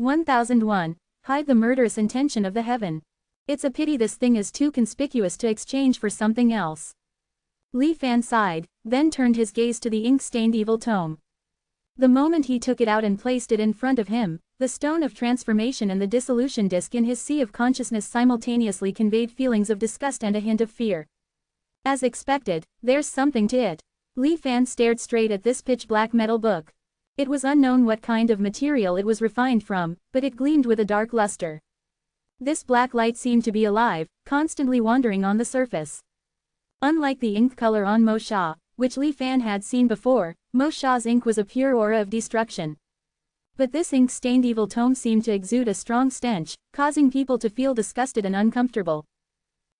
1001. Hide the murderous intention of the heaven. It's a pity this thing is too conspicuous to exchange for something else. Li Fan sighed, then turned his gaze to the ink-stained evil tome. The moment he took it out and placed it in front of him, the stone of transformation and the dissolution disk in his sea of consciousness simultaneously conveyed feelings of disgust and a hint of fear. As expected, there's something to it. Li Fan stared straight at this pitch-black metal book. It was unknown what kind of material it was refined from, but it gleamed with a dark luster. This black light seemed to be alive, constantly wandering on the surface. Unlike the ink color on Mo Sha, which Li Fan had seen before, Mo Sha's ink was a pure aura of destruction. But this ink-stained evil tome seemed to exude a strong stench, causing people to feel disgusted and uncomfortable.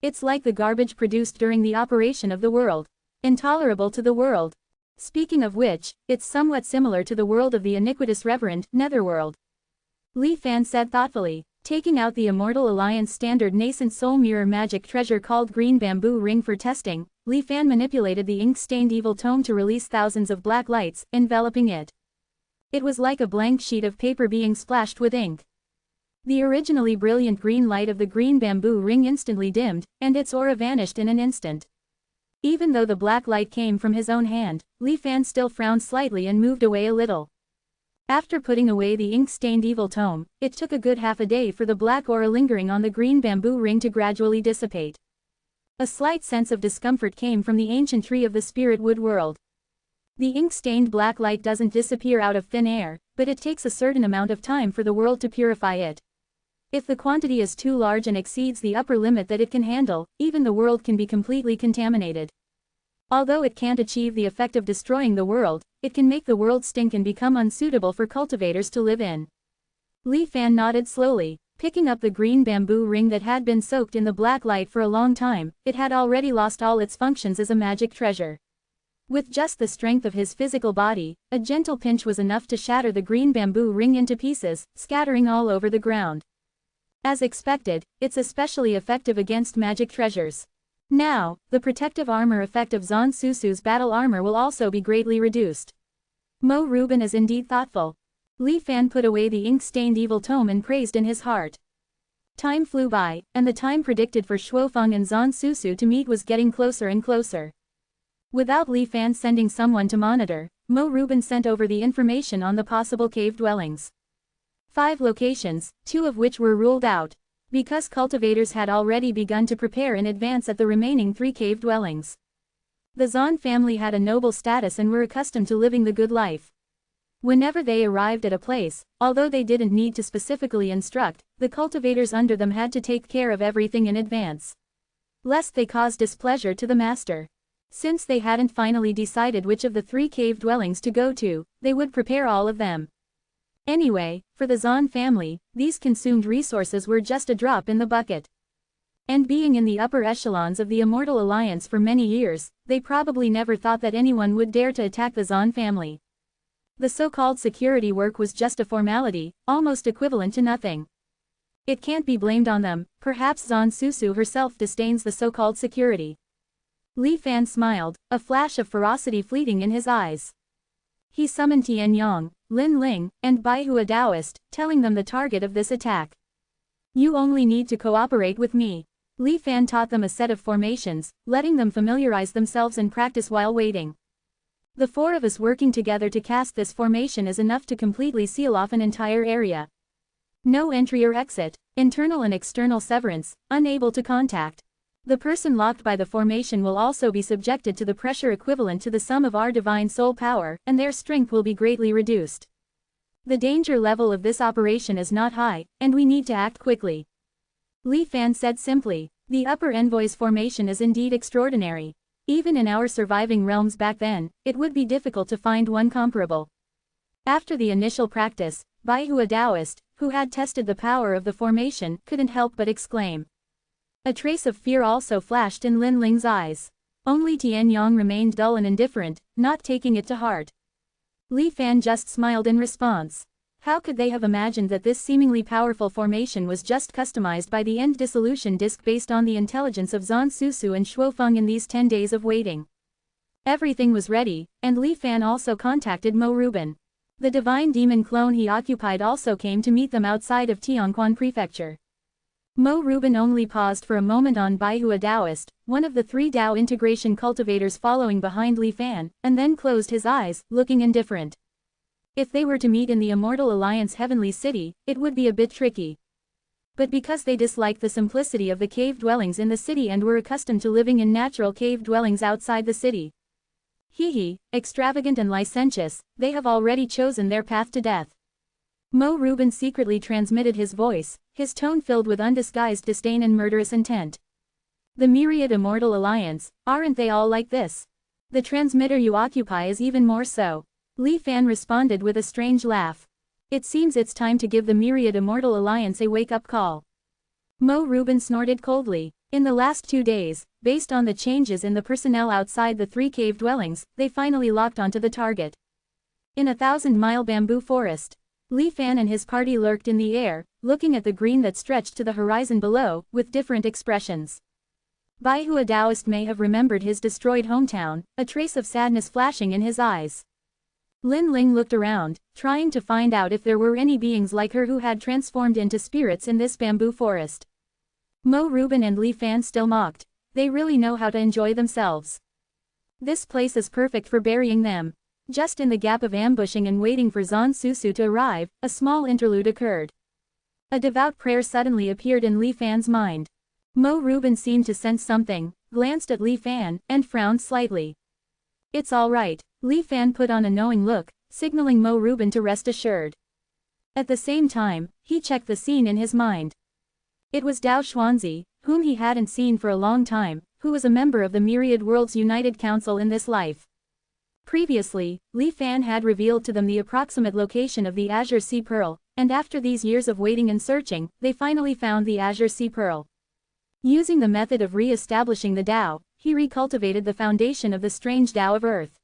It's like the garbage produced during the operation of the world. Intolerable to the world. Speaking of which, it's somewhat similar to the world of the iniquitous Reverend Netherworld. Li Fan said thoughtfully, taking out the Immortal Alliance standard nascent soul mirror magic treasure called Green Bamboo Ring for testing. Li Fan manipulated the ink-stained evil tome to release thousands of black lights, enveloping it. It was like a blank sheet of paper being splashed with ink. The originally brilliant green light of the green bamboo ring instantly dimmed, and its aura vanished in an instant. Even though the black light came from his own hand, Li Fan still frowned slightly and moved away a little. After putting away the ink-stained evil tome, it took a good half a day for the black aura lingering on the green bamboo ring to gradually dissipate. A slight sense of discomfort came from the ancient tree of the spirit wood world. The ink-stained black light doesn't disappear out of thin air, but it takes a certain amount of time for the world to purify it. If the quantity is too large and exceeds the upper limit that it can handle, even the world can be completely contaminated. Although it can't achieve the effect of destroying the world, it can make the world stink and become unsuitable for cultivators to live in. Li Fan nodded slowly, picking up the green bamboo ring that had been soaked in the black light for a long time. It had already lost all its functions as a magic treasure. With just the strength of his physical body, a gentle pinch was enough to shatter the green bamboo ring into pieces, scattering all over the ground. As expected, it's especially effective against magic treasures. Now, the protective armor effect of Zan Susu's battle armor will also be greatly reduced. Mo Ruben is indeed thoughtful. Li Fan put away the ink-stained evil tome and praised in his heart. Time flew by, and the time predicted for Shuofeng and Zan Susu to meet was getting closer and closer. Without Li Fan sending someone to monitor, Mo Ruben sent over the information on the possible cave dwellings. 5 locations, 2 of which were ruled out, because cultivators had already begun to prepare in advance at the remaining 3 cave dwellings. The Zan family had a noble status and were accustomed to living the good life. Whenever they arrived at a place, although they didn't need to specifically instruct, the cultivators under them had to take care of everything in advance, lest they cause displeasure to the master. Since they hadn't finally decided which of the 3 cave dwellings to go to, they would prepare all of them. Anyway, for the Zan family, these consumed resources were just a drop in the bucket. And being in the upper echelons of the Immortal Alliance for many years, they probably never thought that anyone would dare to attack the Zan family. The so-called security work was just a formality, almost equivalent to nothing. It can't be blamed on them. Perhaps Zan Susu herself disdains the so-called security. Li Fan smiled, a flash of ferocity fleeting in his eyes. He summoned Tian Yang, Lin Ling, and Bai Hua Taoist, telling them the target of this attack. You only need to cooperate with me. Li Fan taught them a set of formations, letting them familiarize themselves and practice while waiting. The 4 of us working together to cast this formation is enough to completely seal off an entire area. No entry or exit, internal and external severance, unable to contact. The person locked by the formation will also be subjected to the pressure equivalent to the sum of our divine soul power, and their strength will be greatly reduced. The danger level of this operation is not high, and we need to act quickly. Li Fan said simply, the upper envoy's formation is indeed extraordinary. Even in our surviving realms back then, it would be difficult to find one comparable. After the initial practice, Bai Hua Taoist, who had tested the power of the formation, couldn't help but exclaim. A trace of fear also flashed in Lin Ling's eyes. Only Tian Yang remained dull and indifferent, not taking it to heart. Li Fan just smiled in response. How could they have imagined that this seemingly powerful formation was just customized by the end dissolution disk based on the intelligence of Zan Susu and Shuofeng in these 10 days of waiting? Everything was ready, and Li Fan also contacted Mo Ruben. The divine demon clone he occupied also came to meet them outside of Tianquan Prefecture. Mo Rubin only paused for a moment on Baihu, a Taoist, one of the 3 Tao integration cultivators following behind Li Fan, and then closed his eyes, looking indifferent. If they were to meet in the Immortal Alliance Heavenly City, it would be a bit tricky. But because they disliked the simplicity of the cave dwellings in the city and were accustomed to living in natural cave dwellings outside the city. Extravagant and licentious, they have already chosen their path to death. Mo Rubin secretly transmitted his voice, his tone filled with undisguised disdain and murderous intent. The myriad Immortal Alliance, aren't they all like this? The transmitter you occupy is even more so. Li Fan responded with a strange laugh. It seems it's time to give the myriad Immortal Alliance a wake-up call. Mo Rubin snorted coldly. In the last 2 days, based on the changes in the personnel outside the 3 cave dwellings, they finally locked onto the target. In a 1,000-mile bamboo forest, Li Fan and his party lurked in the air, looking at the green that stretched to the horizon below, with different expressions. Baihu, a Taoist, may have remembered his destroyed hometown, a trace of sadness flashing in his eyes. Lin Ling looked around, trying to find out if there were any beings like her who had transformed into spirits in this bamboo forest. Mo Rubin and Li Fan still mocked. They really know how to enjoy themselves. This place is perfect for burying them. Just in the gap of ambushing and waiting for Zhan Susu to arrive, a small interlude occurred. A devout prayer suddenly appeared in Li Fan's mind. Mo Rubin seemed to sense something, glanced at Li Fan, and frowned slightly. It's all right, Li Fan put on a knowing look, signaling Mo Rubin to rest assured. At the same time, he checked the scene in his mind. It was Dao Xuanzi, whom he hadn't seen for a long time, who was a member of the Myriad Worlds United Council in this life. Previously, Li Fan had revealed to them the approximate location of the Azure Sea Pearl, and after these years of waiting and searching, they finally found the Azure Sea Pearl. Using the method of re-establishing the Tao, he recultivated the foundation of the strange Tao of Earth.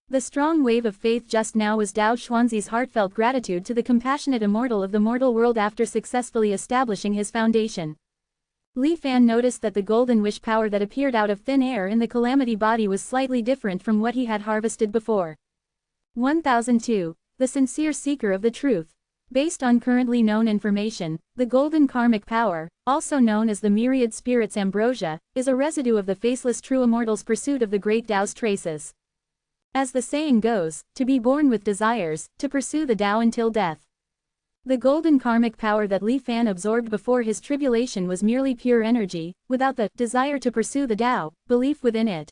The strong wave of faith just now was Dao Xuanzi's heartfelt gratitude to the compassionate immortal of the mortal world after successfully establishing his foundation. Li Fan noticed that the golden wish power that appeared out of thin air in the calamity body was slightly different from what he had harvested before. 1002. The sincere seeker of the truth. Based on currently known information, the golden karmic power, also known as the myriad spirit's ambrosia, is a residue of the faceless true immortal's pursuit of the great Tao's traces. As the saying goes, to be born with desires, to pursue the Tao until death. The golden karmic power that Li Fan absorbed before his tribulation was merely pure energy, without the desire to pursue the Tao, belief within it.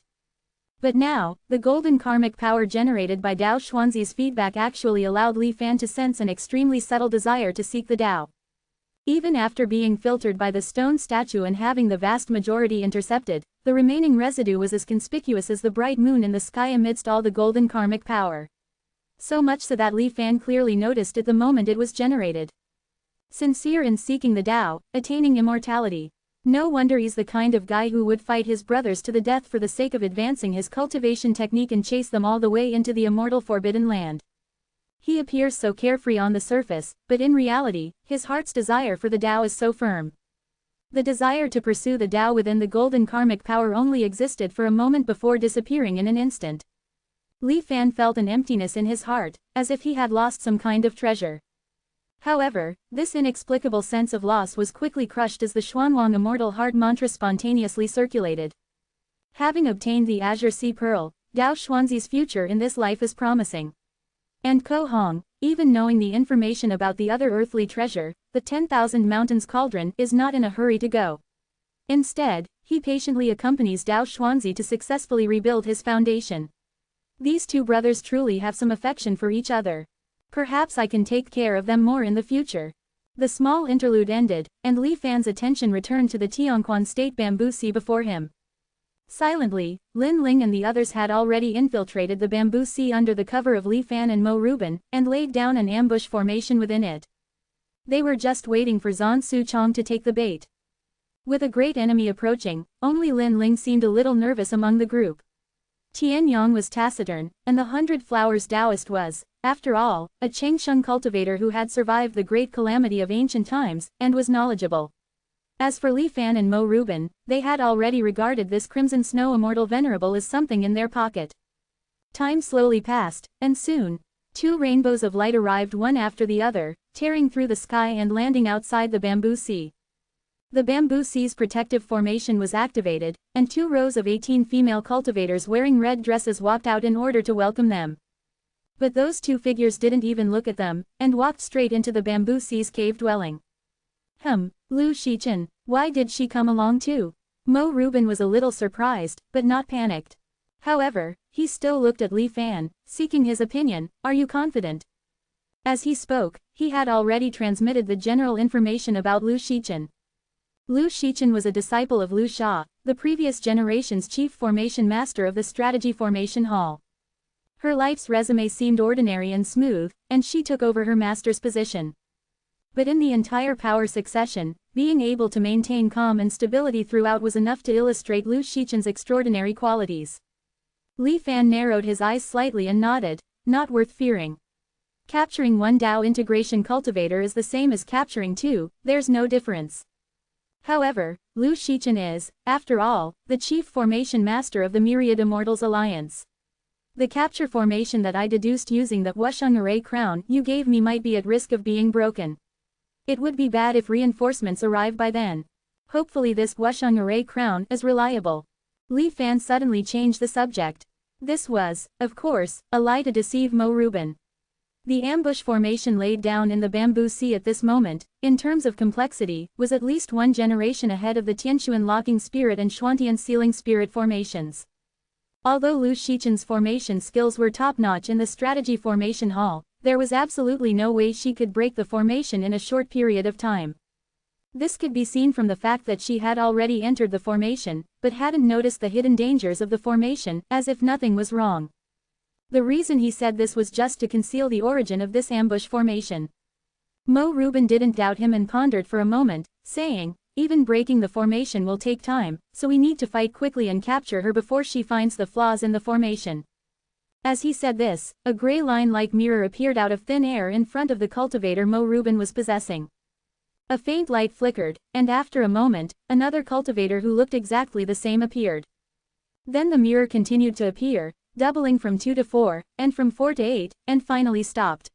But now, the golden karmic power generated by Dao Xuanzi's feedback actually allowed Li Fan to sense an extremely subtle desire to seek the Tao. Even after being filtered by the stone statue and having the vast majority intercepted, the remaining residue was as conspicuous as the bright moon in the sky amidst all the golden karmic power. So much so that Li Fan clearly noticed it the moment it was generated. Sincere in seeking the Tao, attaining immortality. No wonder he's the kind of guy who would fight his brothers to the death for the sake of advancing his cultivation technique and chase them all the way into the immortal forbidden land. He appears so carefree on the surface, but in reality, his heart's desire for the Tao is so firm. The desire to pursue the Tao within the golden karmic power only existed for a moment before disappearing in an instant. Li Fan felt an emptiness in his heart, as if he had lost some kind of treasure. However, this inexplicable sense of loss was quickly crushed as the Xuanwang Immortal Heart mantra spontaneously circulated. Having obtained the Azure Sea Pearl, Dao Xuanzi's future in this life is promising. And Ko Hong, even knowing the information about the other earthly treasure, the 10,000 Mountains Cauldron, is not in a hurry to go. Instead, he patiently accompanies Dao Xuanzi to successfully rebuild his foundation. These two brothers truly have some affection for each other. Perhaps I can take care of them more in the future. The small interlude ended, and Li Fan's attention returned to the Tianquan State bamboo sea before him. Silently, Lin Ling and the others had already infiltrated the bamboo sea under the cover of Li Fan and Mo Rubin, and laid down an ambush formation within it. They were just waiting for Zhan Suchong to take the bait. With a great enemy approaching, only Lin Ling seemed a little nervous among the group. Tian Yang was taciturn, and the 100 Flowers Taoist was, after all, a Chengsheng cultivator who had survived the great calamity of ancient times, and was knowledgeable. As for Li Fan and Mo Rubin, they had already regarded this Crimson Snow Immortal Venerable as something in their pocket. Time slowly passed, and soon, 2 rainbows of light arrived one after the other, tearing through the sky and landing outside the bamboo sea. The bamboo sea's protective formation was activated, and 2 rows of 18 female cultivators wearing red dresses walked out in order to welcome them. But those 2 figures didn't even look at them, and walked straight into the bamboo sea's cave dwelling. Lu Shichen, why did she come along too? Mo Rubin was a little surprised, but not panicked. However, he still looked at Li Fan, seeking his opinion. Are you confident? As he spoke, he had already transmitted the general information about Lu Shichen. Lu Shichen was a disciple of Lu Sha, the previous generation's chief formation master of the Strategy Formation Hall. Her life's resume seemed ordinary and smooth, and she took over her master's position. But in the entire power succession, being able to maintain calm and stability throughout was enough to illustrate Lu Shichen's extraordinary qualities. Li Fan narrowed his eyes slightly and nodded. Not worth fearing. Capturing 1 Dao integration cultivator is the same as capturing 2, there's no difference. However, Lu Shichen is, after all, the chief formation master of the Myriad Immortals Alliance. The capture formation that I deduced using the Wusheng Array crown you gave me might be at risk of being broken. It would be bad if reinforcements arrive by then. Hopefully this Wusheng Array crown is reliable. Li Fan suddenly changed the subject. This was, of course, a lie to deceive Mo Rubin. The ambush formation laid down in the bamboo sea at this moment, in terms of complexity, was at least 1 generation ahead of the Tianshuan locking spirit and Xuantian sealing spirit formations. Although Lu Shichen's formation skills were top-notch in the Strategy Formation Hall, there was absolutely no way she could break the formation in a short period of time. This could be seen from the fact that she had already entered the formation, but hadn't noticed the hidden dangers of the formation, as if nothing was wrong. The reason he said this was just to conceal the origin of this ambush formation. Mo Rubin didn't doubt him and pondered for a moment, saying, even breaking the formation will take time, so we need to fight quickly and capture her before she finds the flaws in the formation. As he said this, a gray line-like mirror appeared out of thin air in front of the cultivator Mo Rubin was possessing. A faint light flickered, and after a moment, another cultivator who looked exactly the same appeared. Then the mirror continued to appear, doubling from 2 to 4, and from 4 to 8, and finally stopped.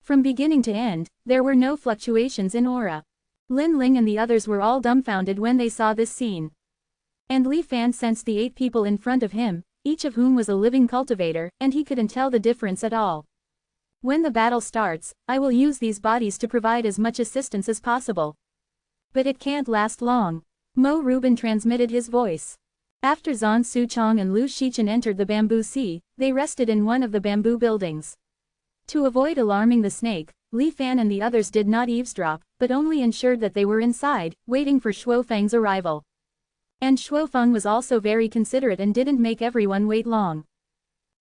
From beginning to end, there were no fluctuations in aura. Lin Ling and the others were all dumbfounded when they saw this scene. And Li Fan sensed the 8 people in front of him, each of whom was a living cultivator, and he couldn't tell the difference at all. When the battle starts, I will use these bodies to provide as much assistance as possible. But it can't last long. Mo Rubin transmitted his voice. After Zhan Suchong and Lu Shichen entered the bamboo sea, they rested in one of the bamboo buildings. To avoid alarming the snake, Li Fan and the others did not eavesdrop, but only ensured that they were inside, waiting for Shuo Feng's arrival. And Shuo Feng was also very considerate and didn't make everyone wait long.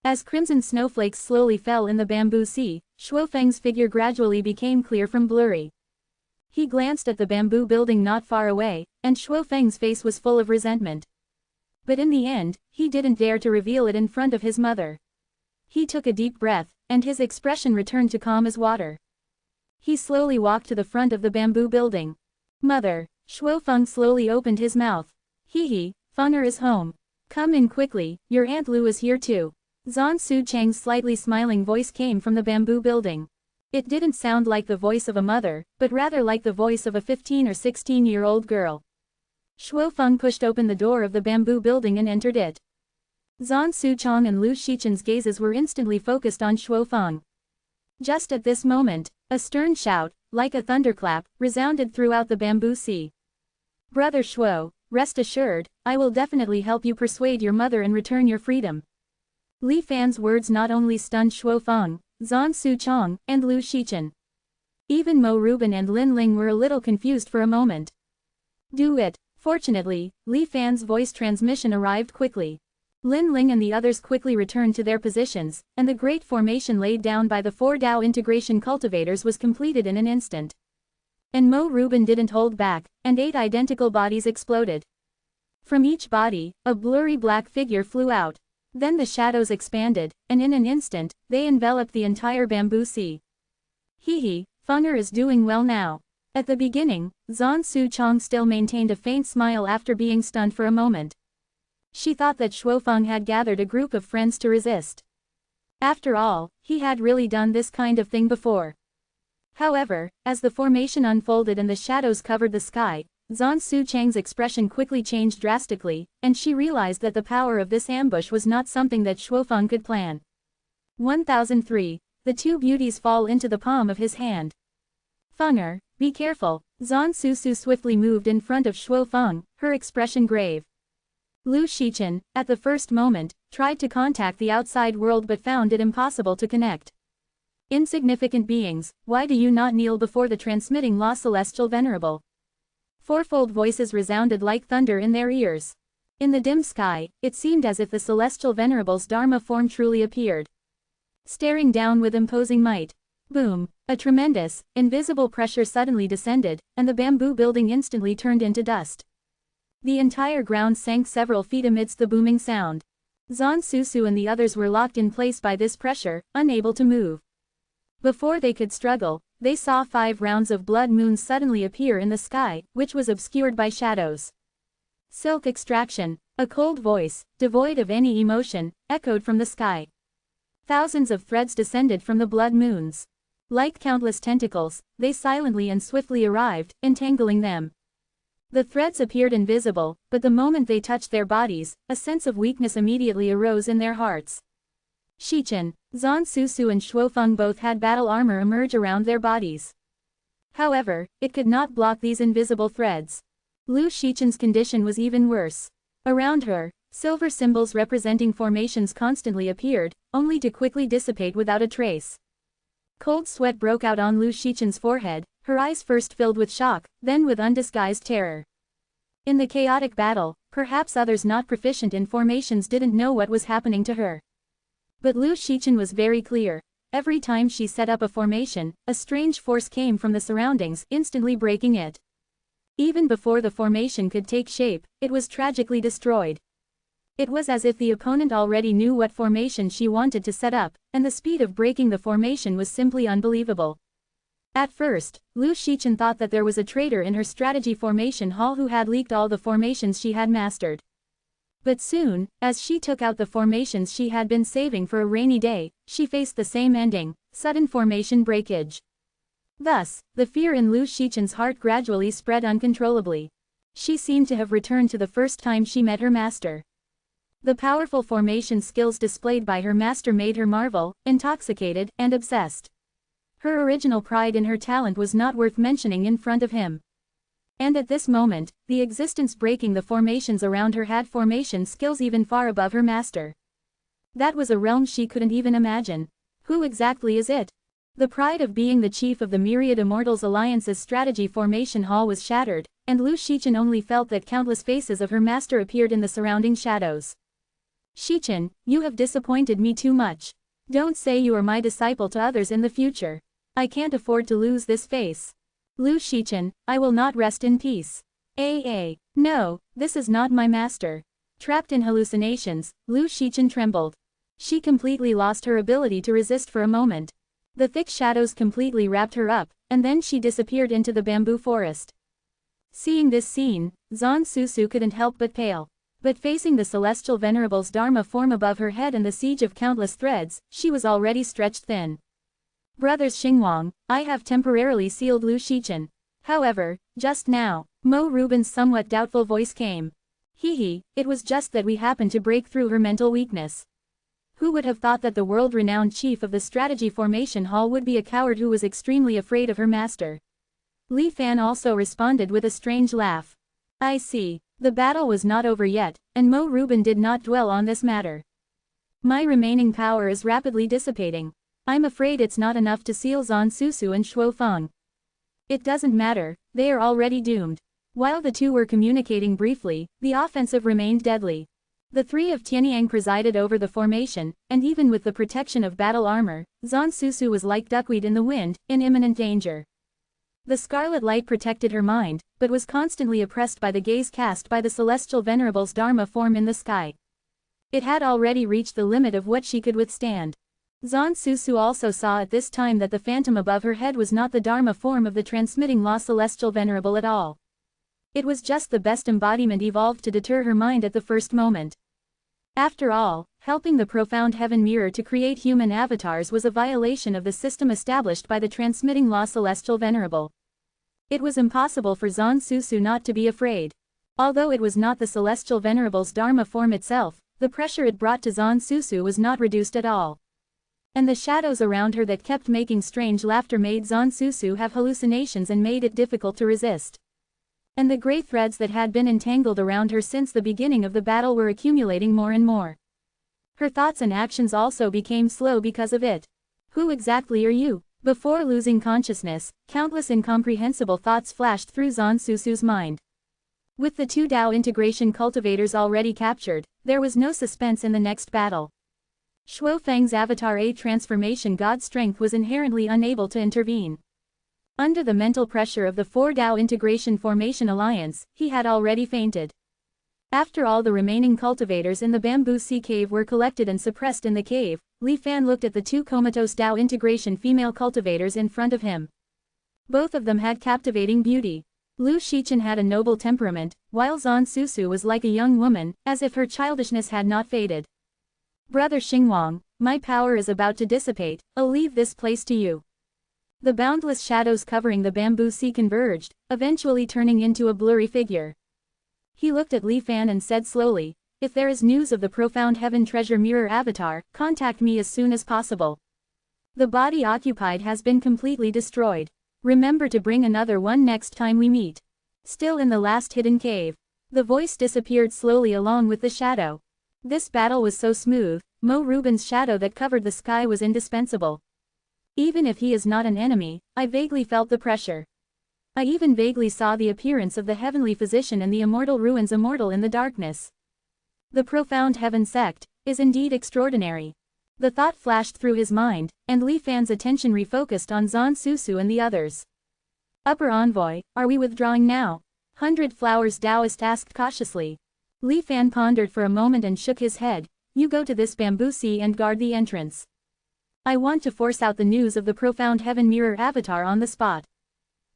As crimson snowflakes slowly fell in the bamboo sea, Shuo Feng's figure gradually became clear from blurry. He glanced at the bamboo building not far away, and Shuo Feng's face was full of resentment. But in the end, he didn't dare to reveal it in front of his mother. He took a deep breath, and his expression returned to calm as water. He slowly walked to the front of the bamboo building. Mother, Shuo Feng slowly opened his mouth. Hee, Fenger is home. Come in quickly, your Aunt Lu is here too. Zhan Su Chang's slightly smiling voice came from the bamboo building. It didn't sound like the voice of a mother, but rather like the voice of a 15 or 16-year-old girl. Shuo Feng pushed open the door of the bamboo building and entered it. Zhan Suchong and Lu Shichen's gazes were instantly focused on Shuo Feng. Just at this moment, a stern shout, like a thunderclap, resounded throughout the bamboo sea. Brother Shuo, rest assured, I will definitely help you persuade your mother and return your freedom. Li Fan's words not only stunned Shuo Feng, Zhan Suchong, and Lu Shichen. Even Mo Rubin and Lin Ling were a little confused for a moment. Do it. Fortunately, Li Fan's voice transmission arrived quickly. Lin Ling and the others quickly returned to their positions, and the great formation laid down by the 4 Dao integration cultivators was completed in an instant. And Mo Rubin didn't hold back, and 8 identical bodies exploded. From each body, a blurry black figure flew out. Then the shadows expanded, and in an instant, they enveloped the entire bamboo sea. Hee, Fenger is doing well now. At the beginning, Zhan Suchong still maintained a faint smile after being stunned for a moment. She thought that Shuo Feng had gathered a group of friends to resist. After all, he had really done this kind of thing before. However, as the formation unfolded and the shadows covered the sky, Zhan Su Chang's expression quickly changed drastically, and she realized that the power of this ambush was not something that Shuofeng could plan. 1003. The two beauties fall into the palm of his hand. Fenger, be careful. Zhan Su swiftly moved in front of Shuofeng, her expression grave. Lu Shichen, at the first moment, tried to contact the outside world but found it impossible to connect. Insignificant beings, why do you not kneel before the transmitting law celestial venerable? Fourfold voices resounded like thunder in their ears. In the dim sky, it seemed as if the celestial venerable's Dharma form truly appeared. Staring down with imposing might. Boom, a tremendous, invisible pressure suddenly descended, and the bamboo building instantly turned into dust. The entire ground sank several feet amidst the booming sound. Zhan Su and the others were locked in place by this pressure, unable to move. Before they could struggle, they saw 5 rounds of blood moons suddenly appear in the sky, which was obscured by shadows. Silk extraction, a cold voice, devoid of any emotion, echoed from the sky. Thousands of threads descended from the blood moons. Like countless tentacles, they silently and swiftly arrived, entangling them. The threads appeared invisible, but the moment they touched their bodies, a sense of weakness immediately arose in their hearts. Shichen, Zhan Su and Shuofeng both had battle armor emerge around their bodies. However, it could not block these invisible threads. Lu Shichen's condition was even worse. Around her, silver symbols representing formations constantly appeared, only to quickly dissipate without a trace. Cold sweat broke out on Lu Shichen's forehead, her eyes first filled with shock, then with undisguised terror. In the chaotic battle, perhaps others not proficient in formations didn't know what was happening to her. But Lu Shichen was very clear. Every time she set up a formation, a strange force came from the surroundings, instantly breaking it. Even before the formation could take shape, it was tragically destroyed. It was as if the opponent already knew what formation she wanted to set up, and the speed of breaking the formation was simply unbelievable. At first, Lu Shichen thought that there was a traitor in her strategy formation hall who had leaked all the formations she had mastered. But soon, as she took out the formations she had been saving for a rainy day, she faced the same ending, sudden formation breakage. Thus, the fear in Lu Shichen's heart gradually spread uncontrollably. She seemed to have returned to the first time she met her master. The powerful formation skills displayed by her master made her marvel, intoxicated, and obsessed. Her original pride in her talent was not worth mentioning in front of him. And at this moment, the existence breaking the formations around her had formation skills even far above her master. That was a realm she couldn't even imagine. Who exactly is it? The pride of being the chief of the Myriad Immortals Alliance's strategy formation hall was shattered, and Lu Shichen only felt that countless faces of her master appeared in the surrounding shadows. Shichen, you have disappointed me too much. Don't say you are my disciple to others in the future. I can't afford to lose this face. Lu Shichen, I will not rest in peace. No, this is not my master. Trapped in hallucinations, Lu Shichen trembled. She completely lost her ability to resist for a moment. The thick shadows completely wrapped her up, and then she disappeared into the bamboo forest. Seeing this scene, Zhan Su couldn't help but pale. But facing the celestial venerable's Dharma form above her head and the siege of countless threads, she was already stretched thin. Brothers Xingwang, I have temporarily sealed Lu Shichen. However, just now, Mo Rubin's somewhat doubtful voice came. It was just that we happened to break through her mental weakness. Who would have thought that the world-renowned chief of the strategy formation hall would be a coward who was extremely afraid of her master? Li Fan also responded with a strange laugh. I see. The battle was not over yet, and Mo Rubin did not dwell on this matter. My remaining power is rapidly dissipating. I'm afraid it's not enough to seal Zhan Su and Shuofeng. It doesn't matter, they are already doomed. While the two were communicating briefly, the offensive remained deadly. The three of Tianyang presided over the formation, and even with the protection of battle armor, Zhan Su was like duckweed in the wind, in imminent danger. The scarlet light protected her mind, but was constantly oppressed by the gaze cast by the celestial venerable's Dharma form in the sky. It had already reached the limit of what she could withstand. Zhan Su also saw at this time that the phantom above her head was not the Dharma form of the transmitting law celestial venerable at all. It was just the best embodiment evolved to deter her mind at the first moment. After all, helping the profound heaven mirror to create human avatars was a violation of the system established by the transmitting law celestial Venerable. It was impossible for Zan Susu not to be afraid. Although it was not the celestial Venerable's Dharma form itself, the pressure it brought to Zan Susu was not reduced at all. And the shadows around her that kept making strange laughter made Zan Susu have hallucinations and made it difficult to resist. And the grey threads that had been entangled around her since the beginning of the battle were accumulating more and more. Her thoughts and actions also became slow because of it. Who exactly are you? Before losing consciousness, countless incomprehensible thoughts flashed through Zan Susu's mind. With the two Tao integration cultivators already captured, there was no suspense in the next battle. Shuo Feng's Avatar A transformation god strength was inherently unable to intervene. Under the mental pressure of the four Tao integration formation alliance, he had already fainted. After all the remaining cultivators in the bamboo sea cave were collected and suppressed in the cave, Li Fan looked at the two comatose Tao integration female cultivators in front of him. Both of them had captivating beauty. Lu Shichen had a noble temperament, while Zan Susu was like a young woman, as if her childishness had not faded. Brother Xingwang, my power is about to dissipate, I'll leave this place to you. The boundless shadows covering the bamboo sea converged, eventually turning into a blurry figure. He looked at Li Fan and said slowly, if there is news of the profound heaven treasure mirror avatar, contact me as soon as possible. The body occupied has been completely destroyed. Remember to bring another one next time we meet. Still in the last hidden cave. The voice disappeared slowly along with the shadow. This battle was so smooth, Mo Rubin's shadow that covered the sky was indispensable. Even if he is not an enemy, I vaguely felt the pressure. I even vaguely saw the appearance of the heavenly physician and the immortal ruins immortal in the darkness. The profound heaven sect is indeed extraordinary. The thought flashed through his mind, and Li Fan's attention refocused on Zan Susu and the others. Upper Envoy, are we withdrawing now? 100 Flowers Taoist asked cautiously. Li Fan pondered for a moment and shook his head, you go to this bamboo sea and guard the entrance. I want to force out the news of the profound heaven mirror avatar on the spot.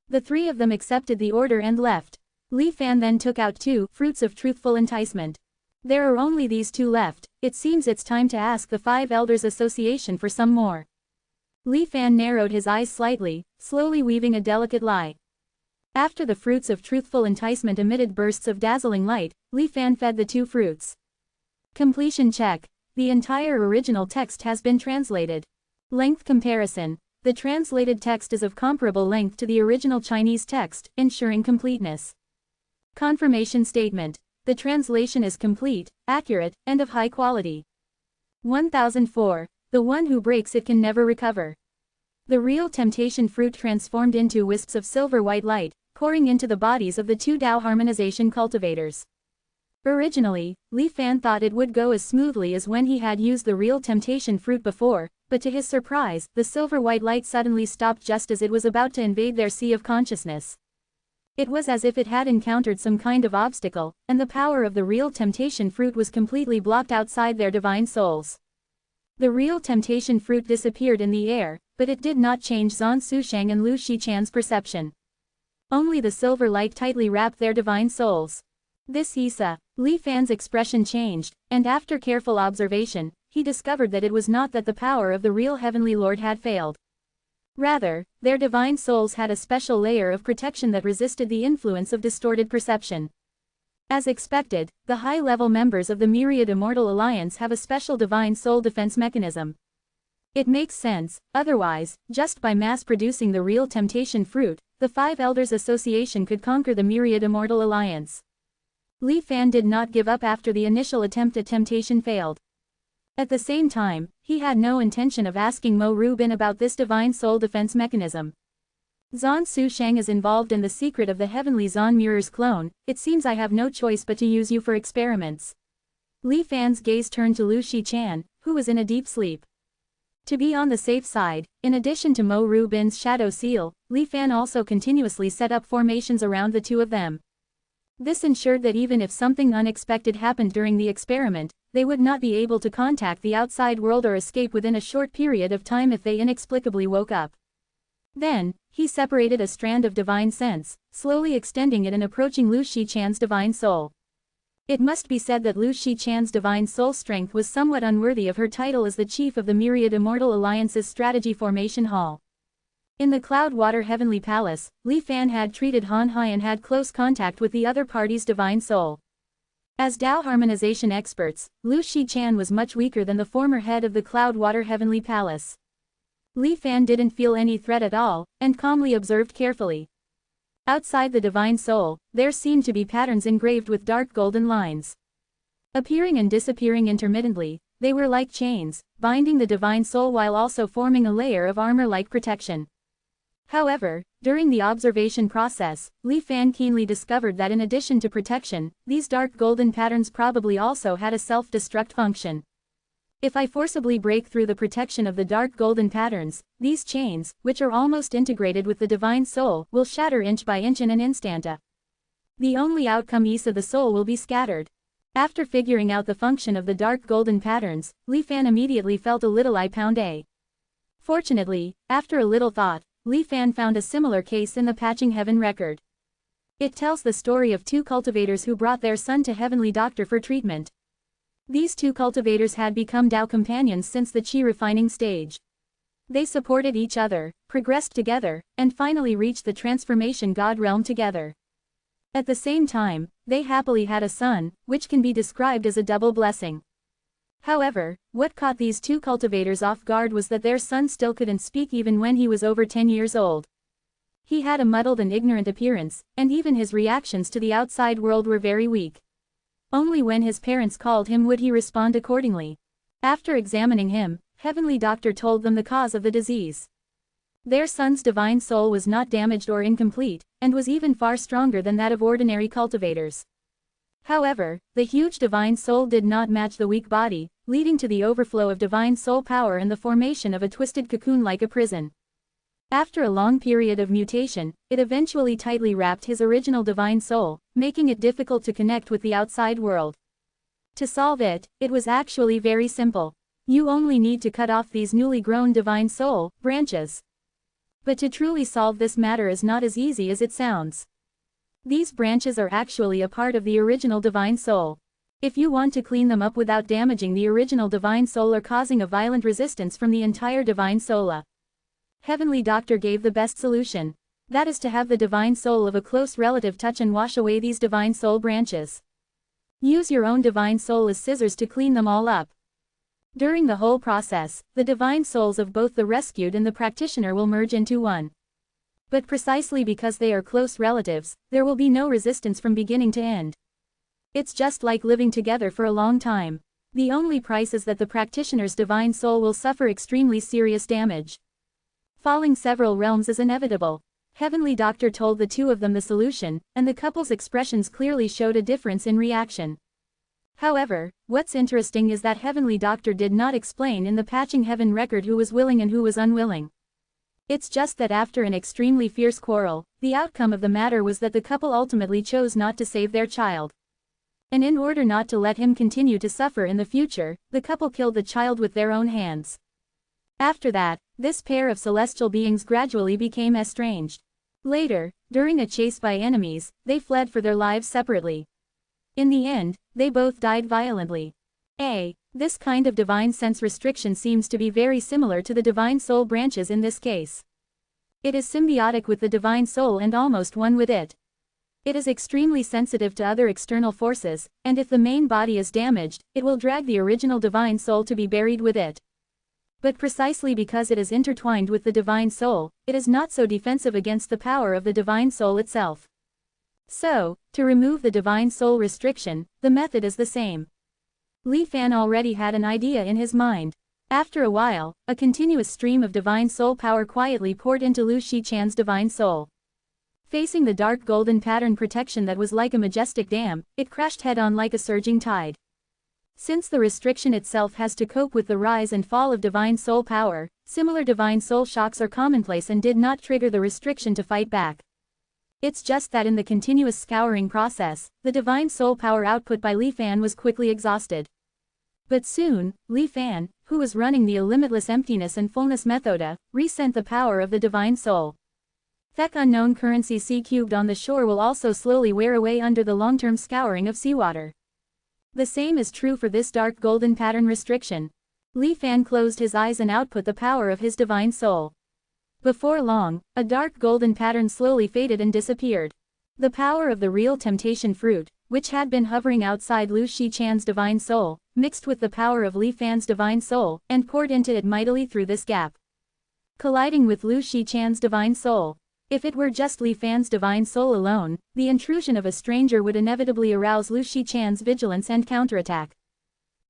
The three of them accepted the order and left. Li Fan then took out 2 fruits of truthful enticement. There are only these 2 left, it seems it's time to ask the 5 Elders Association for some more. Li Fan narrowed his eyes slightly, slowly weaving a delicate lie. After the fruits of truthful enticement emitted bursts of dazzling light, Li Fan fed the 2 fruits. Completion check. The entire original text has been translated. Length comparison. The translated text is of comparable length to the original Chinese text, ensuring completeness. Confirmation statement. The translation is complete, accurate, and of high quality. 1004. The one who breaks it can never recover. The real temptation fruit transformed into wisps of silver white light, pouring into the bodies of the 2 Tao harmonization cultivators. Originally, Li Fan thought it would go as smoothly as when he had used the real temptation fruit before, but to his surprise, the silver white light suddenly stopped just as it was about to invade their sea of consciousness. It was as if it had encountered some kind of obstacle, and the power of the real temptation fruit was completely blocked outside their divine souls. The real temptation fruit disappeared in the air, but it did not change Zan Sushang and Lu Shichan's perception. Only the silver light tightly wrapped their divine souls. This Isa. Li Fan's expression changed, and after careful observation, he discovered that it was not that the power of the real Heavenly Lord had failed. Rather, their divine souls had a special layer of protection that resisted the influence of distorted perception. As expected, the high-level members of the Myriad Immortal Alliance have a special divine soul defense mechanism. It makes sense, otherwise, just by mass-producing the real temptation fruit, the 5 Elders Association could conquer the Myriad Immortal Alliance. Li Fan did not give up after the initial attempt at temptation failed. At the same time, he had no intention of asking Mo Rubin about this divine soul defense mechanism. Zan Sushang is involved in the secret of the heavenly Zan Mirror's clone, it seems I have no choice but to use you for experiments. Li Fan's gaze turned to Lu Shichan, who was in a deep sleep. To be on the safe side, in addition to Mo Rubin's shadow seal, Li Fan also continuously set up formations around the 2 of them. This ensured that even if something unexpected happened during the experiment, they would not be able to contact the outside world or escape within a short period of time if they inexplicably woke up. Then, he separated a strand of divine sense, slowly extending it and approaching Lu Shichan's divine soul. It must be said that Lu Shichan's divine soul strength was somewhat unworthy of her title as the chief of the myriad Immortal Alliance's strategy formation hall. In the Cloud-Water Heavenly Palace, Li Fan had treated Han Hai and had close contact with the other party's divine soul. As Dao harmonization experts, Lu Shichan was much weaker than the former head of the Cloud-Water Heavenly Palace. Li Fan didn't feel any threat at all, and calmly observed carefully. Outside the divine soul, there seemed to be patterns engraved with dark golden lines. Appearing and disappearing intermittently, they were like chains, binding the divine soul while also forming a layer of armor-like protection. However, during the observation process, Li Fan keenly discovered that in addition to protection, these dark golden patterns probably also had a self-destruct function. If I forcibly break through the protection of the dark golden patterns, these chains, which are almost integrated with the divine soul, will shatter inch by inch in an instant. The only outcome is the soul will be scattered. After figuring out the function of the dark golden patterns, Li Fan immediately felt a little I-pound. Fortunately, after a little thought, Li Fan found a similar case in the Patching Heaven record. It tells the story of two cultivators who brought their son to Heavenly Doctor for treatment. These two cultivators had become Dao companions since the Qi refining stage. They supported each other, progressed together, and finally reached the transformation God realm together. At the same time, they happily had a son, which can be described as a double blessing. However, what caught these two cultivators off guard was that their son still couldn't speak even when he was over 10 years old. He had a muddled and ignorant appearance, and even his reactions to the outside world were very weak. Only when his parents called him would he respond accordingly. After examining him, Heavenly Doctor told them the cause of the disease. Their son's divine soul was not damaged or incomplete, and was even far stronger than that of ordinary cultivators. However, the huge divine soul did not match the weak body, leading to the overflow of divine soul power and the formation of a twisted cocoon like a prison. After a long period of mutation, it eventually tightly wrapped his original divine soul, making it difficult to connect with the outside world. To solve it, it was actually very simple. You only need to cut off these newly grown divine soul branches. But to truly solve this matter is not as easy as it sounds. These branches are actually a part of the original divine soul. If you want to clean them up without damaging the original divine soul or causing a violent resistance from the entire divine soul, Heavenly Doctor gave the best solution. That is to have the divine soul of a close relative touch and wash away these divine soul branches. Use your own divine soul as scissors to clean them all up. During the whole process, the divine souls of both the rescued and the practitioner will merge into one. But precisely because they are close relatives, there will be no resistance from beginning to end. It's just like living together for a long time. The only price is that the practitioner's divine soul will suffer extremely serious damage. Falling several realms is inevitable. Heavenly Doctor told the two of them the solution, and the couple's expressions clearly showed a difference in reaction. However, what's interesting is that Heavenly Doctor did not explain in the Patching Heaven record who was willing and who was unwilling. It's just that after an extremely fierce quarrel, the outcome of the matter was that the couple ultimately chose not to save their child. And in order not to let him continue to suffer in the future, the couple killed the child with their own hands. After that, this pair of celestial beings gradually became estranged. Later, during a chase by enemies, they fled for their lives separately. In the end, they both died violently. This kind of divine sense restriction seems to be very similar to the divine soul branches in this case. It is symbiotic with the divine soul and almost one with it. It is extremely sensitive to other external forces, and if the main body is damaged, it will drag the original divine soul to be buried with it. But precisely because it is intertwined with the divine soul, it is not so defensive against the power of the divine soul itself. So, to remove the divine soul restriction, the method is the same. Li Fan already had an idea in his mind. After a while, a continuous stream of divine soul power quietly poured into Lu Shichan's divine soul. Facing the dark golden pattern protection that was like a majestic dam, it crashed head-on like a surging tide. Since the restriction itself has to cope with the rise and fall of divine soul power, similar divine soul shocks are commonplace and did not trigger the restriction to fight back. It's just that in the continuous scouring process, the divine soul power output by Li Fan was quickly exhausted. But soon, Li Fan, who was running the limitless emptiness and fullness method, resent the power of the divine soul. That unknown currency C cubed on the shore will also slowly wear away under the long-term scouring of seawater. The same is true for this dark golden pattern restriction. Li Fan closed his eyes and output the power of his divine soul. Before long, a dark golden pattern slowly faded and disappeared. The power of the real temptation fruit, which had been hovering outside Lu Shichan's divine soul, mixed with the power of Li Fan's divine soul, and poured into it mightily through this gap. Colliding with Lu Shichan's divine soul. If it were just Li Fan's divine soul alone, the intrusion of a stranger would inevitably arouse Lu Shichan's vigilance and counterattack.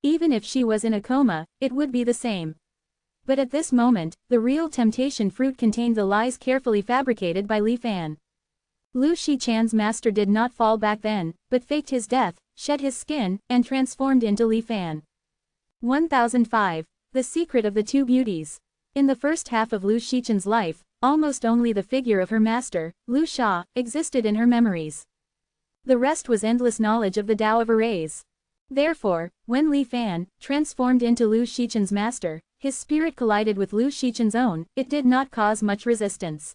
Even if she was in a coma, it would be the same. But at this moment, the real temptation fruit contained the lies carefully fabricated by Li Fan. Lu Shichan's master did not fall back then, but faked his death, shed his skin, and transformed into Li Fan. 1005. The Secret of the Two Beauties. In the first half of Lu Shichan's life, almost only the figure of her master, Lu Sha, existed in her memories. The rest was endless knowledge of the Tao of Arrays. Therefore, when Li Fan, transformed into Lu Shichan's master, his spirit collided with Lu Shichan's own, it did not cause much resistance.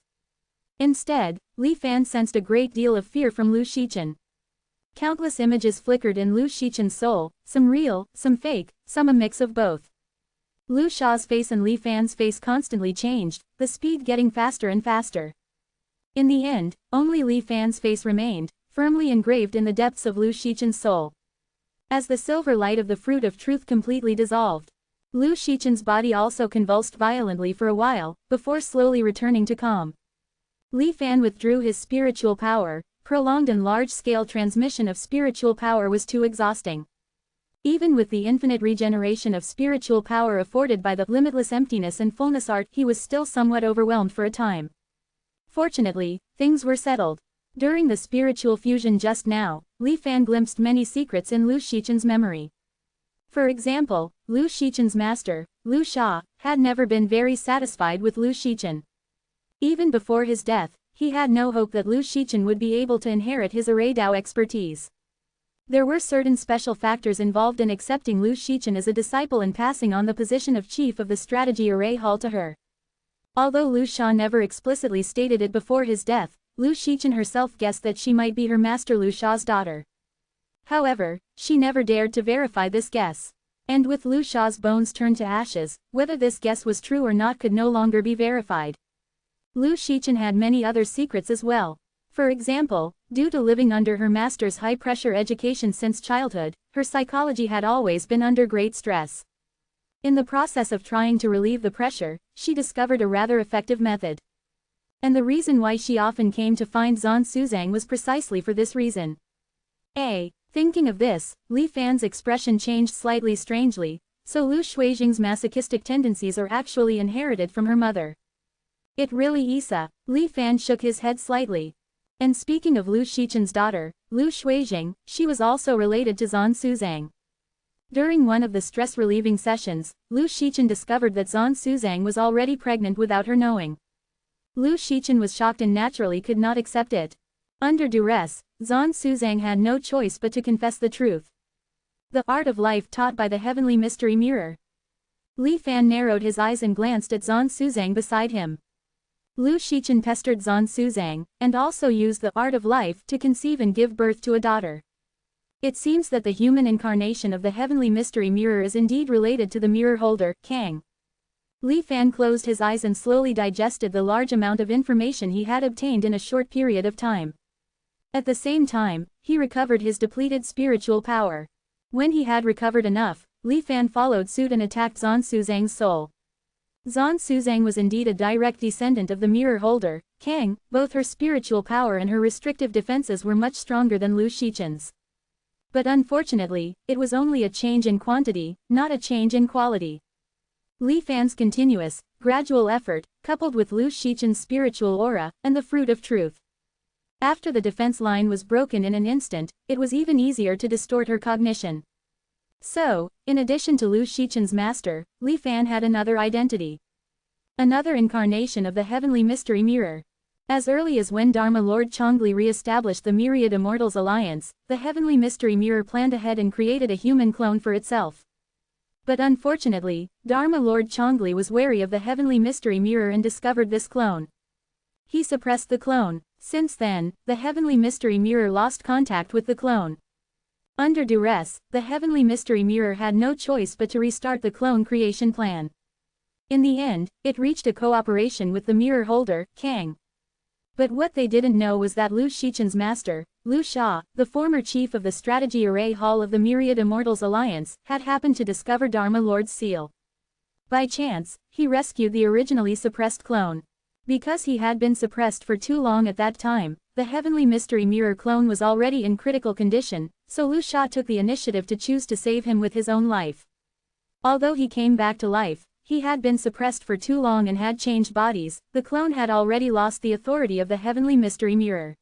Instead, Li Fan sensed a great deal of fear from Lu Shichan. Countless images flickered in Lu Shichan's soul, some real, some fake, some a mix of both. Lu Sha's face and Li Fan's face constantly changed, the speed getting faster and faster. In the end, only Li Fan's face remained, firmly engraved in the depths of Lu Shichan's soul. As the silver light of the fruit of truth completely dissolved, Lu Shichan's body also convulsed violently for a while, before slowly returning to calm. Li Fan withdrew his spiritual power. Prolonged and large-scale transmission of spiritual power was too exhausting. Even with the infinite regeneration of spiritual power afforded by the limitless emptiness and fullness art, he was still somewhat overwhelmed for a time. Fortunately, things were settled. During the spiritual fusion just now, Li Fan glimpsed many secrets in Lu Shichan's memory. For example, Lu Shichan's master, Lu Sha, had never been very satisfied with Lu Shichan. Even before his death, he had no hope that Lu Shichan would be able to inherit his Array Dao expertise. There were certain special factors involved in accepting Lu Shichan as a disciple and passing on the position of chief of the strategy Array Hall to her. Although Lu Sha never explicitly stated it before his death, Lu Shichan herself guessed that she might be her master Lu Sha's daughter. However, she never dared to verify this guess. And with Lu Sha's bones turned to ashes, whether this guess was true or not could no longer be verified. Lu Shichan had many other secrets as well. For example, due to living under her master's high-pressure education since childhood, her psychology had always been under great stress. In the process of trying to relieve the pressure, she discovered a rather effective method. And the reason why she often came to find Zhan Suzang was precisely for this reason. Thinking of this, Li Fan's expression changed slightly strangely, so Lu Shuijing's masochistic tendencies are actually inherited from her mother. It really Isa. Li Fan shook his head slightly. And speaking of Lu Shichan's daughter, Lu Shuijing, she was also related to Zhan Suzang. During one of the stress-relieving sessions, Lu Shichan discovered that Zhan Suzang was already pregnant without her knowing. Lu Shichan was shocked and naturally could not accept it. Under duress, Zhan Suzang had no choice but to confess the truth. The art of life taught by the heavenly mystery mirror. Li Fan narrowed his eyes and glanced at Zhan Suzang beside him. Lu Shichan pestered Zhan Suzang, and also used the art of life to conceive and give birth to a daughter. It seems that the human incarnation of the heavenly mystery mirror is indeed related to the mirror holder, Kang. Li Fan closed his eyes and slowly digested the large amount of information he had obtained in a short period of time. At the same time, he recovered his depleted spiritual power. When he had recovered enough, Li Fan followed suit and attacked Zhan Suzang's soul. Zhan Suzang was indeed a direct descendant of the mirror holder, Kang. Both her spiritual power and her restrictive defenses were much stronger than Lu Shichan's. But unfortunately, it was only a change in quantity, not a change in quality. Li Fan's continuous, gradual effort, coupled with Lu Shichan's spiritual aura, and the fruit of truth. After the defense line was broken in an instant, it was even easier to distort her cognition. So, in addition to Lu Shichan's master, Li Fan had another identity. Another incarnation of the heavenly mystery mirror. As early as when Dharma Lord Chongli re-established the Myriad Immortals Alliance, the heavenly mystery mirror planned ahead and created a human clone for itself. But unfortunately, Dharma Lord Chongli was wary of the heavenly mystery mirror and discovered this clone. He suppressed the clone. Since then, the heavenly mystery mirror lost contact with the clone. Under duress, the heavenly mystery mirror had no choice but to restart the clone creation plan. In the end, it reached a cooperation with the mirror holder, Kang. But what they didn't know was that Lu Shichen's master, Lu Sha, the former chief of the Strategy Array Hall of the Myriad Immortals Alliance, had happened to discover Dharma Lord's seal. By chance, he rescued the originally suppressed clone. Because he had been suppressed for too long at that time, the heavenly mystery mirror clone was already in critical condition, so Lu Sha took the initiative to choose to save him with his own life. Although he came back to life, he had been suppressed for too long and had changed bodies. The clone had already lost the authority of the heavenly mystery mirror.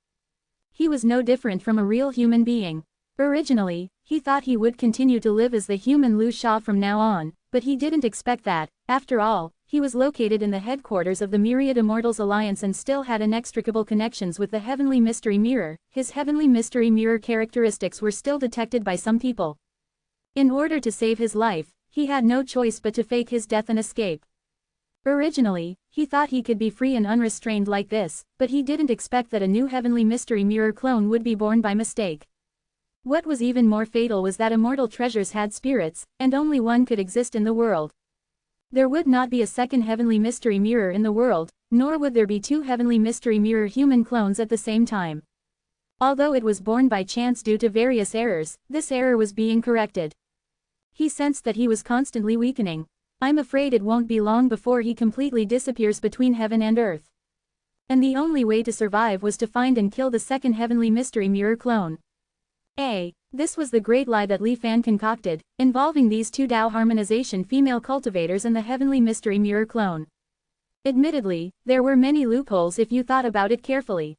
He was no different from a real human being. Originally, he thought he would continue to live as the human Lu Sha from now on, but he didn't expect that. After all, he was located in the headquarters of the Myriad Immortals Alliance and still had inextricable connections with the heavenly mystery mirror. His heavenly mystery mirror characteristics were still detected by some people. In order to save his life, he had no choice but to fake his death and escape. Originally, he thought he could be free and unrestrained like this, but he didn't expect that a new heavenly mystery mirror clone would be born by mistake. What was even more fatal was that immortal treasures had spirits, and only one could exist in the world. There would not be a second heavenly mystery mirror in the world, nor would there be two heavenly mystery mirror human clones at the same time. Although it was born by chance due to various errors, this error was being corrected. He sensed that he was constantly weakening. I'm afraid it won't be long before he completely disappears between heaven and earth. And the only way to survive was to find and kill the second heavenly mystery mirror clone. This was the great lie that Li Fan concocted, involving these two Dao harmonization female cultivators and the heavenly mystery mirror clone. Admittedly, there were many loopholes if you thought about it carefully.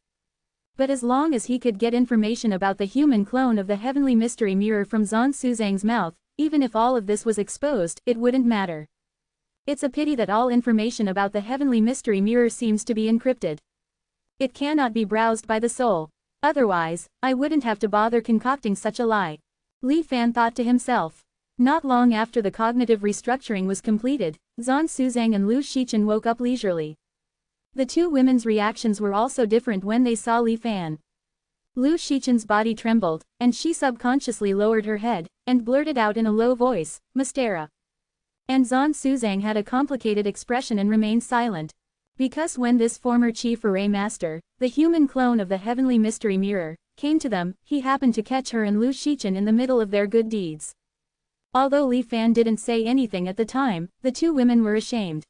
But as long as he could get information about the human clone of the heavenly mystery mirror from Zhan Suzhang's mouth, even if all of this was exposed, it wouldn't matter. It's a pity that all information about the heavenly mystery mirror seems to be encrypted. It cannot be browsed by the soul. Otherwise, I wouldn't have to bother concocting such a lie. Li Fan thought to himself. Not long after the cognitive restructuring was completed, Zhan Suzhang and Lu Shichen woke up leisurely. The two women's reactions were also different when they saw Li Fan. Lu Shichen's body trembled, and she subconsciously lowered her head, and blurted out in a low voice, "Mystera." And Zhan Suzhang had a complicated expression and remained silent. Because when this former chief array master, the human clone of the heavenly mystery mirror, came to them, he happened to catch her and Lu Shichen in the middle of their good deeds. Although Li Fan didn't say anything at the time, the two women were ashamed.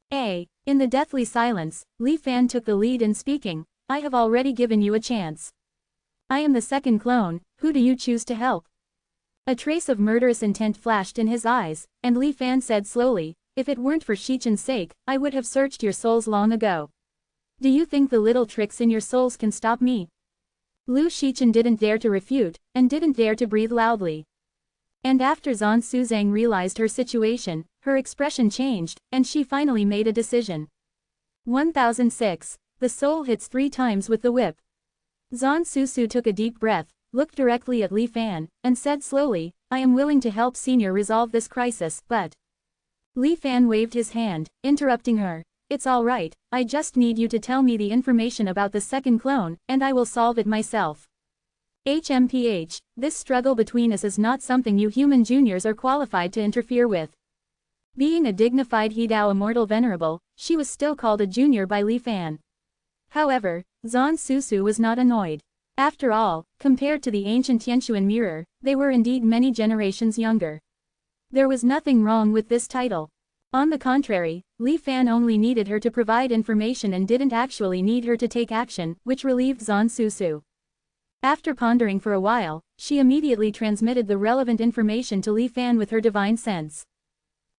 In the deathly silence, Li Fan took the lead in speaking. "I have already given you a chance. I am the second clone, who do you choose to help?" A trace of murderous intent flashed in his eyes, and Li Fan said slowly, "If it weren't for Shichen's sake, I would have searched your souls long ago. Do you think the little tricks in your souls can stop me?" Lu Shichen didn't dare to refute, and didn't dare to breathe loudly. And after Zhan Suzhang realized her situation, her expression changed, and she finally made a decision. 1006. The soul hits 3 times with the whip. Zhan Susu took a deep breath, looked directly at Li Fan, and said slowly, "I am willing to help Senior resolve this crisis, but..." Li Fan waved his hand, interrupting her. "It's all right, I just need you to tell me the information about the second clone, and I will solve it myself. HMPH, this struggle between us is not something you human juniors are qualified to interfere with." Being a dignified Hidao Immortal Venerable, she was still called a junior by Li Fan. However, Zhan Susu was not annoyed. After all, compared to the ancient Tianquan mirror, they were indeed many generations younger. There was nothing wrong with this title. On the contrary, Li Fan only needed her to provide information and didn't actually need her to take action, which relieved Zhan Susu. After pondering for a while, she immediately transmitted the relevant information to Li Fan with her divine sense.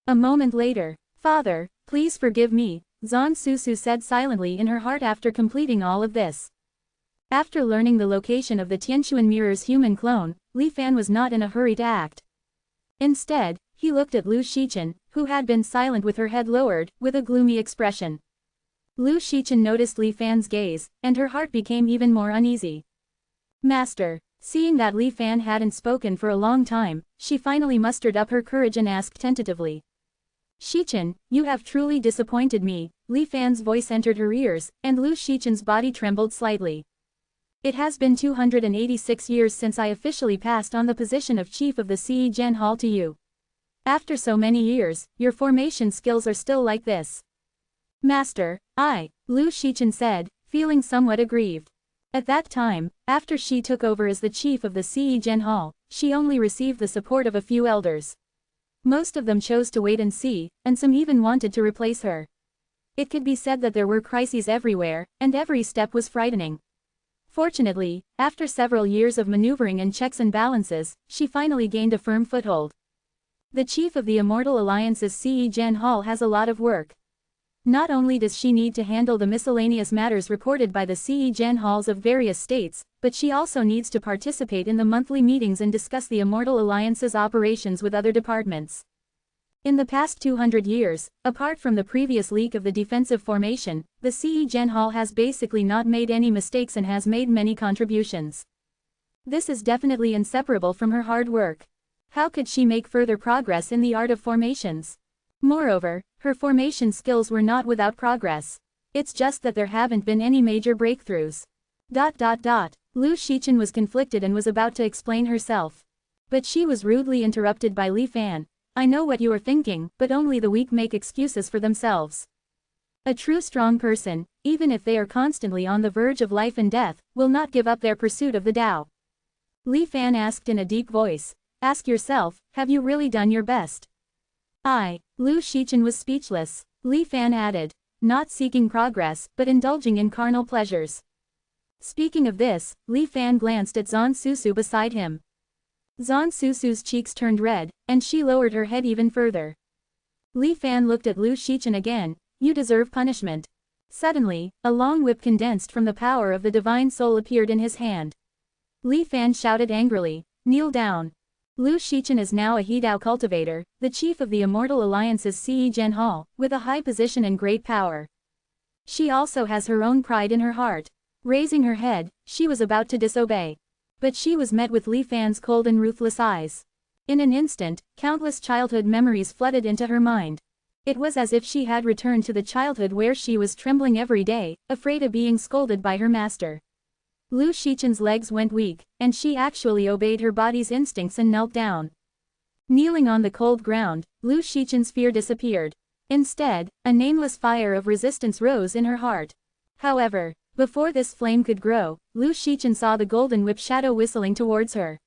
A moment later, "Father, please forgive me," Zhan Susu said silently in her heart after completing all of this. After learning the location of the Tianquan mirror's human clone, Li Fan was not in a hurry to act. Instead, he looked at Lu Shichen, who had been silent with her head lowered, with a gloomy expression. Lu Shichen noticed Li Fan's gaze, and her heart became even more uneasy. "Master." Seeing that Li Fan hadn't spoken for a long time, she finally mustered up her courage and asked tentatively. "Shichen, you have truly disappointed me." Li Fan's voice entered her ears, and Lu Shichen's body trembled slightly. It has been 286 years since I officially passed on the position of Chief of the Ce Gen Hall to you. After so many years, your formation skills are still like this. Master, Lu Shichen said, feeling somewhat aggrieved. At that time, after she took over as the chief of the Ce Gen Hall, she only received the support of a few elders. Most of them chose to wait and see, and some even wanted to replace her. It could be said that there were crises everywhere, and every step was frightening. Fortunately, after several years of maneuvering and checks and balances, she finally gained a firm foothold. The chief of the Immortal Alliance's Ce Gen Hall has a lot of work. Not only does she need to handle the miscellaneous matters reported by the Ce Gen Halls of various states, but she also needs to participate in the monthly meetings and discuss the Immortal Alliance's operations with other departments. In the past 200 years, apart from the previous leak of the defensive formation, the Ce Gen Hall has basically not made any mistakes and has made many contributions. This is definitely inseparable from her hard work. How could she make further progress in the art of formations? Moreover, her formation skills were not without progress. It's just that there haven't been any major breakthroughs. Lu Shichen was conflicted and was about to explain herself. But she was rudely interrupted by Li Fan. I know what you are thinking, but only the weak make excuses for themselves. A true strong person, even if they are constantly on the verge of life and death, will not give up their pursuit of the Tao. Li Fan asked in a deep voice. Ask yourself, have you really done your best? Lu Shichen was speechless. Li Fan added. Not seeking progress, but indulging in carnal pleasures. Speaking of this, Li Fan glanced at Zhan Susu beside him. Zhan Susu's cheeks turned red, and she lowered her head even further. Li Fan looked at Lu Shichen again. You deserve punishment. Suddenly, a long whip condensed from the power of the divine soul appeared in his hand. Li Fan shouted angrily, kneel down. Lu Shichen is now a Hedao cultivator, the chief of the Immortal Alliance's Ce Gen Hall, with a high position and great power. She also has her own pride in her heart. Raising her head, she was about to disobey. But she was met with Li Fan's cold and ruthless eyes. In an instant, countless childhood memories flooded into her mind. It was as if she had returned to the childhood where she was trembling every day, afraid of being scolded by her master. Lu Shichen's legs went weak, and she actually obeyed her body's instincts and knelt down. Kneeling on the cold ground, Lu Shichen's fear disappeared. Instead, a nameless fire of resistance rose in her heart. However, before this flame could grow, Lu Shichen saw the golden whip shadow whistling towards her.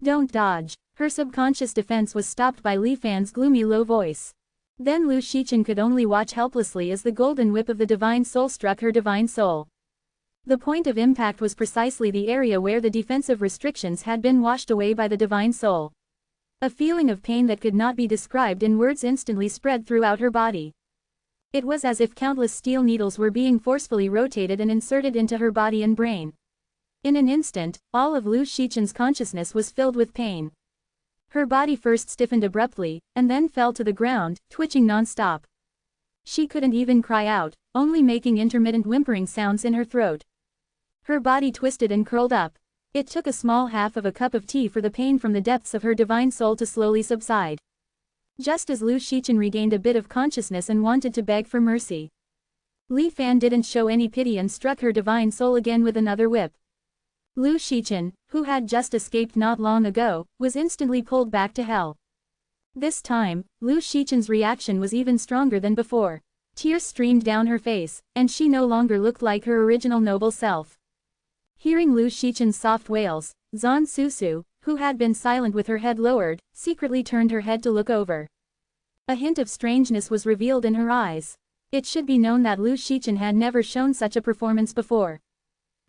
Don't dodge. Her subconscious defense was stopped by Li Fan's gloomy low voice. Then Lu Shichen could only watch helplessly as the golden whip of the divine soul struck her divine soul. The point of impact was precisely the area where the defensive restrictions had been washed away by the divine soul. A feeling of pain that could not be described in words instantly spread throughout her body. It was as if countless steel needles were being forcefully rotated and inserted into her body and brain. In an instant, all of Lu Shichen's consciousness was filled with pain. Her body first stiffened abruptly, and then fell to the ground, twitching non-stop. She couldn't even cry out, only making intermittent whimpering sounds in her throat. Her body twisted and curled up. It took a small half of a cup of tea for the pain from the depths of her divine soul to slowly subside. Just as Lu Shichen regained a bit of consciousness and wanted to beg for mercy, Li Fan didn't show any pity and struck her divine soul again with another whip. Lu Shichen, who had just escaped not long ago, was instantly pulled back to hell. This time, Lu Shichen's reaction was even stronger than before. Tears streamed down her face, and she no longer looked like her original noble self. Hearing Lu Shichen's soft wails, Zhan Susu, who had been silent with her head lowered, secretly turned her head to look over. A hint of strangeness was revealed in her eyes. It should be known that Lu Shichen had never shown such a performance before.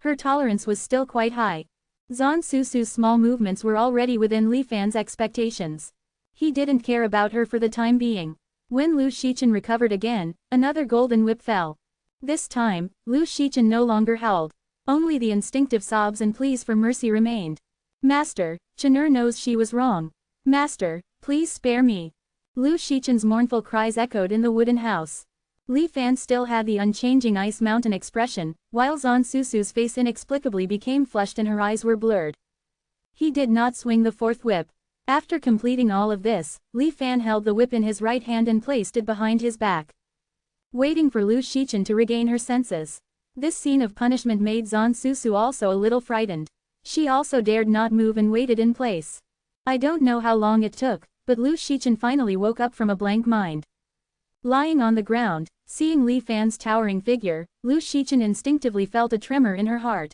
Her tolerance was still quite high. Zhan Susu's small movements were already within Li Fan's expectations. He didn't care about her for the time being. When Lu Shichen recovered again, another golden whip fell. This time, Lu Shichen no longer howled. Only the instinctive sobs and pleas for mercy remained. Master, Chen'er knows she was wrong. Master, please spare me. Lu Shichen's mournful cries echoed in the wooden house. Li Fan still had the unchanging ice mountain expression, while Zhan Susu's face inexplicably became flushed and her eyes were blurred. He did not swing the fourth whip. After completing all of this, Li Fan held the whip in his right hand and placed it behind his back, waiting for Lu Shichen to regain her senses. This scene of punishment made Zan Susu also a little frightened. She also dared not move and waited in place. I don't know how long it took, but Lu Shichen finally woke up from a blank mind. Lying on the ground, seeing Li Fan's towering figure, Lu Shichen instinctively felt a tremor in her heart.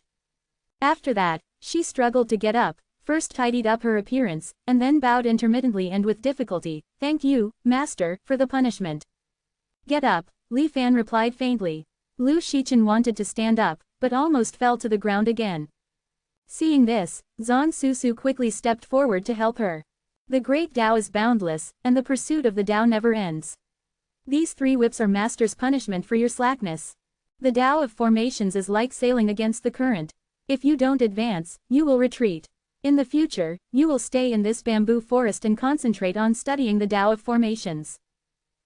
After that, she struggled to get up, first tidied up her appearance, and then bowed intermittently and with difficulty. "Thank you, master, for the punishment." "Get up," Li Fan replied faintly. Lu Shichen wanted to stand up, but almost fell to the ground again. Seeing this, Zan Susu quickly stepped forward to help her. The great Tao is boundless, and the pursuit of the Tao never ends. These 3 whips are master's punishment for your slackness. The Tao of formations is like sailing against the current. If you don't advance, you will retreat. In the future, you will stay in this bamboo forest and concentrate on studying the Tao of formations.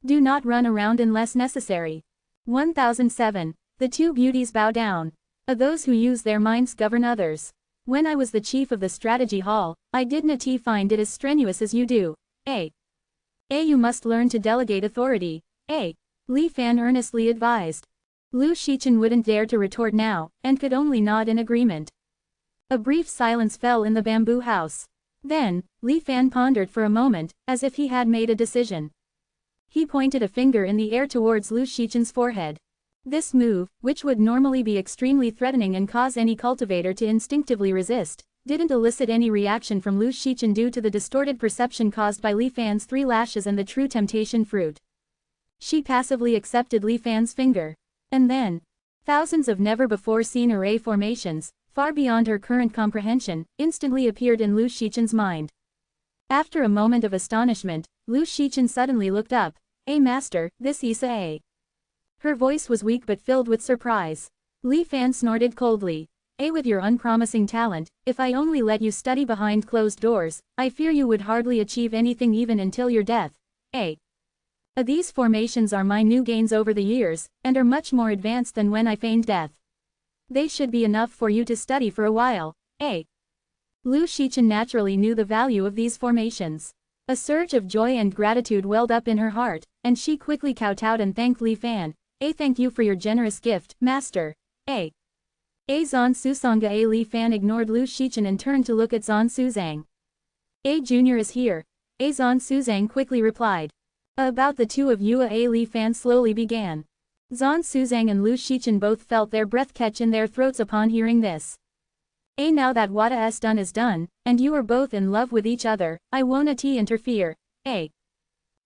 Do not run around unless necessary. 1007. The 2 beauties bow down. Those who use their minds govern others. When I was the chief of the strategy hall, I did not find it as strenuous as you do. You must learn to delegate authority. Li Fan earnestly advised. Lu Shichen wouldn't dare to retort now, and could only nod in agreement. A brief silence fell in the bamboo house. Then, Li Fan pondered for a moment, as if he had made a decision. He pointed a finger in the air towards Lu Shichen's forehead. This move, which would normally be extremely threatening and cause any cultivator to instinctively resist, didn't elicit any reaction from Lu Shichen due to the distorted perception caused by Li Fan's 3 lashes and the true temptation fruit. She passively accepted Li Fan's finger. And then, thousands of never-before-seen array formations, far beyond her current comprehension, instantly appeared in Lu Shichen's mind. After a moment of astonishment, Lu Shichen suddenly looked up. Master, this is a. Her voice was weak but filled with surprise. Li Fan snorted coldly. With your unpromising talent, if I only let you study behind closed doors, I fear you would hardly achieve anything even until your death. These formations are my new gains over the years, and are much more advanced than when I feigned death. They should be enough for you to study for a while. Lu Shichen naturally knew the value of these formations. A surge of joy and gratitude welled up in her heart, and she quickly kowtowed and thanked Li Fan. Thank you for your generous gift, master. Zan Susanga. Li Fan ignored Lu Shichen and turned to look at Zan Suzang. Junior is here. Zan Suzang quickly replied. About the 2 of you. Li Fan slowly began. Zan Suzang and Lu Shichen both felt their breath catch in their throats upon hearing this. Now that what is done is done, and you are both in love with each other, I won't interfere.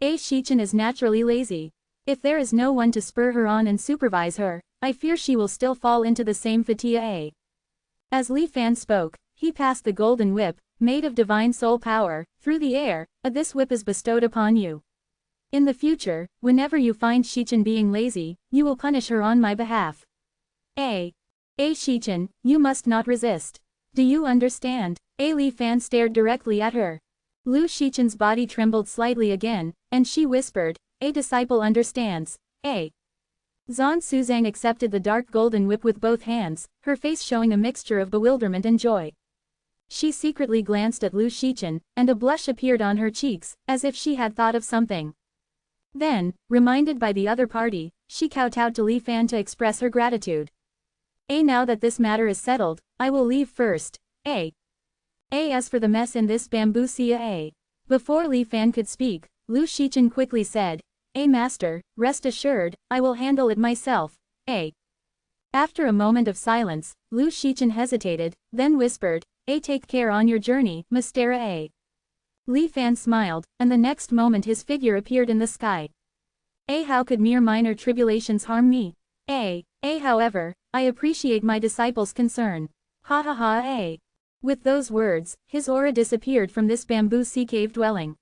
Shichen is naturally lazy. If there is no one to spur her on and supervise her, I fear she will still fall into the same fatia. As Li Fan spoke, he passed the golden whip, made of divine soul power, through the air. This whip is bestowed upon you. In the future, whenever you find Shichen being lazy, you will punish her on my behalf. Shichen, you must not resist. Do you understand? Li Fan stared directly at her. Lu Shichen's body trembled slightly again, and she whispered, A disciple understands. Zan Suzang accepted the dark golden whip with both hands, her face showing a mixture of bewilderment and joy. She secretly glanced at Lu Shichen, and a blush appeared on her cheeks, as if she had thought of something. Then, reminded by the other party, she kowtowed to Li Fan to express her gratitude. Now that this matter is settled, I will leave first. As for the mess in this bamboo sia. Before Li Fan could speak, Lu Shichen quickly said, Master, rest assured, I will handle it myself. After a moment of silence, Lu Shichen hesitated, then whispered, take care on your journey, Mastera. Li Fan smiled, and the next moment his figure appeared in the sky. How could mere minor tribulations harm me? However, I appreciate my disciple's concern. Ha ha ha. With those words, his aura disappeared from this bamboo sea cave dwelling.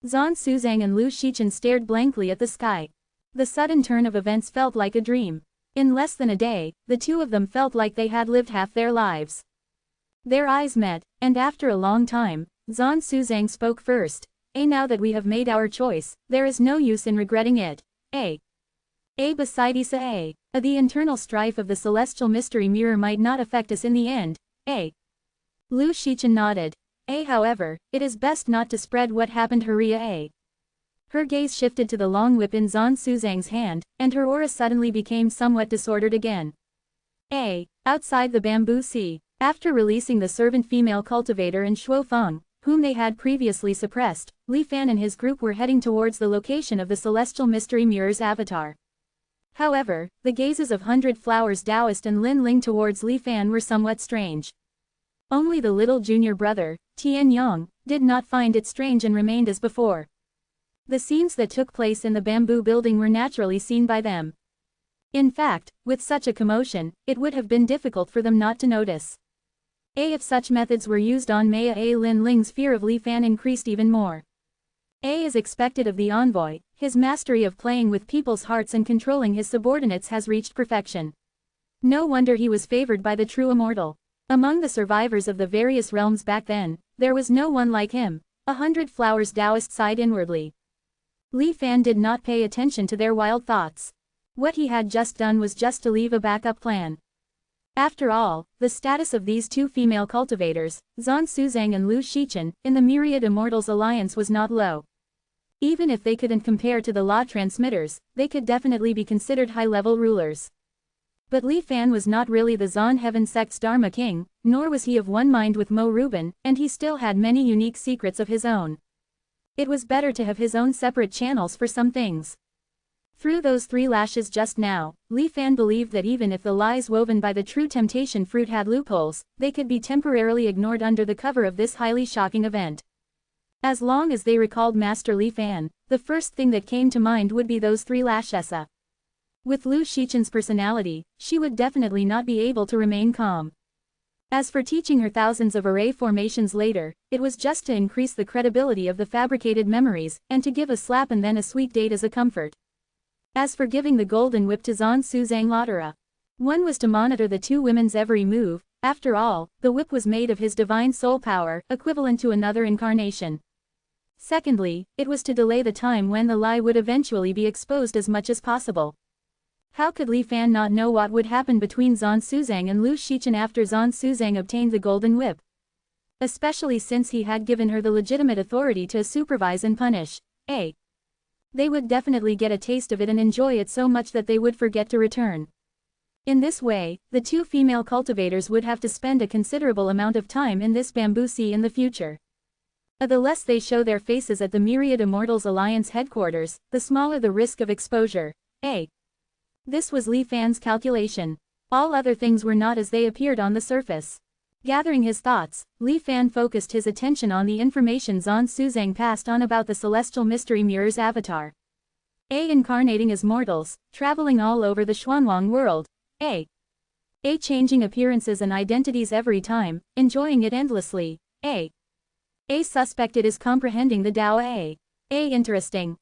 Zan Suzang and Lu Shichen stared blankly at the sky. The sudden turn of events felt like a dream. In less than a day, the 2 of them felt like they had lived half their lives. Their eyes met, and after a long time, Zan Suzang spoke first. Now that we have made our choice, there is no use in regretting it. Besides the internal strife of the celestial mystery mirror might not affect us in the end. Lu Shichen nodded. However, it is best not to spread what happened Haria. Her gaze shifted to the long whip in Zan Suzang's hand, and her aura suddenly became somewhat disordered again. Outside the bamboo sea, after releasing the servant female cultivator and Shuo Feng, whom they had previously suppressed, Li Fan and his group were heading towards the location of the celestial mystery mirror's avatar. However, the gazes of Hundred Flowers Taoist and Lin Ling towards Li Fan were somewhat strange. Only the little junior brother, Tian Yong, did not find it strange and remained as before. The scenes that took place in the bamboo building were naturally seen by them. In fact, with such a commotion, it would have been difficult for them not to notice. If such methods were used on Maya Lin Ling's fear of Li Fan increased even more. As expected of the envoy, his mastery of playing with people's hearts and controlling his subordinates has reached perfection. No wonder he was favored by the true immortal. Among the survivors of the various realms back then, there was no one like him. 100 Flowers Taoist sighed inwardly. Li Fan did not pay attention to their wild thoughts. What he had just done was just to leave a backup plan. After all, the status of these two female cultivators, Zhan Suzang and Lu Shichen, in the Myriad Immortals Alliance was not low. Even if they couldn't compare to the law transmitters, they could definitely be considered high-level rulers. But Li Fan was not really the Zhan Heaven Sect's Dharma King, nor was he of one mind with Mo Rubin, and he still had many unique secrets of his own. It was better to have his own separate channels for some things. Through those 3 lashes just now, Li Fan believed that even if the lies woven by the true temptation fruit had loopholes, they could be temporarily ignored under the cover of this highly shocking event. As long as they recalled Master Li Fan, the first thing that came to mind would be those 3 lashes. With Lu Shichen's personality, she would definitely not be able to remain calm. As for teaching her thousands of array formations later, it was just to increase the credibility of the fabricated memories, and to give a slap and then a sweet date as a comfort. As for giving the golden whip to Zhan Suzang Latera, one was to monitor the 2 women's every move. After all, the whip was made of his divine soul power, equivalent to another incarnation. Secondly, it was to delay the time when the lie would eventually be exposed as much as possible. How could Li Fan not know what would happen between Zhan Suzang and Lu Shichen after Zhan Suzang obtained the golden whip? Especially since he had given her the legitimate authority to supervise and punish. They would definitely get a taste of it and enjoy it so much that they would forget to return. In this way, the 2 female cultivators would have to spend a considerable amount of time in this bamboo sea in the future. The less they show their faces at the Myriad Immortals Alliance headquarters, the smaller the risk of exposure. This was Li Fan's calculation. All other things were not as they appeared on the surface. Gathering his thoughts, Li Fan focused his attention on the information Zhan Suzang passed on about the celestial mystery mirror's avatar. Incarnating as mortals, traveling all over the Xuanwang world. Changing appearances and identities every time, enjoying it endlessly. Suspected is comprehending the Tao. Interesting.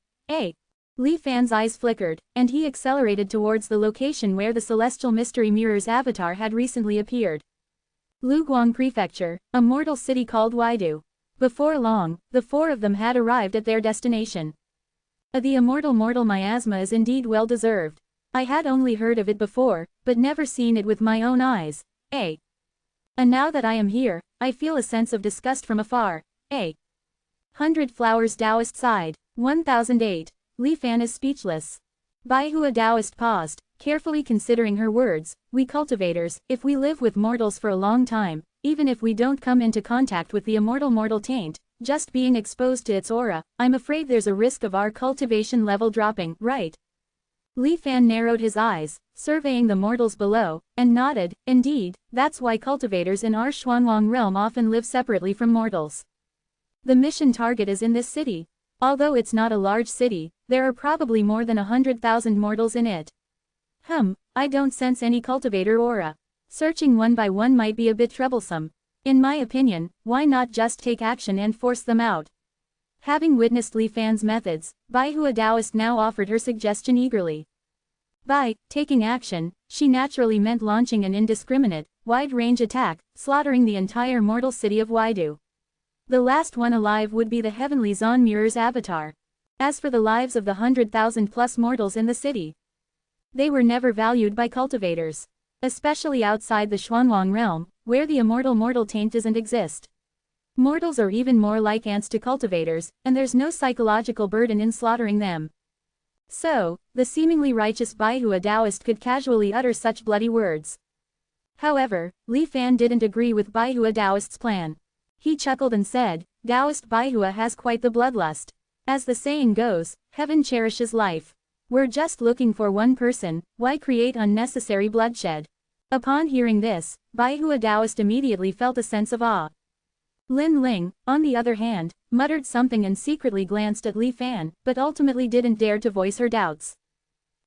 Li Fan's eyes flickered, and he accelerated towards the location where the celestial mystery mirror's avatar had recently appeared. Luguang Prefecture, a mortal city called Waidu. Before long, the 4 of them had arrived at their destination. The immortal mortal miasma is indeed well deserved. I had only heard of it before, but never seen it with my own eyes. And now that I am here, I feel a sense of disgust from afar. 100 Flowers Taoist sighed. 1008. Li Fan is speechless. Baihua Taoist paused, carefully considering her words. We cultivators, if we live with mortals for a long time, even if we don't come into contact with the immortal mortal taint, just being exposed to its aura, I'm afraid there's a risk of our cultivation level dropping, right? Li Fan narrowed his eyes, surveying the mortals below, and nodded. Indeed, that's why cultivators in our Xuanwang realm often live separately from mortals. The mission target is in this city. Although it's not a large city, there are probably more than 100,000 mortals in it. I don't sense any cultivator aura. Searching one by one might be a bit troublesome. In my opinion, why not just take action and force them out? Having witnessed Li Fan's methods, Baihua Taoist now offered her suggestion eagerly. By taking action, she naturally meant launching an indiscriminate, wide-range attack, slaughtering the entire mortal city of Waidu. The last one alive would be the heavenly Zhan Mirror's avatar. As for the lives of the 100,000+ mortals in the city, they were never valued by cultivators. Especially outside the Xuanwang realm, where the immortal mortal taint doesn't exist. Mortals are even more like ants to cultivators, and there's no psychological burden in slaughtering them. So, the seemingly righteous Baihua Taoist could casually utter such bloody words. However, Li Fan didn't agree with Baihua Taoist's plan. He chuckled and said, Taoist Baihua has quite the bloodlust. As the saying goes, heaven cherishes life. We're just looking for one person, why create unnecessary bloodshed? Upon hearing this, Baihua Taoist immediately felt a sense of awe. Lin Ling, on the other hand, muttered something and secretly glanced at Li Fan, but ultimately didn't dare to voice her doubts.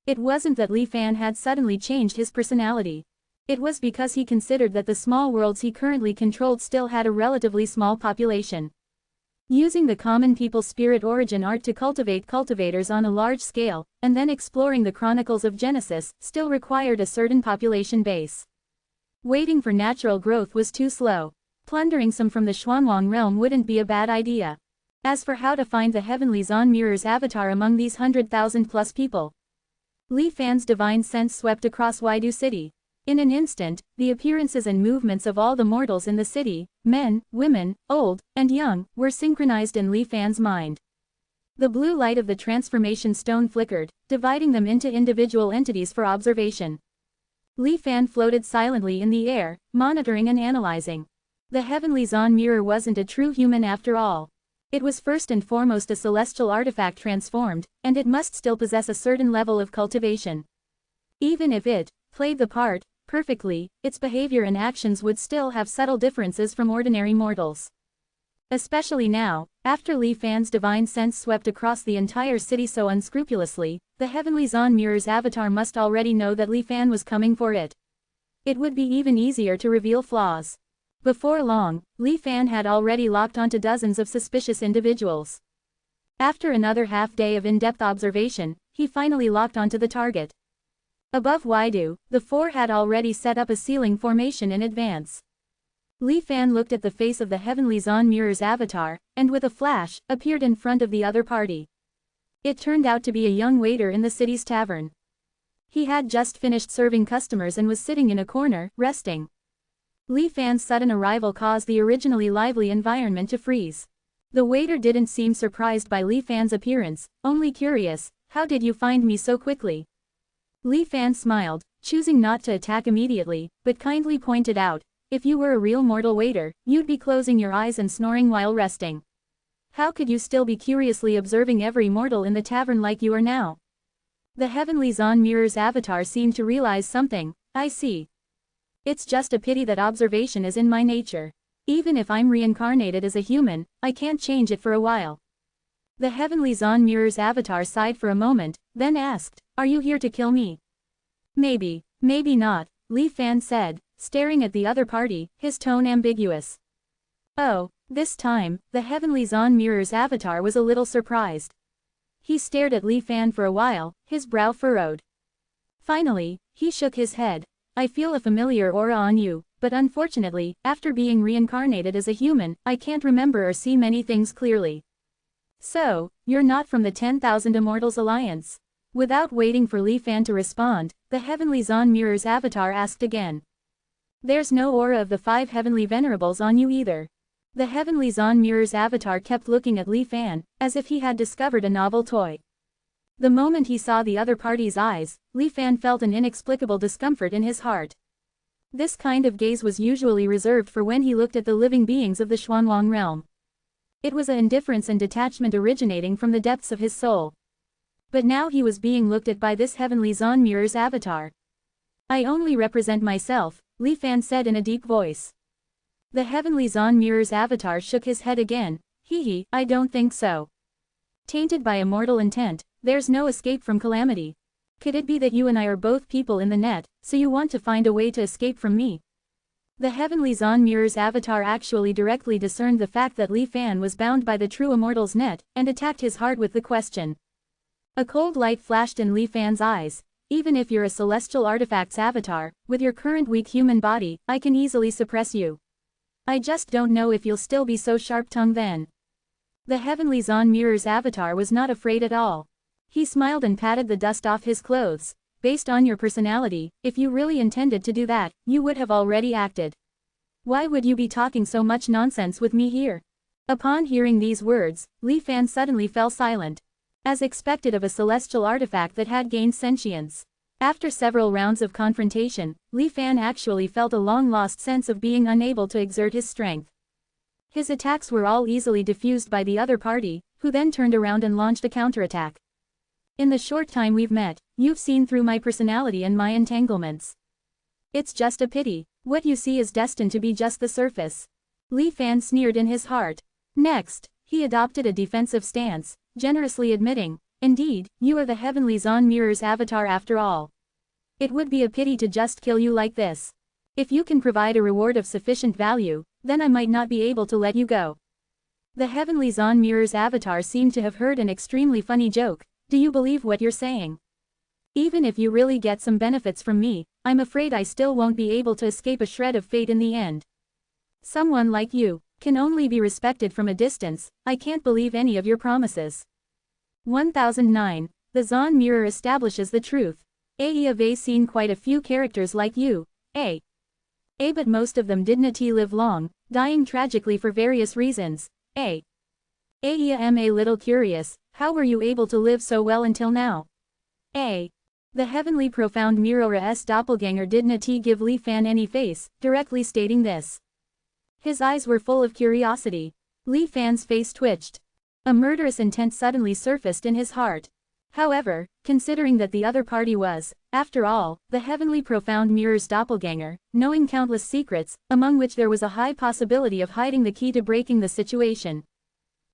It wasn't that Li Fan had suddenly changed his personality. It was because he considered that the small worlds he currently controlled still had a relatively small population. Using the common people's spirit origin art to cultivate cultivators on a large scale, and then exploring the chronicles of Genesis, still required a certain population base. Waiting for natural growth was too slow. Plundering some from the Xuanwang realm wouldn't be a bad idea. As for how to find the heavenly Zon Mirror's avatar among these 100,000 plus people, Li Fan's divine sense swept across Waidu City. In an instant, the appearances and movements of all the mortals in the city, men, women, old, and young, were synchronized in Li Fan's mind. The blue light of the transformation stone flickered, dividing them into individual entities for observation. Li Fan floated silently in the air, monitoring and analyzing. The heavenly Zon mirror wasn't a true human after all. It was first and foremost a celestial artifact transformed, and it must still possess a certain level of cultivation. Even if it played the part perfectly, its behavior and actions would still have subtle differences from ordinary mortals. Especially now, after Li Fan's divine sense swept across the entire city so unscrupulously, the heavenly Zon mirror's avatar must already know that Li Fan was coming for it. It would be even easier to reveal flaws. Before long, Li Fan had already locked onto dozens of suspicious individuals. After another half-day of in-depth observation, he finally locked onto the target. Above Waidu, the four had already set up a ceiling formation in advance. Li Fan looked at the face of the heavenly Zon mirror's avatar, and with a flash, appeared in front of the other party. It turned out to be a young waiter in the city's tavern. He had just finished serving customers and was sitting in a corner, resting. Li Fan's sudden arrival caused the originally lively environment to freeze. The waiter didn't seem surprised by Li Fan's appearance, only curious, "How did you find me so quickly?" Li Fan smiled, choosing not to attack immediately, but kindly pointed out, "If you were a real mortal waiter, you'd be closing your eyes and snoring while resting. How could you still be curiously observing every mortal in the tavern like you are now?" The heavenly Zon mirror's avatar seemed to realize something. "I see. It's just a pity that observation is in my nature. Even if I'm reincarnated as a human, I can't change it for a while." The heavenly Zon mirror's avatar sighed for a moment, then asked, "Are you here to kill me?" "Maybe, maybe not," Li Fan said, staring at the other party, his tone ambiguous. Oh, this time, the heavenly Zon mirror's avatar was a little surprised. He stared at Li Fan for a while, his brow furrowed. Finally, he shook his head. "I feel a familiar aura on you, but unfortunately, after being reincarnated as a human, I can't remember or see many things clearly." "So, you're not from the 10,000 Immortals Alliance?" Without waiting for Li Fan to respond, the heavenly Zon mirror's avatar asked again. "There's no aura of the 5 heavenly venerables on you either." The heavenly Zon mirror's avatar kept looking at Li Fan, as if he had discovered a novel toy. The moment he saw the other party's eyes, Li Fan felt an inexplicable discomfort in his heart. This kind of gaze was usually reserved for when he looked at the living beings of the Xuanwang realm. It was an indifference and detachment originating from the depths of his soul. But now he was being looked at by this heavenly Zon mirror's avatar. "I only represent myself," Li Fan said in a deep voice. The heavenly Zon mirror's avatar shook his head again. "Hee, I don't think so. Tainted by immortal intent, there's no escape from calamity. Could it be that you and I are both people in the net, so you want to find a way to escape from me?" The heavenly Zon mirror's avatar actually directly discerned the fact that Li Fan was bound by the true immortal's net, and attacked his heart with the question. A cold light flashed in Li Fan's eyes. "Even if you're a celestial artifact's avatar, with your current weak human body, I can easily suppress you. I just don't know if you'll still be so sharp-tongued then." The heavenly Zon mirror's avatar was not afraid at all. He smiled and patted the dust off his clothes. "Based on your personality, if you really intended to do that, you would have already acted. Why would you be talking so much nonsense with me here?" Upon hearing these words, Li Fan suddenly fell silent. As expected of a celestial artifact that had gained sentience, After several rounds of confrontation, Li Fan actually felt a long-lost sense of being unable to exert his strength. His attacks were all easily diffused by the other party, who then turned around and launched a counterattack. In the short time we've met, you've seen through my personality and my entanglements. It's just a pity, what you see is destined to be just the surface. Li Fan sneered in his heart. Next, he adopted a defensive stance, generously admitting, "Indeed, you are the heavenly Zon Mirror's avatar after all. It would be a pity to just kill you like this. If you can provide a reward of sufficient value, then I might not be able to let you go." The heavenly Zon Mirror's avatar seemed to have heard an extremely funny joke. "Do you believe what you're saying? Even if you really get some benefits from me, I'm afraid I still won't be able to escape a shred of fate in the end. Someone like you can only be respected from a distance. I can't believe any of your promises." 1009. The Zon Mirror establishes the truth. I've seen quite a few characters like you, but most of them didn't live long, dying tragically for various reasons. I'm a little curious, how were you able to live so well until now? The heavenly profound Mirror's doppelganger didn't give Li Fan any face, directly stating this. His eyes were full of curiosity. Li Fan's face twitched. A murderous intent suddenly surfaced in his heart. However, considering that the other party was, after all, the heavenly profound mirror's doppelganger, knowing countless secrets, among which there was a high possibility of hiding the key to breaking the situation,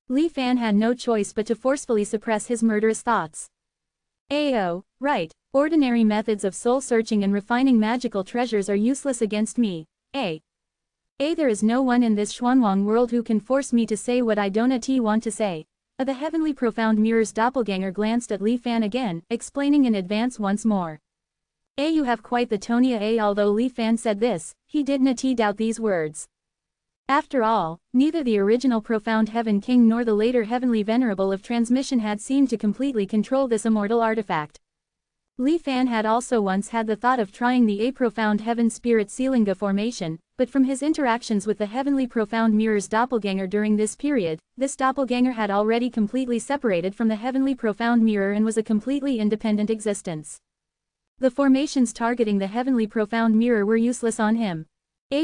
Li Fan had no choice but to forcefully suppress his murderous thoughts. Oh, right, ordinary methods of soul-searching and refining magical treasures are useless against me. There is no one in this Xuanwang world who can force me to say what I don't want to say. The heavenly profound mirror's doppelganger glanced at Li Fan again, explaining in advance once more. You have quite the Tonya. Although Li Fan said this, he didn't doubt these words. After all, neither the original profound heaven king nor the later heavenly venerable of transmission had seemed to completely control this immortal artifact. Li Fan had also once had the thought of trying the profound heaven spirit Sealinga formation, but from his interactions with the heavenly profound mirror's doppelganger during this period, this doppelganger had already completely separated from the heavenly profound mirror and was a completely independent existence. The formations targeting the heavenly profound mirror were useless on him.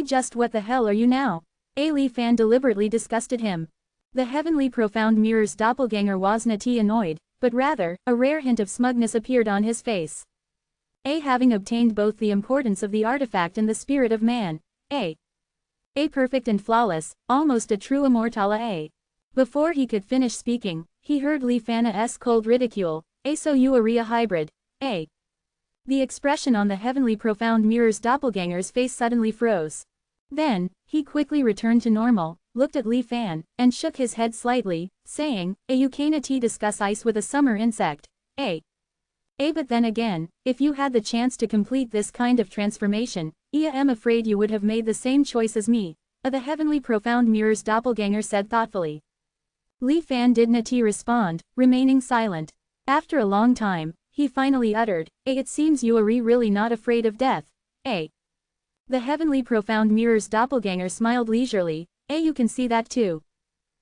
Just what the hell are you now? Li Fan deliberately disgusted him. The heavenly profound mirror's doppelganger wasn't annoyed, but rather, a rare hint of smugness appeared on his face. Having obtained both the importance of the artifact and the spirit of man, perfect and flawless, almost a true immortal. Before he could finish speaking, he heard Li Fan's cold ridicule. So you are a hybrid, The expression on the heavenly profound mirror's doppelganger's face suddenly froze. Then, he quickly returned to normal, looked at Li Fan, and shook his head slightly, saying, you can't discuss ice with a summer insect, but then again, if you had the chance to complete this kind of transformation, I'm afraid you would have made the same choice as me, the heavenly profound mirror's doppelganger said thoughtfully. Li Fan didn't respond, remaining silent. After a long time, he finally uttered, it seems you are really not afraid of death, The heavenly profound mirror's doppelganger smiled leisurely. You can see that too.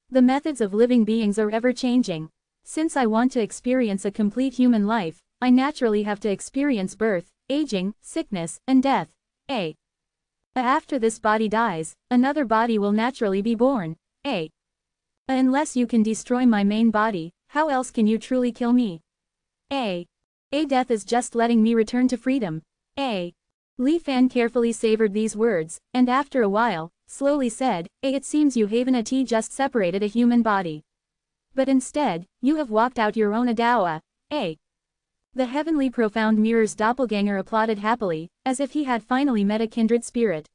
The methods of living beings are ever-changing. Since I want to experience a complete human life, I naturally have to experience birth, aging, sickness, and death. After this body dies, another body will naturally be born. Unless you can destroy my main body, how else can you truly kill me? Death is just letting me return to freedom. Li Fan carefully savored these words, and after a while, slowly said, it seems you haven't just separated a human body. But instead, you have walked out your own Adawa. The heavenly profound mirror's doppelganger applauded happily, as if he had finally met a kindred spirit.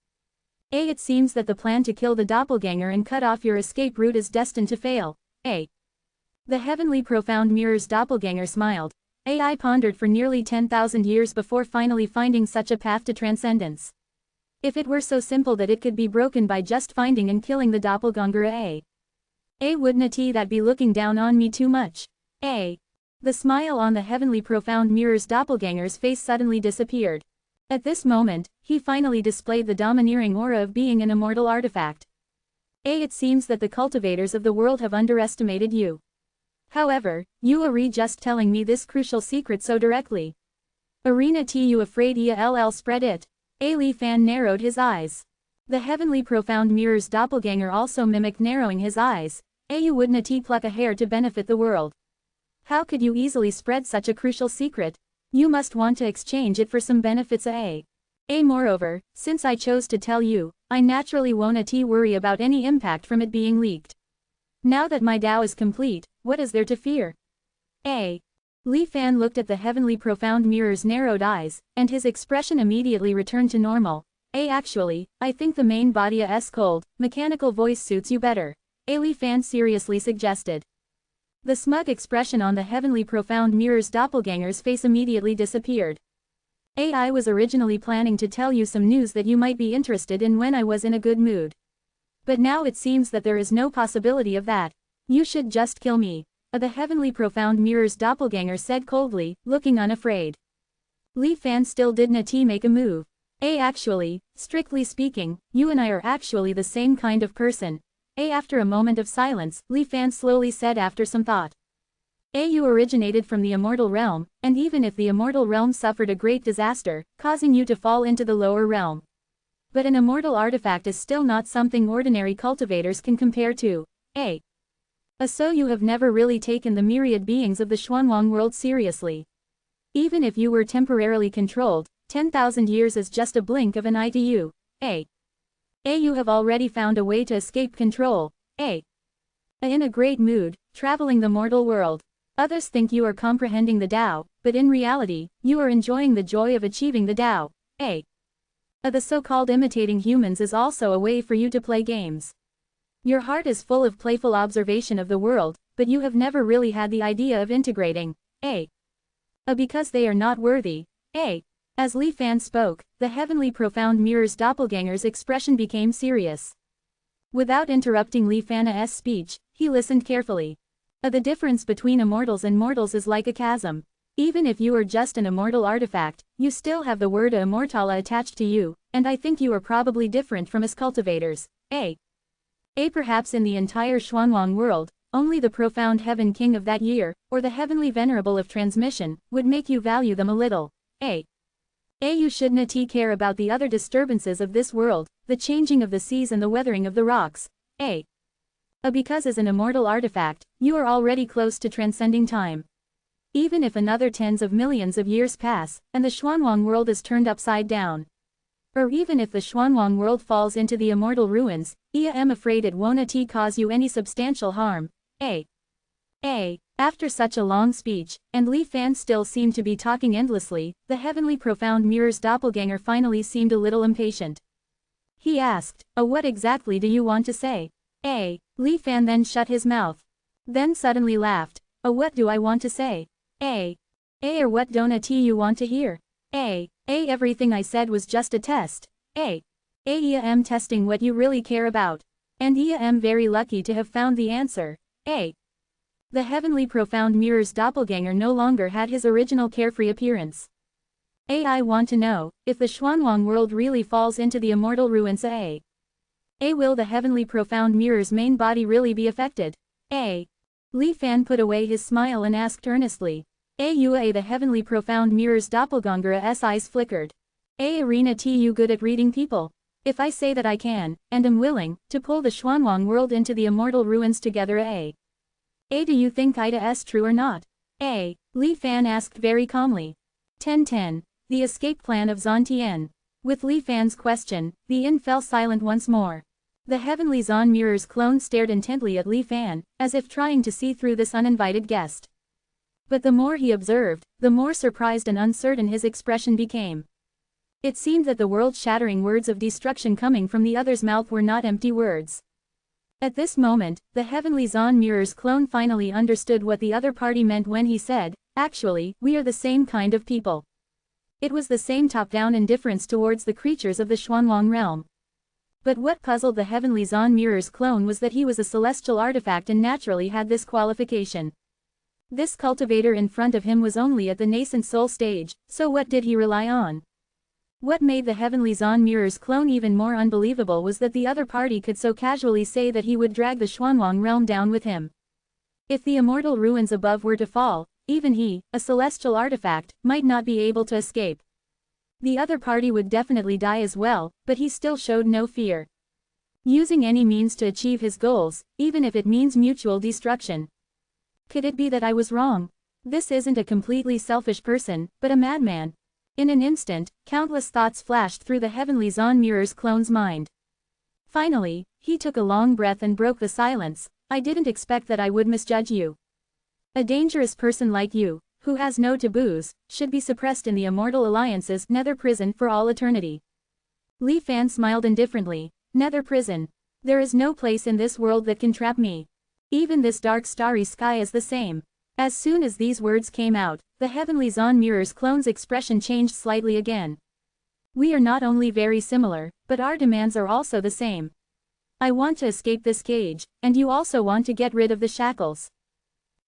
It seems that the plan to kill the doppelganger and cut off your escape route is destined to fail. The heavenly profound mirror's doppelganger smiled. I pondered for nearly 10,000 years before finally finding such a path to transcendence. If it were so simple that it could be broken by just finding and killing the doppelganger, wouldn't that be looking down on me too much? The smile on the heavenly profound mirror's doppelganger's face suddenly disappeared. At this moment, he finally displayed the domineering aura of being an immortal artifact. It seems that the cultivators of the world have underestimated you. However, you are just telling me this crucial secret so directly. Arena tu afraid ell spread it. Li Fan narrowed his eyes. The heavenly profound mirror's doppelganger also mimicked narrowing his eyes. You wouldn't pluck a hair to benefit the world. How could you easily spread such a crucial secret? You must want to exchange it for some benefits. Moreover, since I chose to tell you, I naturally won't worry about any impact from it being leaked. Now that my Tao is complete, what is there to fear? Li Fan looked at the heavenly profound mirror's narrowed eyes, and his expression immediately returned to normal. Actually, I think the main body cold, mechanical voice suits you better. Li Fan seriously suggested. The smug expression on the heavenly profound mirror's doppelganger's face immediately disappeared. I was originally planning to tell you some news that you might be interested in when I was in a good mood. But now it seems that there is no possibility of that. You should just kill me. The heavenly profound mirror's doppelganger said coldly, looking unafraid. Li Fan still didn't make a move. Actually, strictly speaking, you and I are actually the same kind of person. After a moment of silence, Li Fan slowly said after some thought. You originated from the immortal realm, and even if the immortal realm suffered a great disaster, causing you to fall into the lower realm. But an immortal artifact is still not something ordinary cultivators can compare to. So you have never really taken the myriad beings of the Xuanwang world seriously. Even if you were temporarily controlled, 10,000 years is just a blink of an eye to you. You have already found a way to escape control. In a great mood, traveling the mortal world. Others think you are comprehending the Tao, but in reality, you are enjoying the joy of achieving the Tao. The so-called imitating humans is also a way for you to play games. Your heart is full of playful observation of the world, but you have never really had the idea of integrating. Because they are not worthy. As Li Fan spoke, the heavenly profound mirror's doppelganger's expression became serious. Without interrupting Li Fan's speech, he listened carefully. The difference between immortals and mortals is like a chasm. Even if you are just an immortal artifact, you still have the word Immortala attached to you, and I think you are probably different from us cultivators. Perhaps in the entire Xuanwang world, only the profound heaven king of that year, or the heavenly venerable of transmission, would make you value them a little. You shouldn't care about the other disturbances of this world, the changing of the seas and the weathering of the rocks. Because as an immortal artifact, you are already close to transcending time. Even if another tens of millions of years pass, and the Xuanwang world is turned upside down. Or even if the Xuanwang world falls into the immortal ruins, I am afraid it won't cause you any substantial harm. After such a long speech, and Li Fan still seemed to be talking endlessly, the heavenly profound mirror's doppelganger finally seemed a little impatient. He asked, what exactly do you want to say? Li Fan then shut his mouth. Then suddenly laughed. What do I want to say? Or what don't you want to hear? Everything I said was just a test. I am testing what you really care about. And I am very lucky to have found the answer. The heavenly profound mirror's doppelganger no longer had his original carefree appearance. I want to know, if the Xuanwang world really falls into the immortal ruins will the heavenly profound mirror's main body really be affected? Li Fan put away his smile and asked earnestly. The heavenly profound mirror's doppelganger's eyes flickered. Arena tu good at reading people. If I say that I can, and am willing, to pull the Xuanwang world into the immortal ruins together do you think it's true or not? Li Fan asked very calmly. 10:10. The escape plan of Zhan Tian. With Li Fan's question, the inn fell silent once more. The heavenly Zhan mirror's clone stared intently at Li Fan, as if trying to see through this uninvited guest. But the more he observed, the more surprised and uncertain his expression became. It seemed that the world-shattering words of destruction coming from the other's mouth were not empty words. At this moment, the heavenly Zhan mirror's clone finally understood what the other party meant when he said, actually, we are the same kind of people. It was the same top-down indifference towards the creatures of the Xuanwang realm. But what puzzled the heavenly Zhan mirror's clone was that he was a celestial artifact and naturally had this qualification. This cultivator in front of him was only at the nascent soul stage, so what did he rely on? What made the heavenly Zhan mirror's clone even more unbelievable was that the other party could so casually say that he would drag the Xuanwang realm down with him. If the immortal ruins above were to fall, even he, a celestial artifact, might not be able to escape. The other party would definitely die as well, but he still showed no fear. Using any means to achieve his goals, even if it means mutual destruction. Could it be that I was wrong? This isn't a completely selfish person, but a madman. In an instant, countless thoughts flashed through the heavenly Zon Mirror's clone's mind. Finally, he took a long breath and broke the silence. I didn't expect that I would misjudge you. A dangerous person like you, who has no taboos, should be suppressed in the Immortal Alliance's nether prison for all eternity. Li Fan smiled indifferently. Nether prison. There is no place in this world that can trap me. Even this dark starry sky is the same. As soon as these words came out, the heavenly Zon Mirror's clone's expression changed slightly again. We are not only very similar, but our demands are also the same. I want to escape this cage, and you also want to get rid of the shackles.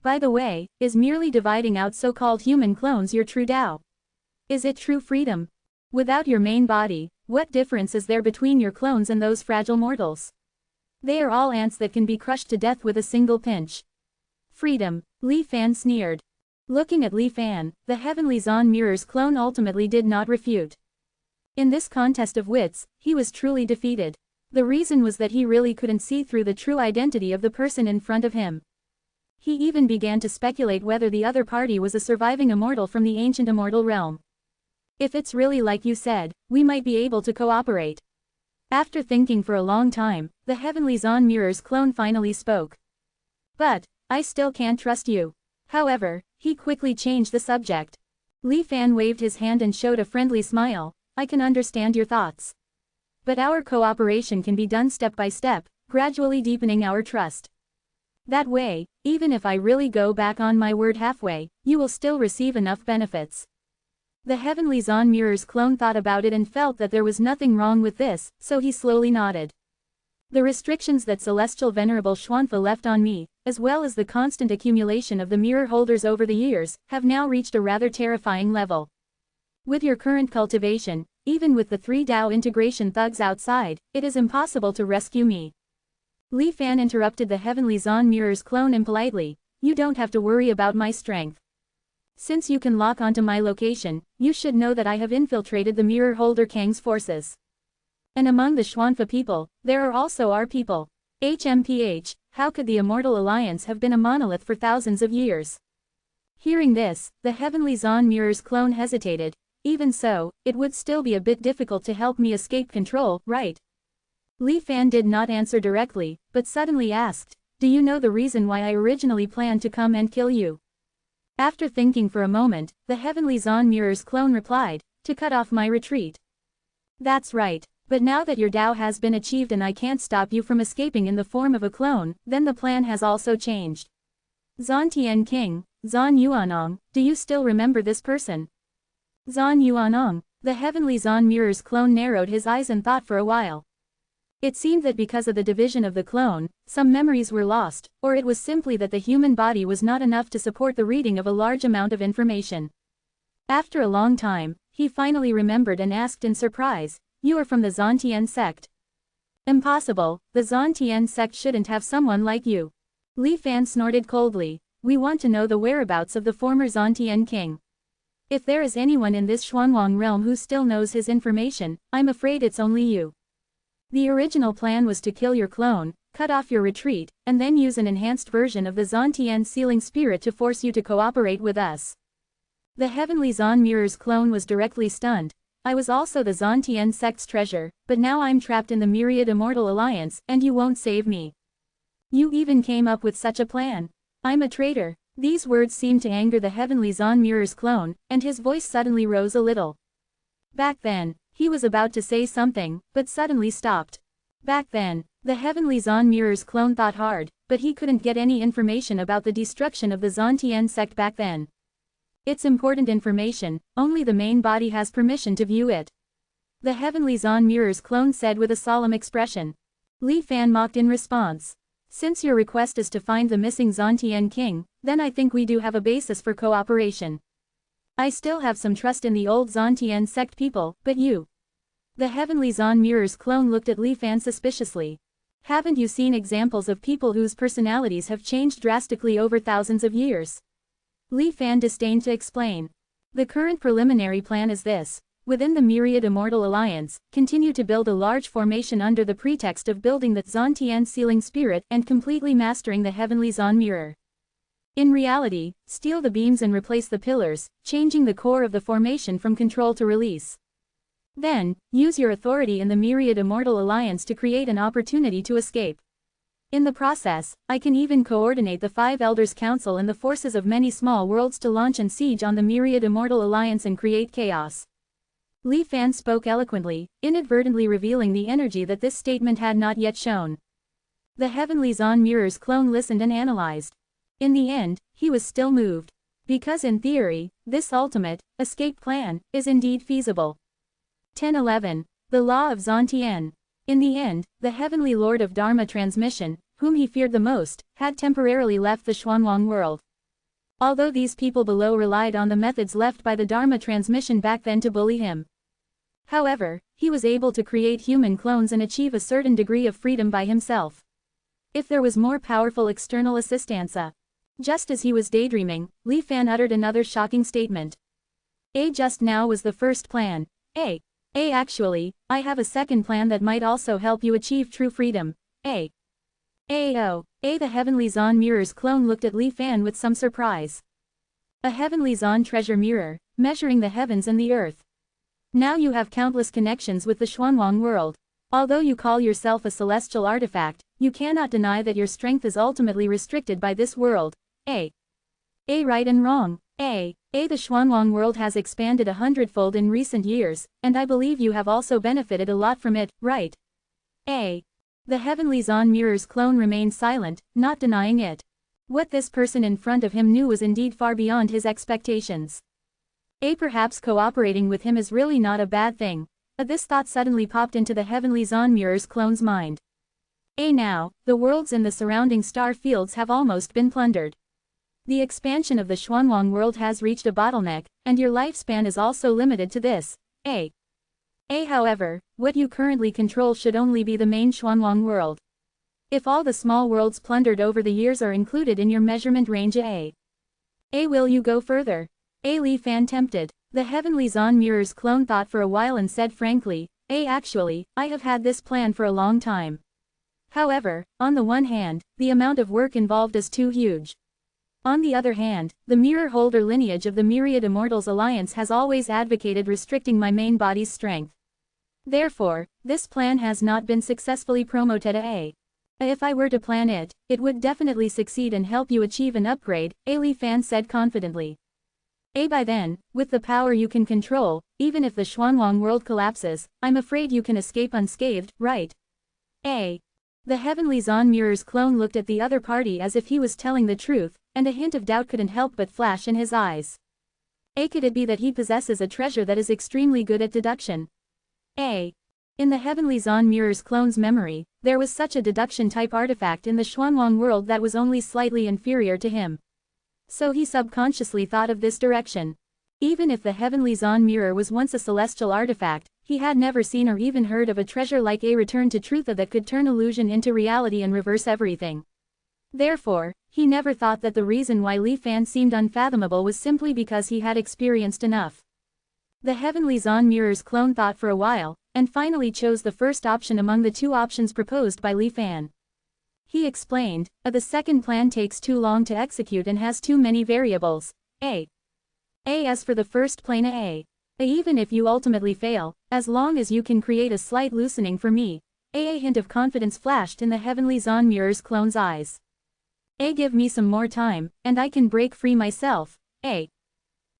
By the way, is merely dividing out so-called human clones your true Tao? Is it true freedom? Without your main body, what difference is there between your clones and those fragile mortals? They are all ants that can be crushed to death with a single pinch. Freedom, Li Fan sneered. Looking at Li Fan, the heavenly Zon Mirror's clone ultimately did not refute. In this contest of wits, he was truly defeated. The reason was that he really couldn't see through the true identity of the person in front of him. He even began to speculate whether the other party was a surviving immortal from the ancient immortal realm. If it's really like you said, we might be able to cooperate. After thinking for a long time, the heavenly Zon Mirror's clone finally spoke. But, I still can't trust you. However, he quickly changed the subject. Li Fan waved his hand and showed a friendly smile. I can understand your thoughts. But our cooperation can be done step by step, gradually deepening our trust. That way, even if I really go back on my word halfway, you will still receive enough benefits. The heavenly Zon Mirror's clone thought about it and felt that there was nothing wrong with this, so he slowly nodded. The restrictions that Celestial Venerable Xuanfa left on me, as well as the constant accumulation of the mirror holders over the years, have now reached a rather terrifying level. With your current cultivation, even with the 3 Tao integration thugs outside, it is impossible to rescue me. Li Fan interrupted the heavenly Zon Mirror's clone impolitely. You don't have to worry about my strength. Since you can lock onto my location, you should know that I have infiltrated the mirror holder Kang's forces. And among the Xuanfa people, there are also our people. HMPH, how could the Immortal Alliance have been a monolith for thousands of years? Hearing this, the heavenly Zon Mirror's clone hesitated. Even so, it would still be a bit difficult to help me escape control, right? Li Fan did not answer directly, but suddenly asked, do you know the reason why I originally planned to come and kill you? After thinking for a moment, the heavenly Zon Mirror's clone replied, to cut off my retreat. That's right, but now that your Tao has been achieved and I can't stop you from escaping in the form of a clone, then the plan has also changed. Zon Tian King, Zon Yuanong, do you still remember this person? Zon Yuanong, the heavenly Zon Mirror's clone narrowed his eyes and thought for a while. It seemed that because of the division of the clone, some memories were lost, or it was simply that the human body was not enough to support the reading of a large amount of information. After a long time, he finally remembered and asked in surprise, you are from the Zontian sect. Impossible, the Zontian sect shouldn't have someone like you. Li Fan snorted coldly, we want to know the whereabouts of the former Zontian king. If there is anyone in this Xuanwang realm who still knows his information, I'm afraid it's only you. The original plan was to kill your clone, cut off your retreat, and then use an enhanced version of the Zontian sealing spirit to force you to cooperate with us. The heavenly Zon Mirror's clone was directly stunned. I was also the Zontian sect's treasure, but now I'm trapped in the Myriad Immortal Alliance, and you won't save me. You even came up with such a plan. I'm a traitor. These words seemed to anger the heavenly Zon Mirror's clone, and his voice suddenly rose a little. Back then, he was about to say something, but suddenly stopped. Back then, the heavenly Zon Mirror's clone thought hard, but he couldn't get any information about the destruction of the Zontian sect back then. It's important information, only the main body has permission to view it. The heavenly Zon Mirror's clone said with a solemn expression. Li Fan mocked in response. Since your request is to find the missing Zontian king, then I think we do have a basis for cooperation. I still have some trust in the old Zontian sect people, but you. The heavenly Zon Mirror's clone looked at Li Fan suspiciously. Haven't you seen examples of people whose personalities have changed drastically over thousands of years? Li Fan disdained to explain. The current preliminary plan is this. Within the Myriad Immortal Alliance, continue to build a large formation under the pretext of building the Zhantian sealing spirit and completely mastering the heavenly Zhan mirror. In reality, steal the beams and replace the pillars, changing the core of the formation from control to release. Then, use your authority in the Myriad Immortal Alliance to create an opportunity to escape. In the process, I can even coordinate the 5 Elders' Council and the forces of many small worlds to launch and siege on the Myriad Immortal Alliance and create chaos. Li Fan spoke eloquently, inadvertently revealing the energy that this statement had not yet shown. The heavenly Zhan mirror's clone listened and analyzed. In the end, he was still moved. Because in theory, this ultimate, escape plan, is indeed feasible. 10:11. The Law of Zhantian. In the end, the heavenly Lord of Dharma transmission, whom he feared the most, had temporarily left the Xuanwang world. Although these people below relied on the methods left by the Dharma transmission back then to bully him. However, he was able to create human clones and achieve a certain degree of freedom by himself. If there was more powerful external assistance. Just as he was daydreaming, Li Fan uttered another shocking statement. Just now was the first plan. Actually, I have a second plan that might also help you achieve true freedom. The heavenly Zhan mirror's clone looked at Li Fan with some surprise. A heavenly Zhan treasure mirror, measuring the heavens and the earth. Now you have countless connections with the Xuanwang world. Although you call yourself a celestial artifact, you cannot deny that your strength is ultimately restricted by this world. Right and wrong. The Xuanwang world has expanded 100-fold in recent years, and I believe you have also benefited a lot from it, right? The heavenly Zhan mirror's clone remained silent, not denying it. What this person in front of him knew was indeed far beyond his expectations. Perhaps cooperating with him is really not a bad thing. This thought suddenly popped into the heavenly Zhan mirror's clone's mind. Now, the worlds in the surrounding star fields have almost been plundered. The expansion of the Xuanwang world has reached a bottleneck, and your lifespan is also limited to this. However, what you currently control should only be the main Xuanwang world. If all the small worlds plundered over the years are included in your measurement range will you go further? Li Fan tempted. The heavenly Zhan mirror's clone thought for a while and said frankly, actually, I have had this plan for a long time. However, on the one hand, the amount of work involved is too huge. On the other hand, the mirror holder lineage of the Myriad Immortals Alliance has always advocated restricting my main body's strength. Therefore, this plan has not been successfully promoted. If I were to plan it, it would definitely succeed and help you achieve an upgrade, Li Fan said confidently. By then, with the power you can control, even if the Xuanwang world collapses, I'm afraid you can escape unscathed, right? The heavenly Zhan mirror's clone looked at the other party as if he was telling the truth, and a hint of doubt couldn't help but flash in his eyes. Could it be that he possesses a treasure that is extremely good at deduction? In the heavenly Zhan mirror's clone's memory, there was such a deduction-type artifact in the Xuanwang world that was only slightly inferior to him. So he subconsciously thought of this direction. Even if the heavenly Zhan mirror was once a celestial artifact, he had never seen or even heard of a treasure like a return to truth that could turn illusion into reality and reverse everything. Therefore, he never thought that the reason why Li Fan seemed unfathomable was simply because he had experienced enough. The heavenly Zhan mirror's clone thought for a while, and finally chose the first option among the 2 options proposed by Li Fan. He explained, the second plan takes too long to execute and has too many variables. As for the first plan, even if you ultimately fail, as long as you can create a slight loosening for me, a hint of confidence flashed in the heavenly Zhan mirror's clone's eyes. Give me some more time, and I can break free myself.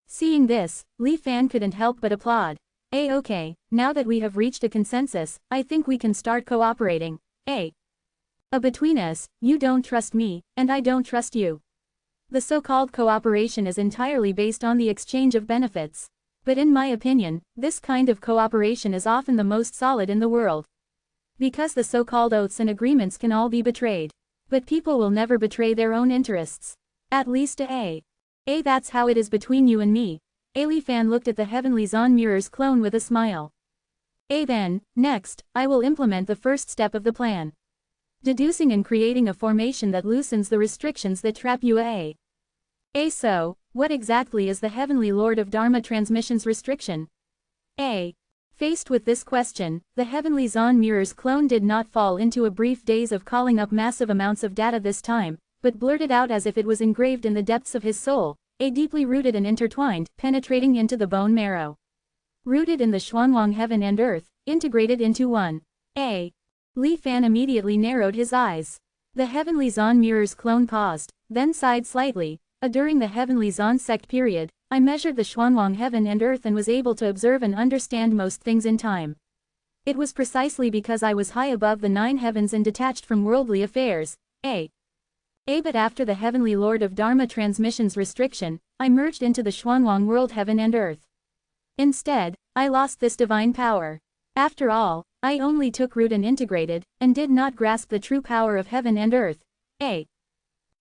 Seeing this, Li Fan couldn't help but applaud. Okay, now that we have reached a consensus, I think we can start cooperating. Between us, you don't trust me, and I don't trust you. The so-called cooperation is entirely based on the exchange of benefits. But in my opinion, this kind of cooperation is often the most solid in the world. Because the so-called oaths and agreements can all be betrayed. But people will never betray their own interests. At least that's how it is between you and me. Li Fan looked at the heavenly Zhan mirror's clone with a smile. Then, next, I will implement the first step of the plan. Deducing and creating a formation that loosens the restrictions that trap you. So, what exactly is the Heavenly Lord of Dharma Transmission's restriction? A. Faced with this question, the Heavenly Zon Mirror's clone did not fall into a brief daze of calling up massive amounts of data this time, but blurted out as if it was engraved in the depths of his soul, A deeply rooted and intertwined, penetrating into the bone marrow. Rooted in the Xuanwang heaven and earth, integrated into one. A. Li Fan immediately narrowed his eyes. The Heavenly Zon Mirror's clone paused, then sighed slightly. During the Heavenly Zon sect period, I measured the Xuanwang heaven and earth and was able to observe and understand most things in time. It was precisely because I was high above the 9 heavens and detached from worldly affairs. But after the Heavenly Lord of Dharma Transmission's restriction, I merged into the Xuanwang world heaven and earth. Instead, I lost this divine power. After all, I only took root and integrated, and did not grasp the true power of heaven and earth.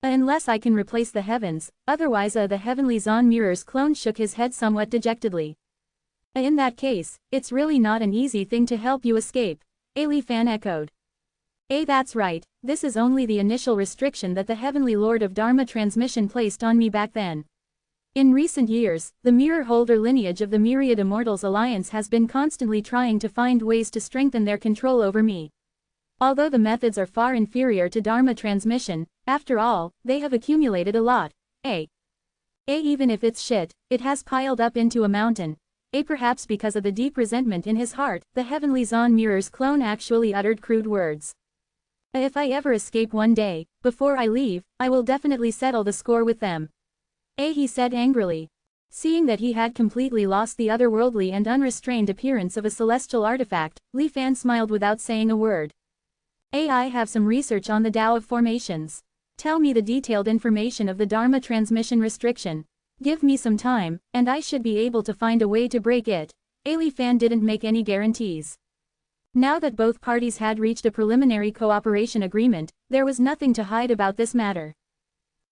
Unless I can replace the heavens, otherwise the Heavenly Zon Mirror's clone shook his head somewhat dejectedly. In that case, it's really not an easy thing to help you escape, Li Fan echoed. That's right, this is only the initial restriction that the Heavenly Lord of Dharma Transmission placed on me back then. In recent years, the mirror holder lineage of the Myriad Immortals Alliance has been constantly trying to find ways to strengthen their control over me. Although the methods are far inferior to Dharma transmission, after all, they have accumulated a lot. Even if it's shit, it has piled up into a mountain. Perhaps because of the deep resentment in his heart, the Heavenly Zon Mirror's clone actually uttered crude words. If I ever escape one day, before I leave, I will definitely settle the score with them. He said angrily. Seeing that he had completely lost the otherworldly and unrestrained appearance of a celestial artifact, Li Fan smiled without saying a word. I have some research on the Tao of formations. Tell me the detailed information of the Dharma transmission restriction. Give me some time, and I should be able to find a way to break it. Li Fan didn't make any guarantees. Now that both parties had reached a preliminary cooperation agreement, there was nothing to hide about this matter.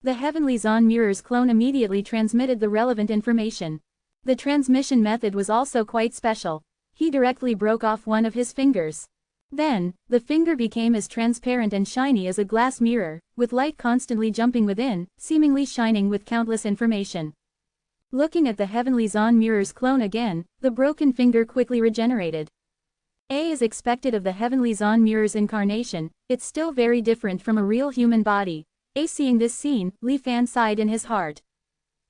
The Heavenly Zon Mirror's clone immediately transmitted the relevant information. The transmission method was also quite special. He directly broke off one of his fingers. Then, the finger became as transparent and shiny as a glass mirror, with light constantly jumping within, seemingly shining with countless information. Looking at the Heavenly Zon Mirror's clone again, the broken finger quickly regenerated. As expected of the Heavenly Zon Mirror's incarnation, it's still very different from a real human body. Seeing this scene, Li Fan sighed in his heart.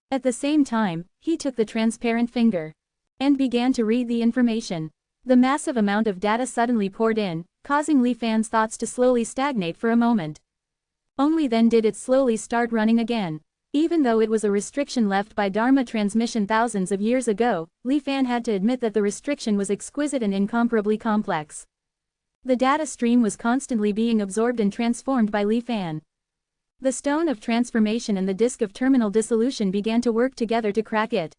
At the same time, he took the transparent finger and began to read the information. The massive amount of data suddenly poured in, causing Li Fan's thoughts to slowly stagnate for a moment. Only then did it slowly start running again. Even though it was a restriction left by Dharma transmission thousands of years ago, Li Fan had to admit that the restriction was exquisite and incomparably complex. The data stream was constantly being absorbed and transformed by Li Fan. The stone of transformation and the disk of terminal dissolution began to work together to crack it.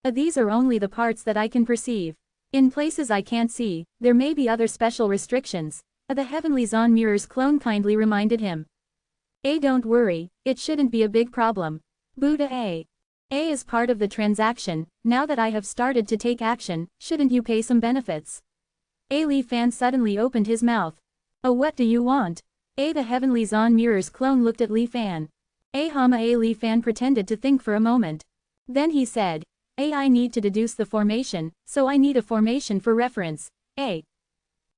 These are only the parts that I can perceive. In places I can't see, there may be other special restrictions. The Heavenly Zon Mirror's clone kindly reminded him. Don't worry, it shouldn't be a big problem. Buddha A is part of the transaction. Now that I have started to take action, shouldn't you pay some benefits? Li Fan suddenly opened his mouth. What do you want? The Heavenly Zon Mirror's clone looked at Li Fan. Li Fan pretended to think for a moment. Then he said, I need to deduce the formation, so I need a formation for reference.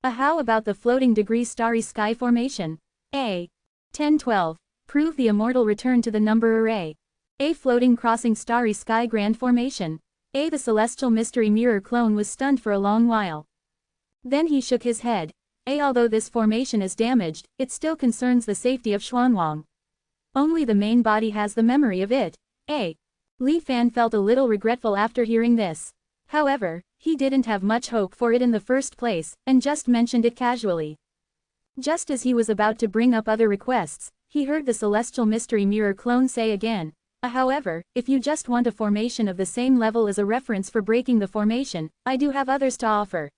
How about the floating degree starry sky formation? 1012. Prove the immortal return to the number array. Floating crossing starry sky grand formation. The celestial mystery mirror clone was stunned for a long while. Then he shook his head. Although this formation is damaged, it still concerns the safety of Xuanwang. Only the main body has the memory of it. Li Fan felt a little regretful after hearing this. However, he didn't have much hope for it in the first place, and just mentioned it casually. Just as he was about to bring up other requests, he heard the celestial mystery mirror clone say again, however, if you just want a formation of the same level as a reference for breaking the formation, I do have others to offer.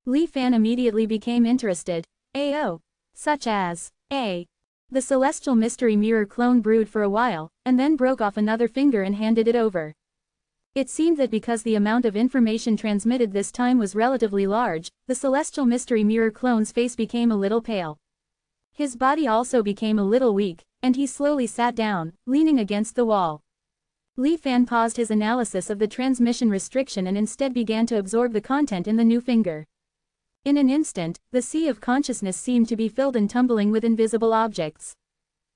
Li Fan immediately became interested. Such as, The celestial mystery mirror clone brewed for a while, and then broke off another finger and handed it over. It seemed that because the amount of information transmitted this time was relatively large, the celestial mystery mirror clone's face became a little pale. His body also became a little weak, and he slowly sat down, leaning against the wall. Li Fan paused his analysis of the transmission restriction and instead began to absorb the content in the new finger. In an instant, the sea of consciousness seemed to be filled and tumbling with invisible objects.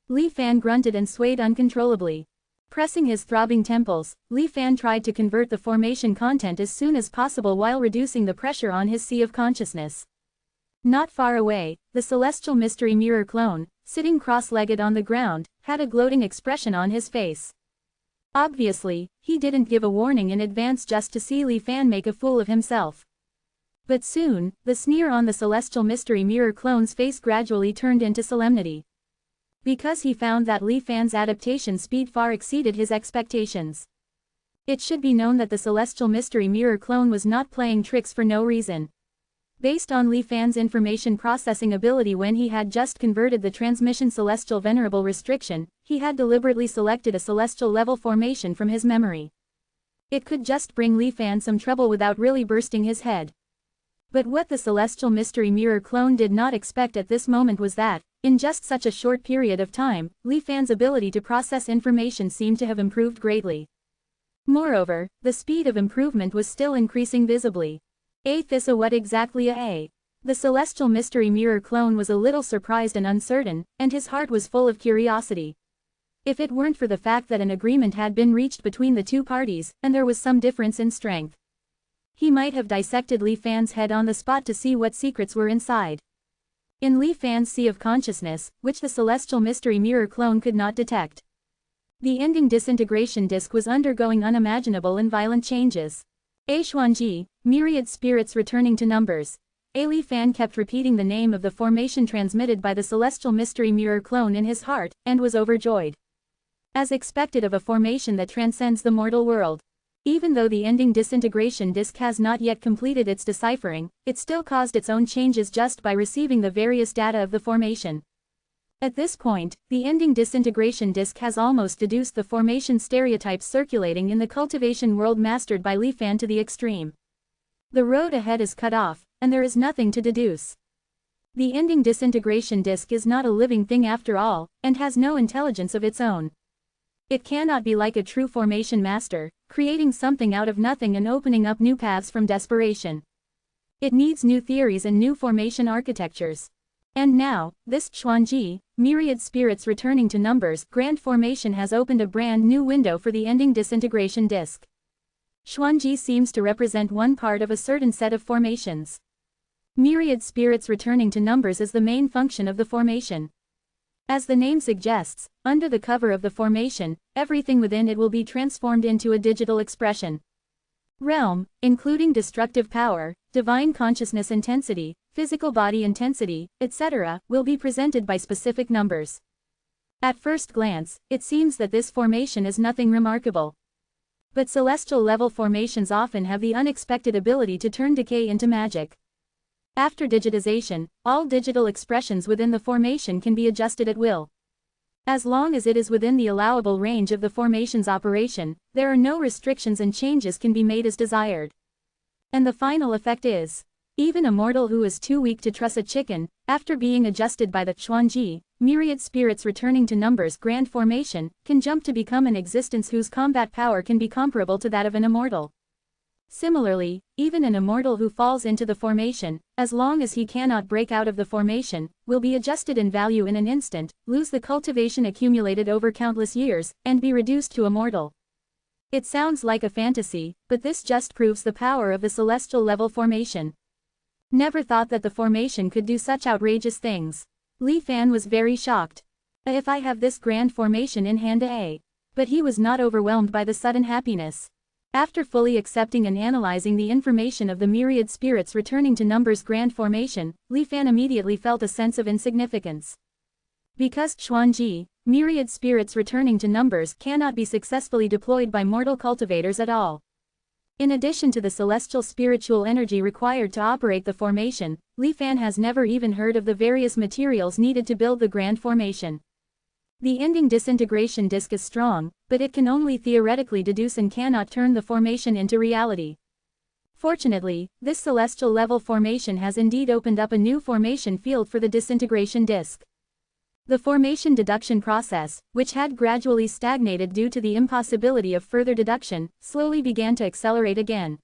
Li Fan grunted and swayed uncontrollably. Pressing his throbbing temples, Li Fan tried to convert the formation content as soon as possible while reducing the pressure on his sea of consciousness. Not far away, the celestial mystery mirror clone, sitting cross-legged on the ground, had a gloating expression on his face. Obviously, he didn't give a warning in advance just to see Li Fan make a fool of himself. But soon, the sneer on the celestial mystery mirror clone's face gradually turned into solemnity. Because he found that Li Fan's adaptation speed far exceeded his expectations. It should be known that the celestial mystery mirror clone was not playing tricks for no reason. Based on Li Fan's information processing ability when he had just converted the transmission celestial venerable restriction, he had deliberately selected a celestial level formation from his memory. It could just bring Li Fan some trouble without really bursting his head. But what the celestial mystery mirror clone did not expect at this moment was that, in just such a short period of time, Li Fan's ability to process information seemed to have improved greatly. Moreover, the speed of improvement was still increasing visibly. Thissa, what exactly a? The celestial mystery mirror clone was a little surprised and uncertain, and his heart was full of curiosity. If it weren't for the fact that an agreement had been reached between the two parties, and there was some difference in strength, he might have dissected Li Fan's head on the spot to see what secrets were inside. In Li Fan's sea of consciousness, which the celestial mystery mirror clone could not detect, the ending disintegration disk was undergoing unimaginable and violent changes. Xuanji, myriad spirits returning to numbers. Li Fan kept repeating the name of the formation transmitted by the celestial mystery mirror clone in his heart, and was overjoyed. As expected of a formation that transcends the mortal world. Even though the ending disintegration disk has not yet completed its deciphering, it still caused its own changes just by receiving the various data of the formation. At this point, the ending disintegration disk has almost deduced the formation stereotypes circulating in the cultivation world mastered by Li Fan to the extreme. The road ahead is cut off, and there is nothing to deduce. The ending disintegration disk is not a living thing after all, and has no intelligence of its own. It cannot be like a true formation master, creating something out of nothing and opening up new paths from desperation. It needs new theories and new formation architectures. And now, this Xuanji, myriad spirits returning to numbers, grand formation has opened a brand new window for the ending disintegration disk. Xuanji seems to represent one part of a certain set of formations. Myriad spirits returning to numbers is the main function of the formation. As the name suggests, under the cover of the formation, everything within it will be transformed into a digital expression. Realm, including destructive power, divine consciousness intensity, physical body intensity, etc., will be presented by specific numbers. At first glance, it seems that this formation is nothing remarkable. But celestial level formations often have the unexpected ability to turn decay into magic. After digitization, all digital expressions within the formation can be adjusted at will. As long as it is within the allowable range of the formation's operation, there are no restrictions and changes can be made as desired. And the final effect is, even a mortal who is too weak to truss a chicken, after being adjusted by the Xuanji, myriad spirits returning to numbers grand formation, can jump to become an existence whose combat power can be comparable to that of an immortal. Similarly, even an immortal who falls into the formation, as long as he cannot break out of the formation, will be adjusted in value in an instant, lose the cultivation accumulated over countless years, and be reduced to immortal. It sounds like a fantasy, but this just proves the power of the celestial level formation. Never thought that the formation could do such outrageous things. Li Fan was very shocked. If I have this grand formation in hand But he was not overwhelmed by the sudden happiness. After fully accepting and analyzing the information of the myriad spirits returning to numbers grand formation, Li Fan immediately felt a sense of insignificance. Because Xuanji, myriad spirits returning to numbers, cannot be successfully deployed by mortal cultivators at all. In addition to the celestial spiritual energy required to operate the formation, Li Fan has never even heard of the various materials needed to build the grand formation. The ending disintegration disk is strong, but it can only theoretically deduce and cannot turn the formation into reality. Fortunately, this celestial level formation has indeed opened up a new formation field for the disintegration disk. The formation deduction process, which had gradually stagnated due to the impossibility of further deduction, slowly began to accelerate again.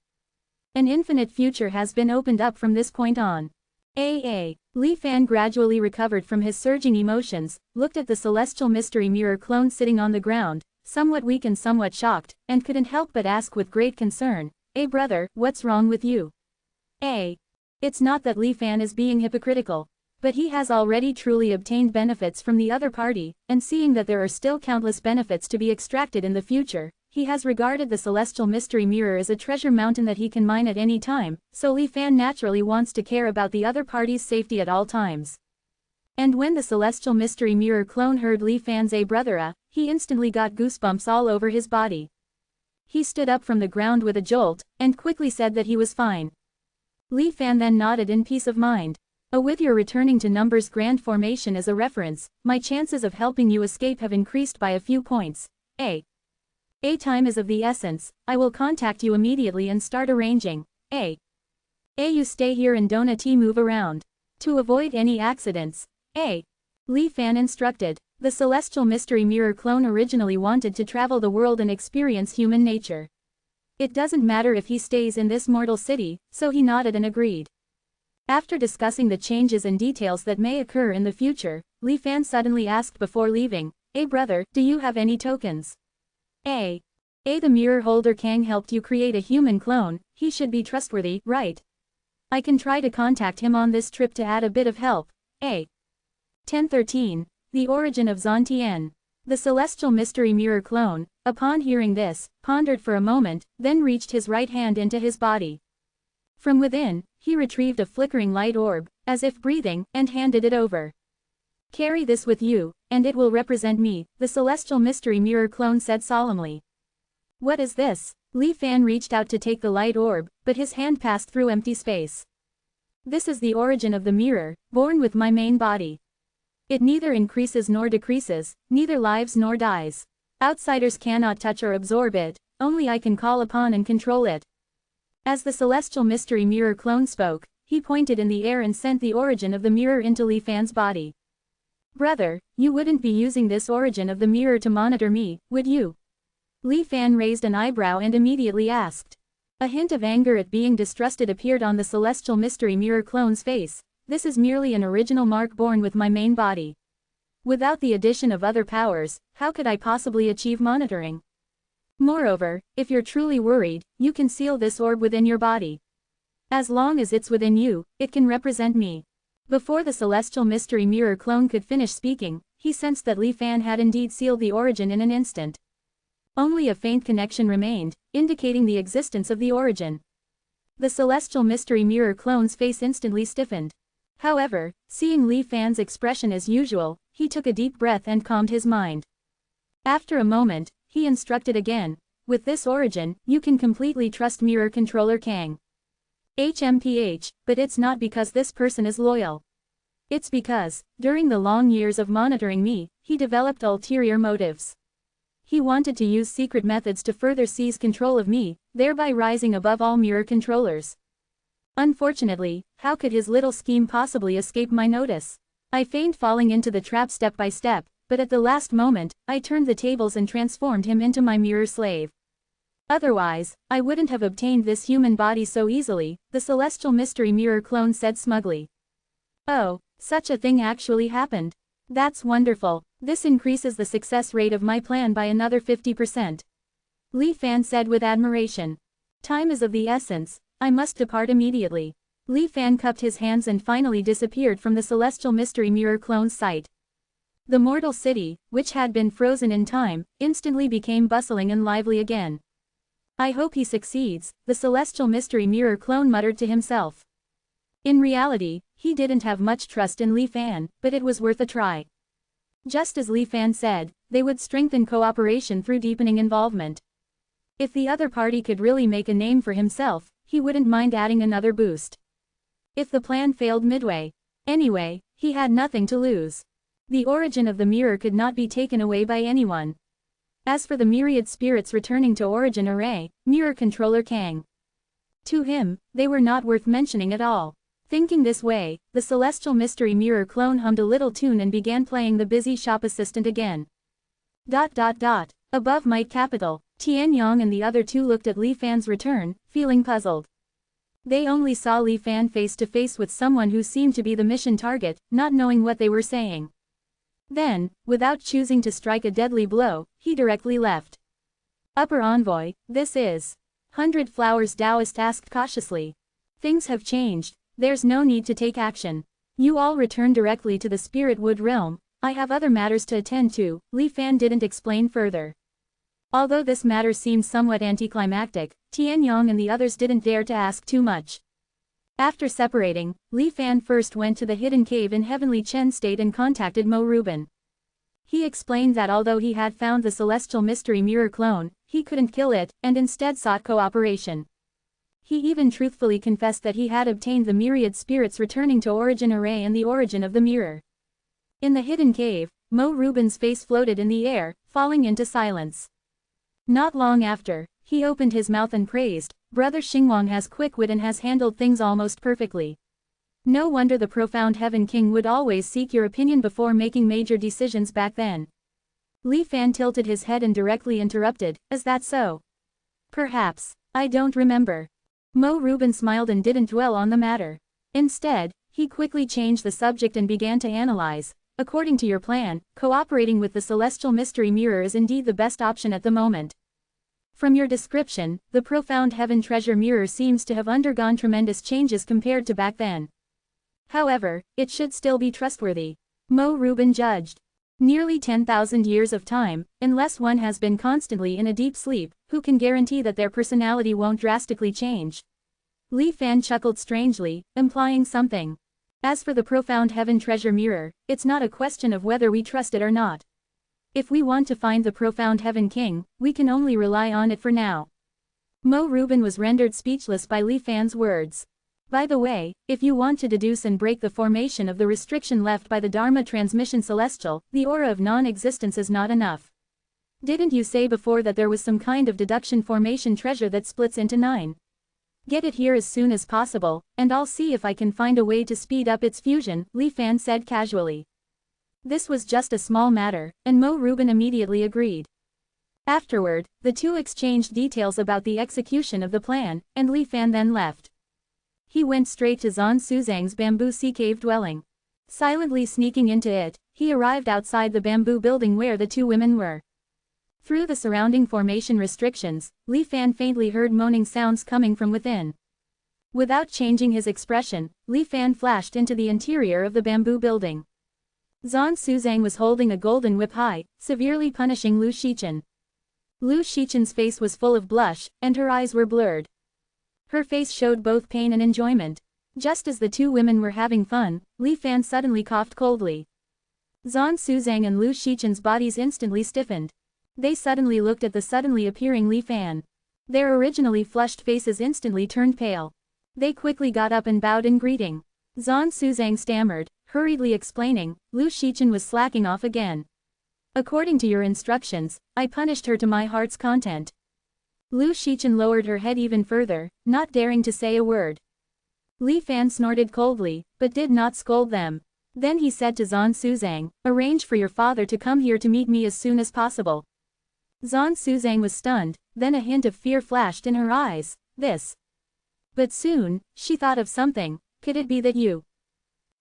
An infinite future has been opened up from this point on. Li Fan gradually recovered from his surging emotions, looked at the celestial mystery mirror clone sitting on the ground, somewhat weak and somewhat shocked, and couldn't help but ask with great concern, "Hey brother, what's wrong with you?" It's not that Li Fan is being hypocritical, but he has already truly obtained benefits from the other party, and seeing that there are still countless benefits to be extracted in the future, he has regarded the celestial mystery mirror as a treasure mountain that he can mine at any time, so Li Fan naturally wants to care about the other party's safety at all times. And when the celestial mystery mirror clone heard Li Fan's "Hey brother," he instantly got goosebumps all over his body. He stood up from the ground with a jolt, and quickly said that he was fine. Li Fan then nodded in peace of mind. With your returning to numbers grand formation as a reference, my chances of helping you escape have increased by a few points. Time is of the essence. I will contact you immediately and start arranging. You stay here and don't move around. To avoid any accidents. Li Fan instructed. The celestial mystery mirror clone originally wanted to travel the world and experience human nature. It doesn't matter if he stays in this mortal city, so he nodded and agreed. After discussing the changes and details that may occur in the future, Li Fan suddenly asked before leaving, "Hey brother, do you have any tokens?" The mirror holder Kang helped you create a human clone, he should be trustworthy, right? I can try to contact him on this trip to add a bit of help. 1013. The origin of Zontian. The celestial mystery mirror clone, upon hearing this, pondered for a moment, then reached his right hand into his body. From within, he retrieved a flickering light orb, as if breathing, and handed it over. "Carry this with you, and it will represent me," the celestial mystery mirror clone said solemnly. "What is this?" Li Fan reached out to take the light orb, but his hand passed through empty space. "This is the origin of the mirror, born with my main body. It neither increases nor decreases, neither lives nor dies. Outsiders cannot touch or absorb it, only I can call upon and control it." As the celestial mystery mirror clone spoke, he pointed in the air and sent the origin of the mirror into Li Fan's body. "Brother, you wouldn't be using this origin of the mirror to monitor me, would you?" Li Fan raised an eyebrow and immediately asked. A hint of anger at being distrusted appeared on the celestial mystery mirror clone's face. "This is merely an original mark born with my main body. Without the addition of other powers, how could I possibly achieve monitoring? Moreover, if you're truly worried, you can seal this orb within your body. As long as it's within you, it can represent me." Before the celestial mystery mirror clone could finish speaking, he sensed that Li Fan had indeed sealed the origin in an instant. Only a faint connection remained, indicating the existence of the origin. The celestial mystery mirror clone's face instantly stiffened. However, seeing Li Fan's expression as usual, he took a deep breath and calmed his mind. After a moment, he instructed again, "With this origin, you can completely trust Mirror Controller Kang. But it's not because this person is loyal. It's because, during the long years of monitoring me, he developed ulterior motives. He wanted to use secret methods to further seize control of me, thereby rising above all mirror controllers. Unfortunately, how could his little scheme possibly escape my notice? I feigned falling into the trap step by step, but at the last moment, I turned the tables and transformed him into my mirror slave. Otherwise, I wouldn't have obtained this human body so easily," the celestial mystery mirror clone said smugly. "Oh, such a thing actually happened. That's wonderful. This increases the success rate of my plan by another 50%. Li Fan said with admiration. "Time is of the essence, I must depart immediately." Li Fan cupped his hands and finally disappeared from the celestial mystery mirror clone's sight. The mortal city, which had been frozen in time, instantly became bustling and lively again. "I hope he succeeds," the celestial mystery mirror clone muttered to himself. In reality, he didn't have much trust in Li Fan, but it was worth a try. Just as Li Fan said, they would strengthen cooperation through deepening involvement. If the other party could really make a name for himself, he wouldn't mind adding another boost. If the plan failed midway, anyway, he had nothing to lose. The origin of the mirror could not be taken away by anyone. As for the myriad spirits returning to Origin Array, Mirror Controller Kang, to him, they were not worth mentioning at all. Thinking this way, the celestial mystery mirror clone hummed a little tune and began playing the busy shop assistant again. ... Above might capital, Tian Yang and the other two looked at Li Fan's return, feeling puzzled. They only saw Li Fan face to face with someone who seemed to be the mission target, not knowing what they were saying. Then, without choosing to strike a deadly blow, he directly left. Upper Envoy, this is. 100 Flowers Taoist asked cautiously. Things have changed, there's no need to take action. You all return directly to the Spirit Wood realm, I have other matters to attend to, Li Fan didn't explain further. Although this matter seemed somewhat anticlimactic, Tian Yang and the others didn't dare to ask too much. After separating, Li Fan first went to the hidden cave in Heavenly Chen State and contacted Mo Rubin. He explained that although he had found the celestial mystery mirror clone, he couldn't kill it, and instead sought cooperation. He even truthfully confessed that he had obtained the myriad spirits returning to Origin Array and the origin of the mirror. In the hidden cave, Mo Rubin's face floated in the air, falling into silence. Not long after, he opened his mouth and praised, Brother Xingwang has quick wit and has handled things almost perfectly. No wonder the profound Heaven King would always seek your opinion before making major decisions back then. Li Fan tilted his head and directly interrupted, is that so? Perhaps, I don't remember. Mo Rubin smiled and didn't dwell on the matter. Instead, he quickly changed the subject and began to analyze. According to your plan, cooperating with the celestial mystery mirror is indeed the best option at the moment. From your description, the profound heaven treasure mirror seems to have undergone tremendous changes compared to back then. However, it should still be trustworthy. Mo Rubin judged. Nearly 10,000 years of time, unless one has been constantly in a deep sleep, who can guarantee that their personality won't drastically change? Li Fan chuckled strangely, implying something. As for the profound heaven treasure mirror, it's not a question of whether we trust it or not. If we want to find the profound heaven king, we can only rely on it for now. Mo Rubin was rendered speechless by Li Fan's words. By the way, if you want to deduce and break the formation of the restriction left by the Dharma transmission celestial, the aura of non-existence is not enough. Didn't you say before that there was some kind of deduction formation treasure that splits into 9? Get it here as soon as possible, and I'll see if I can find a way to speed up its fusion, Li Fan said casually. This was just a small matter, and Mo Rubin immediately agreed. Afterward, the two exchanged details about the execution of the plan, and Li Fan then left. He went straight to Zhan Suzang's bamboo sea cave dwelling. Silently sneaking into it, he arrived outside the bamboo building where the two women were. Through the surrounding formation restrictions, Li Fan faintly heard moaning sounds coming from within. Without changing his expression, Li Fan flashed into the interior of the bamboo building. Zhan Suzang was holding a golden whip high, severely punishing Lu Shichen. Lu Shichen's face was full of blush, and her eyes were blurred. Her face showed both pain and enjoyment. Just as the two women were having fun, Li Fan suddenly coughed coldly. Zhan Suzang and Lu Shichen's bodies instantly stiffened. They suddenly looked at the suddenly appearing Li Fan. Their originally flushed faces instantly turned pale. They quickly got up and bowed in greeting. Zhan Suzang stammered, hurriedly explaining, Lu Shichen was slacking off again. According to your instructions, I punished her to my heart's content. Lu Shichen lowered her head even further, not daring to say a word. Li Fan snorted coldly, but did not scold them. Then he said to Zhan Suzang, arrange for your father to come here to meet me as soon as possible. Zhan Suzang was stunned, then a hint of fear flashed in her eyes, this. But soon, she thought of something, could it be that you?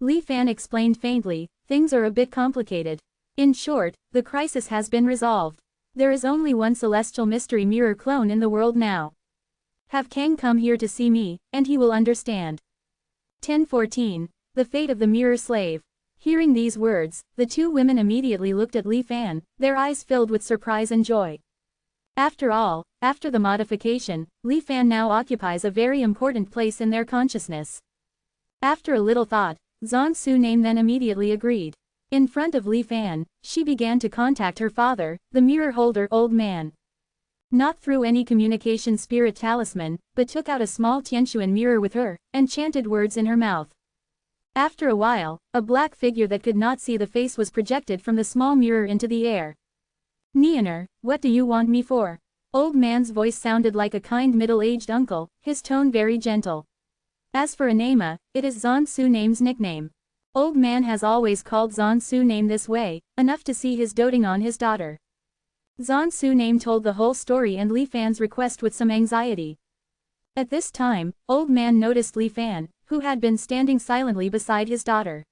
Li Fan explained faintly, things are a bit complicated. In short, the crisis has been resolved. There is only one celestial mystery mirror clone in the world now. Have Kang come here to see me, and he will understand. 10:14. The fate of the mirror slave. Hearing these words, the two women immediately looked at Li Fan, their eyes filled with surprise and joy. After all, after the modification, Li Fan now occupies a very important place in their consciousness. After a little thought, Zhan Suzang then immediately agreed. In front of Li Fan, she began to contact her father, the mirror holder old man. Not through any communication spirit talisman, but took out a small Tianshuan mirror with her, and chanted words in her mouth. After a while, a black figure that could not see the face was projected from the small mirror into the air. Nianer, what do you want me for? Old man's voice sounded like a kind middle-aged uncle, his tone very gentle. As for Anema, it is Zan Su Name's nickname. Old man has always called Zan Su Name this way, enough to see his doting on his daughter. Zan Su Name told the whole story and Li Fan's request with some anxiety. At this time, old man noticed Li Fan, who had been standing silently beside his daughter.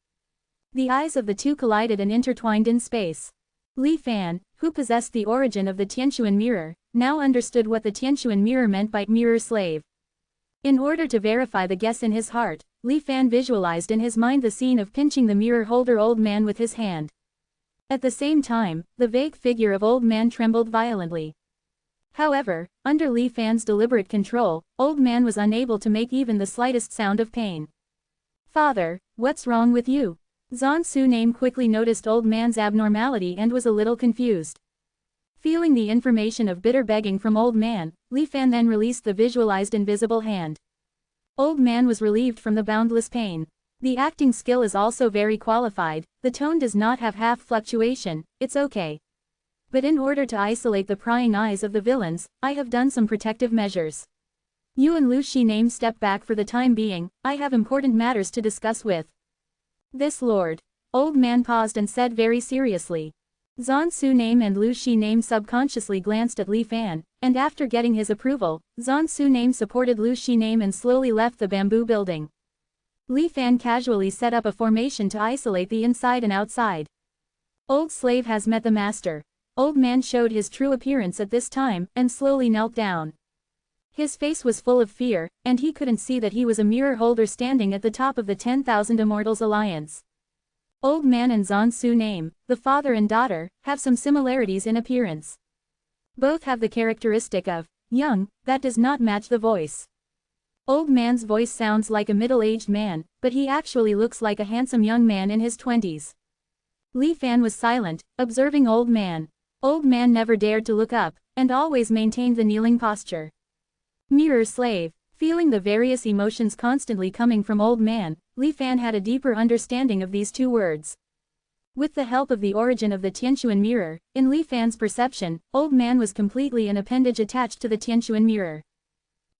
The eyes of the two collided and intertwined in space. Li Fan, who possessed the origin of the Tianquan mirror, now understood what the Tianquan mirror meant by mirror slave. In order to verify the guess in his heart, Li Fan visualized in his mind the scene of pinching the mirror holder old man with his hand. At the same time, the vague figure of old man trembled violently. However, under Li Fan's deliberate control, old man was unable to make even the slightest sound of pain. "Father, what's wrong with you?" Zan Su Name quickly noticed old man's abnormality and was a little confused. Feeling the information of bitter begging from old man, Li Fan then released the visualized invisible hand. Old man was relieved from the boundless pain. The acting skill is also very qualified, the tone does not have half fluctuation, it's okay. But in order to isolate the prying eyes of the villains, I have done some protective measures. You and Lu Shi Name step back for the time being, I have important matters to discuss with this lord. Old man paused and said very seriously. Zan Su Name and Lu Shi Name subconsciously glanced at Li Fan, and after getting his approval, Zan Su Name supported Lu Shi Name and slowly left the bamboo building. Li Fan casually set up a formation to isolate the inside and outside. Old slave has met the master. Old man showed his true appearance at this time, and slowly knelt down. His face was full of fear, and he couldn't see that he was a mirror holder standing at the top of the 10,000 Immortals Alliance. Old man and Zan Su Name, the father and daughter, have some similarities in appearance. Both have the characteristic of young, that does not match the voice. Old man's voice sounds like a middle-aged man, but he actually looks like a handsome young man in his 20s. Li Fan was silent, observing old man. Old man never dared to look up, and always maintained the kneeling posture. Mirror slave. Feeling the various emotions constantly coming from old man, Li Fan had a deeper understanding of these two words. With the help of the origin of the Tianquan mirror, in Li Fan's perception, old man was completely an appendage attached to the Tianquan mirror.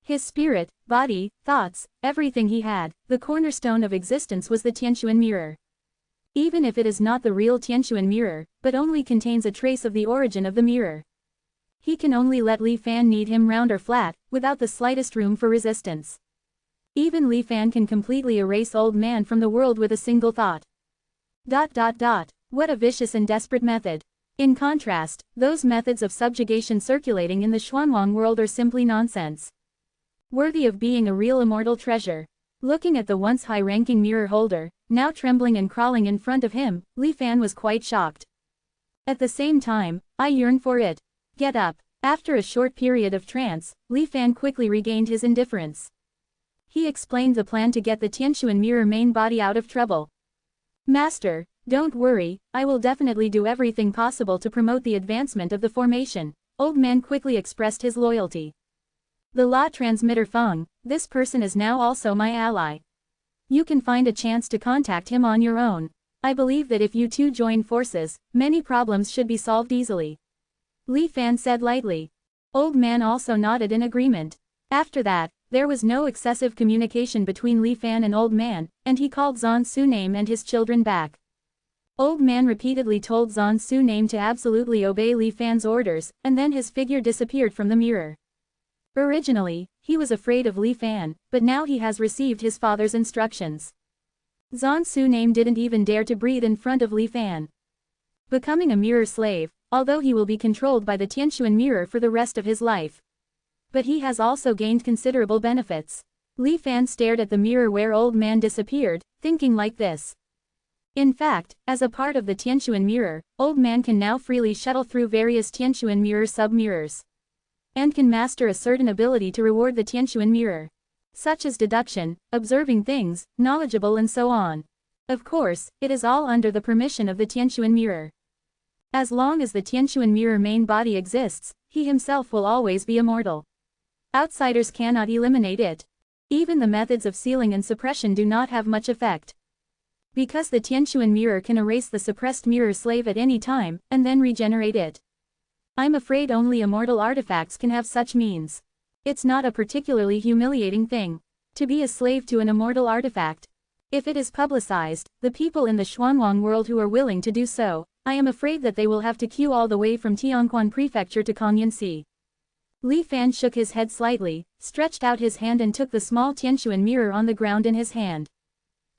His spirit, body, thoughts, everything he had, the cornerstone of existence was the Tianquan mirror. Even if it is not the real Tianquan mirror, but only contains a trace of the origin of the mirror. He can only let Li Fan knead him round or flat, without the slightest room for resistance. Even Li Fan can completely erase old man from the world with a single thought. What a vicious and desperate method. In contrast, those methods of subjugation circulating in the Xuanwang world are simply nonsense. Worthy of being a real immortal treasure. Looking at the once high-ranking mirror holder, now trembling and crawling in front of him, Li Fan was quite shocked. At the same time, I yearn for it. Get up. After a short period of trance, Li Fan quickly regained his indifference. He explained the plan to get the Tianquan mirror main body out of trouble. Master, don't worry, I will definitely do everything possible to promote the advancement of the formation. Old man quickly expressed his loyalty. The law transmitter Feng, this person is now also my ally. You can find a chance to contact him on your own. I believe that if you two join forces, many problems should be solved easily. Li Fan said lightly. Old man also nodded in agreement. After that, there was no excessive communication between Li Fan and old man, and he called Zan Su Name and his children back. Old man repeatedly told Zan Su Name to absolutely obey Li Fan's orders, and then his figure disappeared from the mirror. Originally, he was afraid of Li Fan, but now he has received his father's instructions. Zan Su Name didn't even dare to breathe in front of Li Fan. Becoming a mirror slave, although he will be controlled by the Tianquan mirror for the rest of his life. But he has also gained considerable benefits. Li Fan stared at the mirror where old man disappeared, thinking like this. In fact, as a part of the Tianquan mirror, old man can now freely shuttle through various Tianquan mirror sub-mirrors. And can master a certain ability to reward the Tianquan mirror. Such as deduction, observing things, knowledgeable and so on. Of course, it is all under the permission of the Tianquan mirror. As long as the Tianquan mirror main body exists, he himself will always be immortal. Outsiders cannot eliminate it. Even the methods of sealing and suppression do not have much effect. Because the Tianquan mirror can erase the suppressed mirror slave at any time, and then regenerate it. I'm afraid only immortal artifacts can have such means. It's not a particularly humiliating thing. To be a slave to an immortal artifact. If it is publicized, the people in the Xuanwang world who are willing to do so, I am afraid that they will have to queue all the way from Tianquan Prefecture to Kongyansi. Li Fan shook his head slightly, stretched out his hand and took the small Tianquan mirror on the ground in his hand.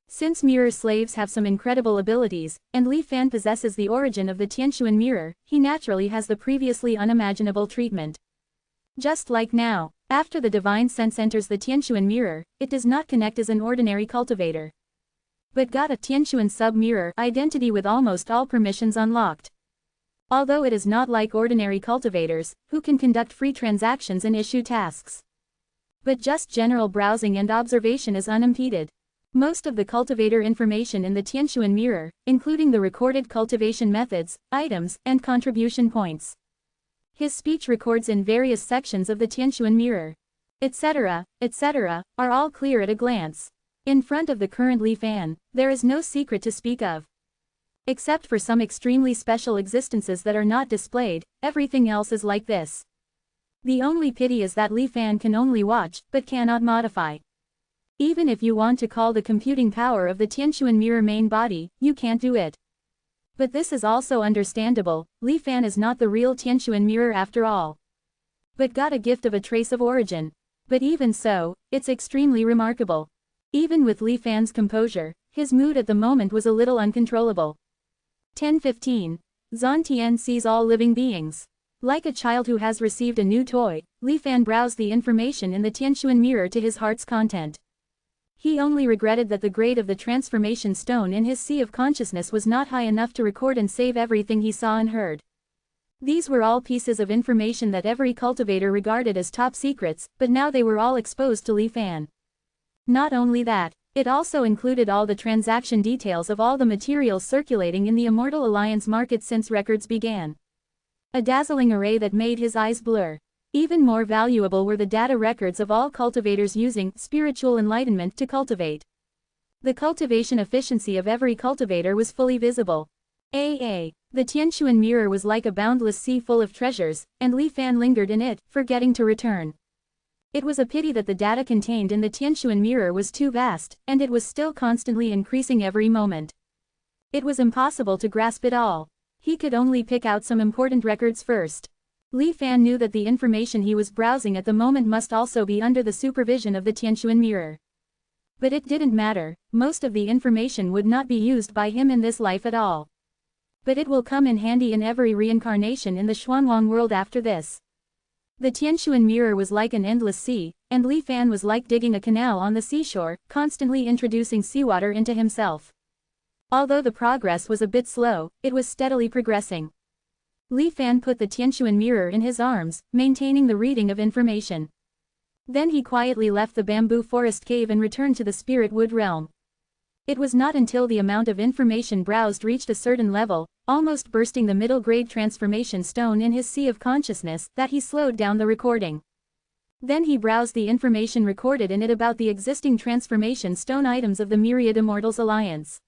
Since mirror slaves have some incredible abilities, and Li Fan possesses the origin of the Tianquan mirror, he naturally has the previously unimaginable treatment. Just like now, after the divine sense enters the Tianquan mirror, it does not connect as an ordinary cultivator, but got a Tianquan sub-mirror identity with almost all permissions unlocked. Although it is not like ordinary cultivators, who can conduct free transactions and issue tasks, but just general browsing and observation is unimpeded. Most of the cultivator information in the Tianquan mirror, including the recorded cultivation methods, items, and contribution points. His speech records in various sections of the Tianquan mirror, etc., are all clear at a glance. In front of the current Li Fan, there is no secret to speak of. Except for some extremely special existences that are not displayed, everything else is like this. The only pity is that Li Fan can only watch, but cannot modify. Even if you want to call the computing power of the Tianquan mirror main body, you can't do it. But this is also understandable, Li Fan is not the real Tianquan mirror after all, but got a gift of a trace of origin. But even so, it's extremely remarkable. Even with Li Fan's composure, his mood at the moment was a little uncontrollable. 10:15. Zhan Tian sees all living beings. Like a child who has received a new toy, Li Fan browsed the information in the Tianquan mirror to his heart's content. He only regretted that the grade of the transformation stone in his sea of consciousness was not high enough to record and save everything he saw and heard. These were all pieces of information that every cultivator regarded as top secrets, but now they were all exposed to Li Fan. Not only that, it also included all the transaction details of all the materials circulating in the Immortal Alliance market since records began. A dazzling array that made his eyes blur. Even more valuable were the data records of all cultivators using spiritual enlightenment to cultivate. The cultivation efficiency of every cultivator was fully visible. The Tianquan mirror was like a boundless sea full of treasures, and Li Fan lingered in it, forgetting to return. It was a pity that the data contained in the Tianquan mirror was too vast, and it was still constantly increasing every moment. It was impossible to grasp it all. He could only pick out some important records first. Li Fan knew that the information he was browsing at the moment must also be under the supervision of the Tianquan mirror. But it didn't matter, most of the information would not be used by him in this life at all. But it will come in handy in every reincarnation in the Xuanwang world after this. The Tianquan mirror was like an endless sea, and Li Fan was like digging a canal on the seashore, constantly introducing seawater into himself. Although the progress was a bit slow, it was steadily progressing. Li Fan put the Tianquan mirror in his arms, maintaining the reading of information. Then he quietly left the bamboo forest cave and returned to the spirit wood realm. It was not until the amount of information browsed reached a certain level, almost bursting the middle-grade transformation stone in his sea of consciousness, that he slowed down the recording. Then he browsed the information recorded in it about the existing transformation stone items of the Myriad Immortals Alliance.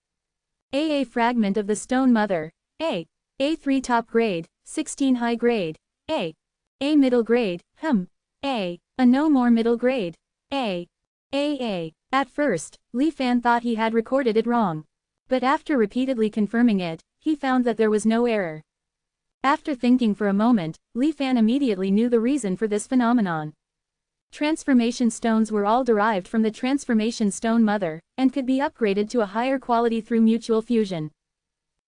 A fragment of the Stone Mother. A3 top grade, 16 high grade. A middle grade, A no more middle grade. A. At first, Li Fan thought he had recorded it wrong. But after repeatedly confirming it, he found that there was no error. After thinking for a moment, Li Fan immediately knew the reason for this phenomenon. Transformation stones were all derived from the Transformation Stone Mother, and could be upgraded to a higher quality through mutual fusion.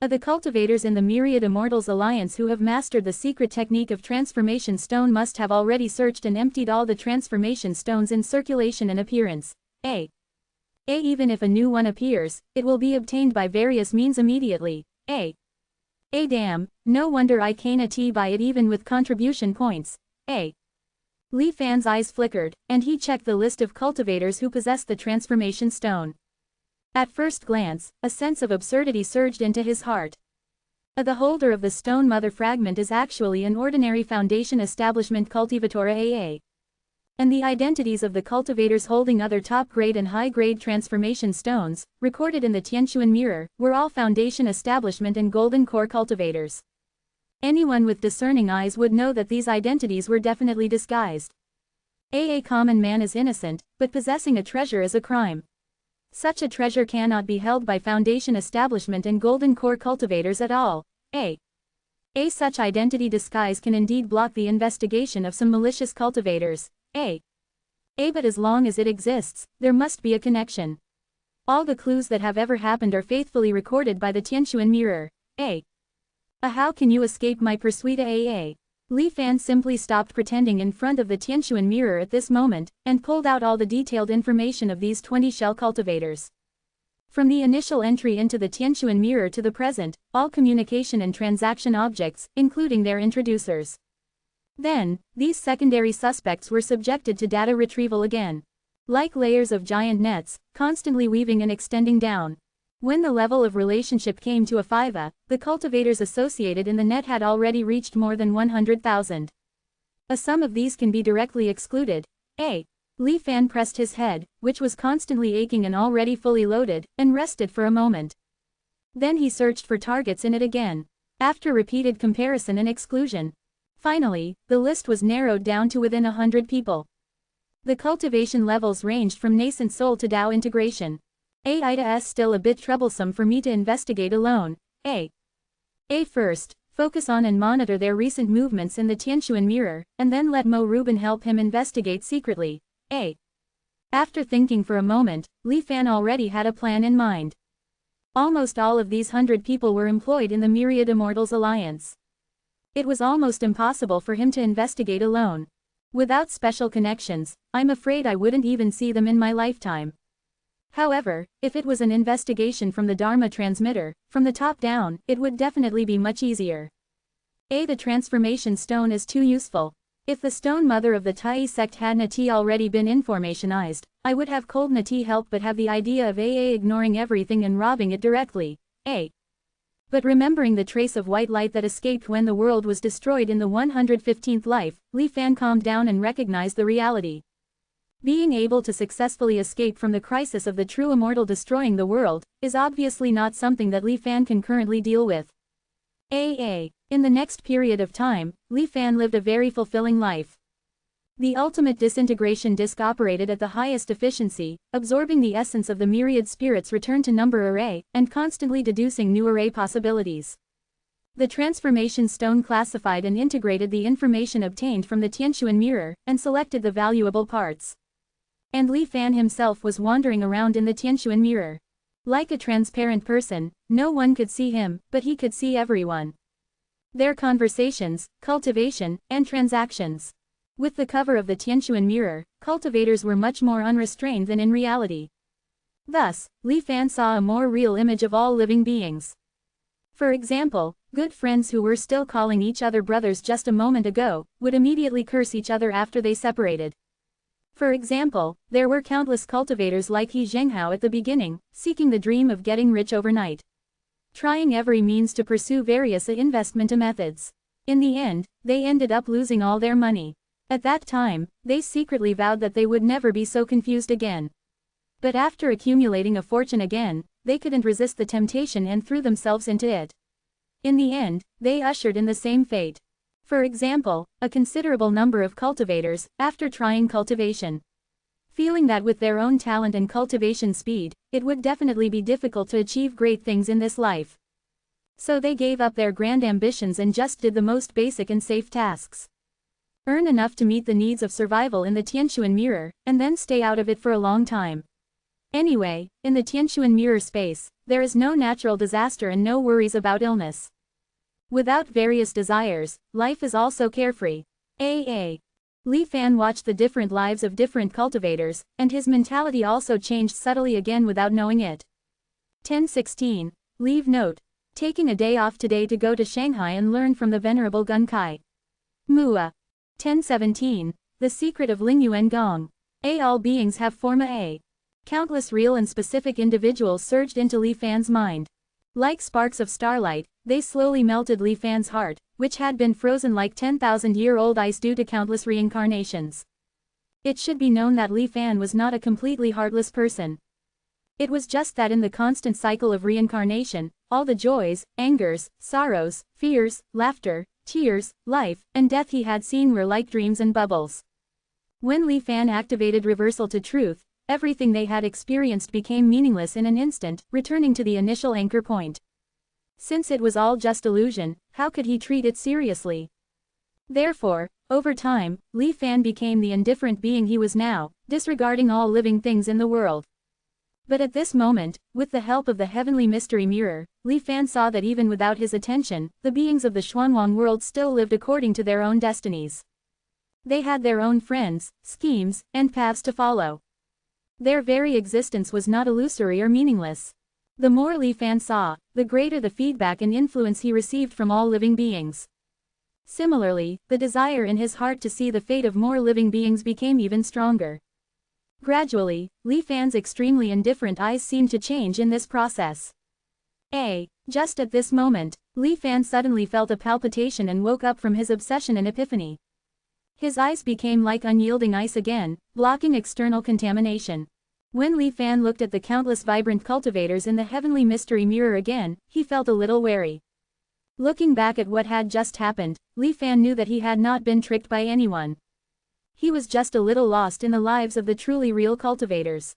The cultivators in the Myriad Immortals Alliance who have mastered the secret technique of Transformation Stone must have already searched and emptied all the Transformation Stones in circulation and appearance. Even if a new one appears, it will be obtained by various means immediately. Damn, no wonder I can't buy it even with contribution points. Li Fan's eyes flickered, and he checked the list of cultivators who possessed the Transformation Stone. At first glance, a sense of absurdity surged into his heart. The holder of the Stone Mother fragment is actually an ordinary Foundation Establishment Cultivatora. And the identities of the cultivators holding other top-grade and high-grade transformation stones, recorded in the Tianquan mirror, were all Foundation Establishment and Golden Core cultivators. Anyone with discerning eyes would know that these identities were definitely disguised. A common man is innocent, but possessing a treasure is a crime. Such a treasure cannot be held by Foundation establishment and Golden Core cultivators at all. Such identity disguise can indeed block the investigation of some malicious cultivators. But as long as it exists, there must be a connection. All the clues that have ever happened are faithfully recorded by the Tianquan mirror. How can you escape my pursuit? Li Fan simply stopped pretending in front of the Tianquan mirror at this moment, and pulled out all the detailed information of these 20 shell cultivators. From the initial entry into the Tianquan mirror to the present, all communication and transaction objects, including their introducers. Then, these secondary suspects were subjected to data retrieval again. Like layers of giant nets, constantly weaving and extending down. When the level of relationship came to a 5, the cultivators associated in the net had already reached more than 100,000. A sum of these can be directly excluded. Li Fan pressed his head, which was constantly aching and already fully loaded, and rested for a moment. Then he searched for targets in it again. After repeated comparison and exclusion. Finally, the list was narrowed down to within 100 people. The cultivation levels ranged from nascent soul to Dao integration. It's still a bit troublesome for me to investigate alone. First, focus on and monitor their recent movements in the Tianquan mirror, and then let Mo Rubin help him investigate secretly. After thinking for a moment, Li Fan already had a plan in mind. Almost all of these 100 people were employed in the Myriad Immortals Alliance. It was almost impossible for him to investigate alone. Without special connections, I'm afraid I wouldn't even see them in my lifetime. However, if it was an investigation from the Dharma transmitter, from the top down, it would definitely be much easier. The transformation stone is too useful. If the stone mother of the Tai sect had Nati already been informationized, I would have called Nati help but have the idea of ignoring everything and robbing it directly. But remembering the trace of white light that escaped when the world was destroyed in the 115th life, Li Fan calmed down and recognized the reality. Being able to successfully escape from the crisis of the true immortal destroying the world, is obviously not something that Li Fan can currently deal with. In the next period of time, Li Fan lived a very fulfilling life. The ultimate disintegration disk operated at the highest efficiency, absorbing the essence of the myriad spirits returned to number array, and constantly deducing new array possibilities. The transformation stone classified and integrated the information obtained from the Tianquan mirror, and selected the valuable parts. And Li Fan himself was wandering around in the Tianquan mirror. Like a transparent person, no one could see him, but he could see everyone. Their conversations, cultivation, and transactions. With the cover of the Tianquan mirror, cultivators were much more unrestrained than in reality. Thus, Li Fan saw a more real image of all living beings. For example, good friends who were still calling each other brothers just a moment ago, would immediately curse each other after they separated. For example, there were countless cultivators like He Zhenghao at the beginning, seeking the dream of getting rich overnight. Trying every means to pursue various investment methods. In the end, they ended up losing all their money. At that time, they secretly vowed that they would never be so confused again. But after accumulating a fortune again, they couldn't resist the temptation and threw themselves into it. In the end, they ushered in the same fate. For example, a considerable number of cultivators, after trying cultivation, feeling that with their own talent and cultivation speed, it would definitely be difficult to achieve great things in this life. So they gave up their grand ambitions and just did the most basic and safe tasks. Earn enough to meet the needs of survival in the Tianquan mirror, and then stay out of it for a long time. Anyway, in the Tianquan mirror space, there is no natural disaster and no worries about illness. Without various desires, life is also carefree. Li Fan watched the different lives of different cultivators, and his mentality also changed subtly again without knowing it. 10:16. Leave note. Taking a day off today to go to Shanghai and learn from the Venerable Gun Kai. Mua. 10:17. The secret of Lingyuan Gong. All beings have forma. Countless real and specific individuals surged into Li Fan's mind. Like sparks of starlight, they slowly melted Li Fan's heart, which had been frozen like 10,000-year-old ice due to countless reincarnations. It should be known that Li Fan was not a completely heartless person. It was just that in the constant cycle of reincarnation, all the joys, angers, sorrows, fears, laughter, tears, life, and death he had seen were like dreams and bubbles. When Li Fan activated reversal to truth, everything they had experienced became meaningless in an instant, returning to the initial anchor point. Since it was all just illusion, how could he treat it seriously? Therefore, over time, Li Fan became the indifferent being he was now, disregarding all living things in the world. But at this moment, with the help of the heavenly mystery mirror, Li Fan saw that even without his attention, the beings of the Xuanwang world still lived according to their own destinies. They had their own friends, schemes, and paths to follow. Their very existence was not illusory or meaningless. The more Li Fan saw, the greater the feedback and influence he received from all living beings. Similarly, the desire in his heart to see the fate of more living beings became even stronger. Gradually, Li Fan's extremely indifferent eyes seemed to change in this process. Just at this moment, Li Fan suddenly felt a palpitation and woke up from his obsession and epiphany. His eyes became like unyielding ice again, blocking external contamination. When Li Fan looked at the countless vibrant cultivators in the heavenly mystery mirror again, he felt a little wary. Looking back at what had just happened, Li Fan knew that he had not been tricked by anyone. He was just a little lost in the lives of the truly real cultivators.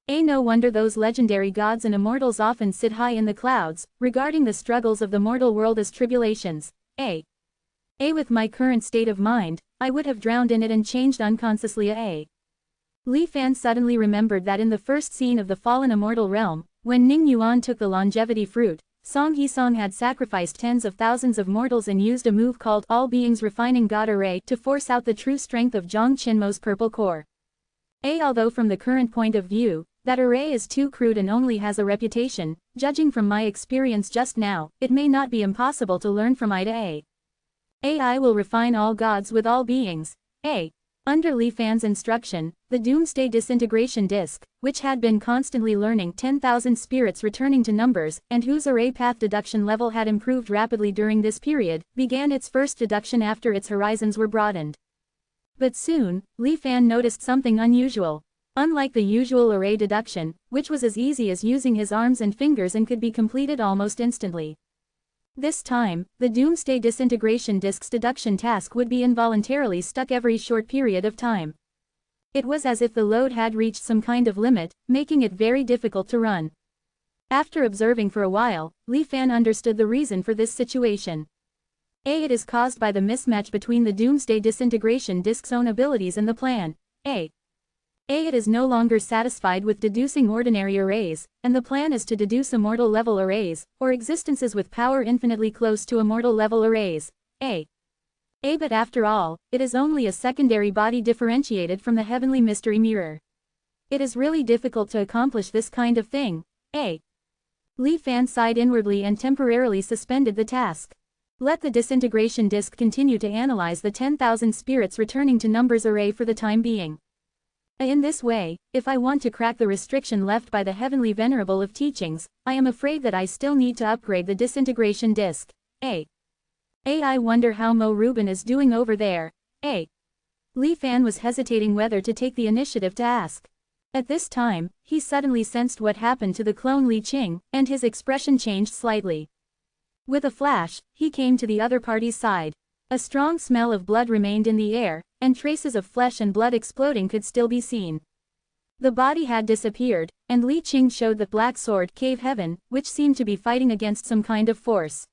No wonder those legendary gods and immortals often sit high in the clouds, regarding the struggles of the mortal world as tribulations. With my current state of mind, I would have drowned in it and changed unconsciously. Li Fan suddenly remembered that in the first scene of the fallen immortal realm, when Ning Yuan took the longevity fruit, Song He-song had sacrificed tens of thousands of mortals and used a move called All Beings Refining God Array to force out the true strength of Zhang Qinmo's purple core. Although from the current point of view, that array is too crude and only has a reputation, judging from my experience just now, it may not be impossible to learn from I to A. I will refine all gods with all beings. Under Li Fan's instruction, the Doomsday Disintegration Disc, which had been constantly learning 10,000 spirits returning to numbers, and whose array path deduction level had improved rapidly during this period, began its first deduction after its horizons were broadened. But soon, Li Fan noticed something unusual. Unlike the usual array deduction, which was as easy as using his arms and fingers and could be completed almost instantly. This time, the Doomsday Disintegration Disc's deduction task would be involuntarily stuck every short period of time. It was as if the load had reached some kind of limit, making it very difficult to run. After observing for a while, Li Fan understood the reason for this situation. It is caused by the mismatch between the Doomsday Disintegration Disc's own abilities and the plan. It is no longer satisfied with deducing ordinary arrays, and the plan is to deduce immortal level arrays, or existences with power infinitely close to immortal level arrays. But after all, it is only a secondary body differentiated from the heavenly mystery mirror. It is really difficult to accomplish this kind of thing. Li Fan sighed inwardly and temporarily suspended the task. Let the disintegration disc continue to analyze the 10,000 spirits returning to numbers array for the time being. In this way, if I want to crack the restriction left by the heavenly Venerable of teachings, I am afraid that I still need to upgrade the disintegration disc. I wonder how Mo Rubin is doing over there. Li Fan was hesitating whether to take the initiative to ask. At this time, he suddenly sensed what happened to the clone Li Qing, and his expression changed slightly. With a flash, he came to the other party's side. A strong smell of blood remained in the air, and traces of flesh and blood exploding could still be seen. The body had disappeared, and Li Qing showed the black sword Cave Heaven, which seemed to be fighting against some kind of force.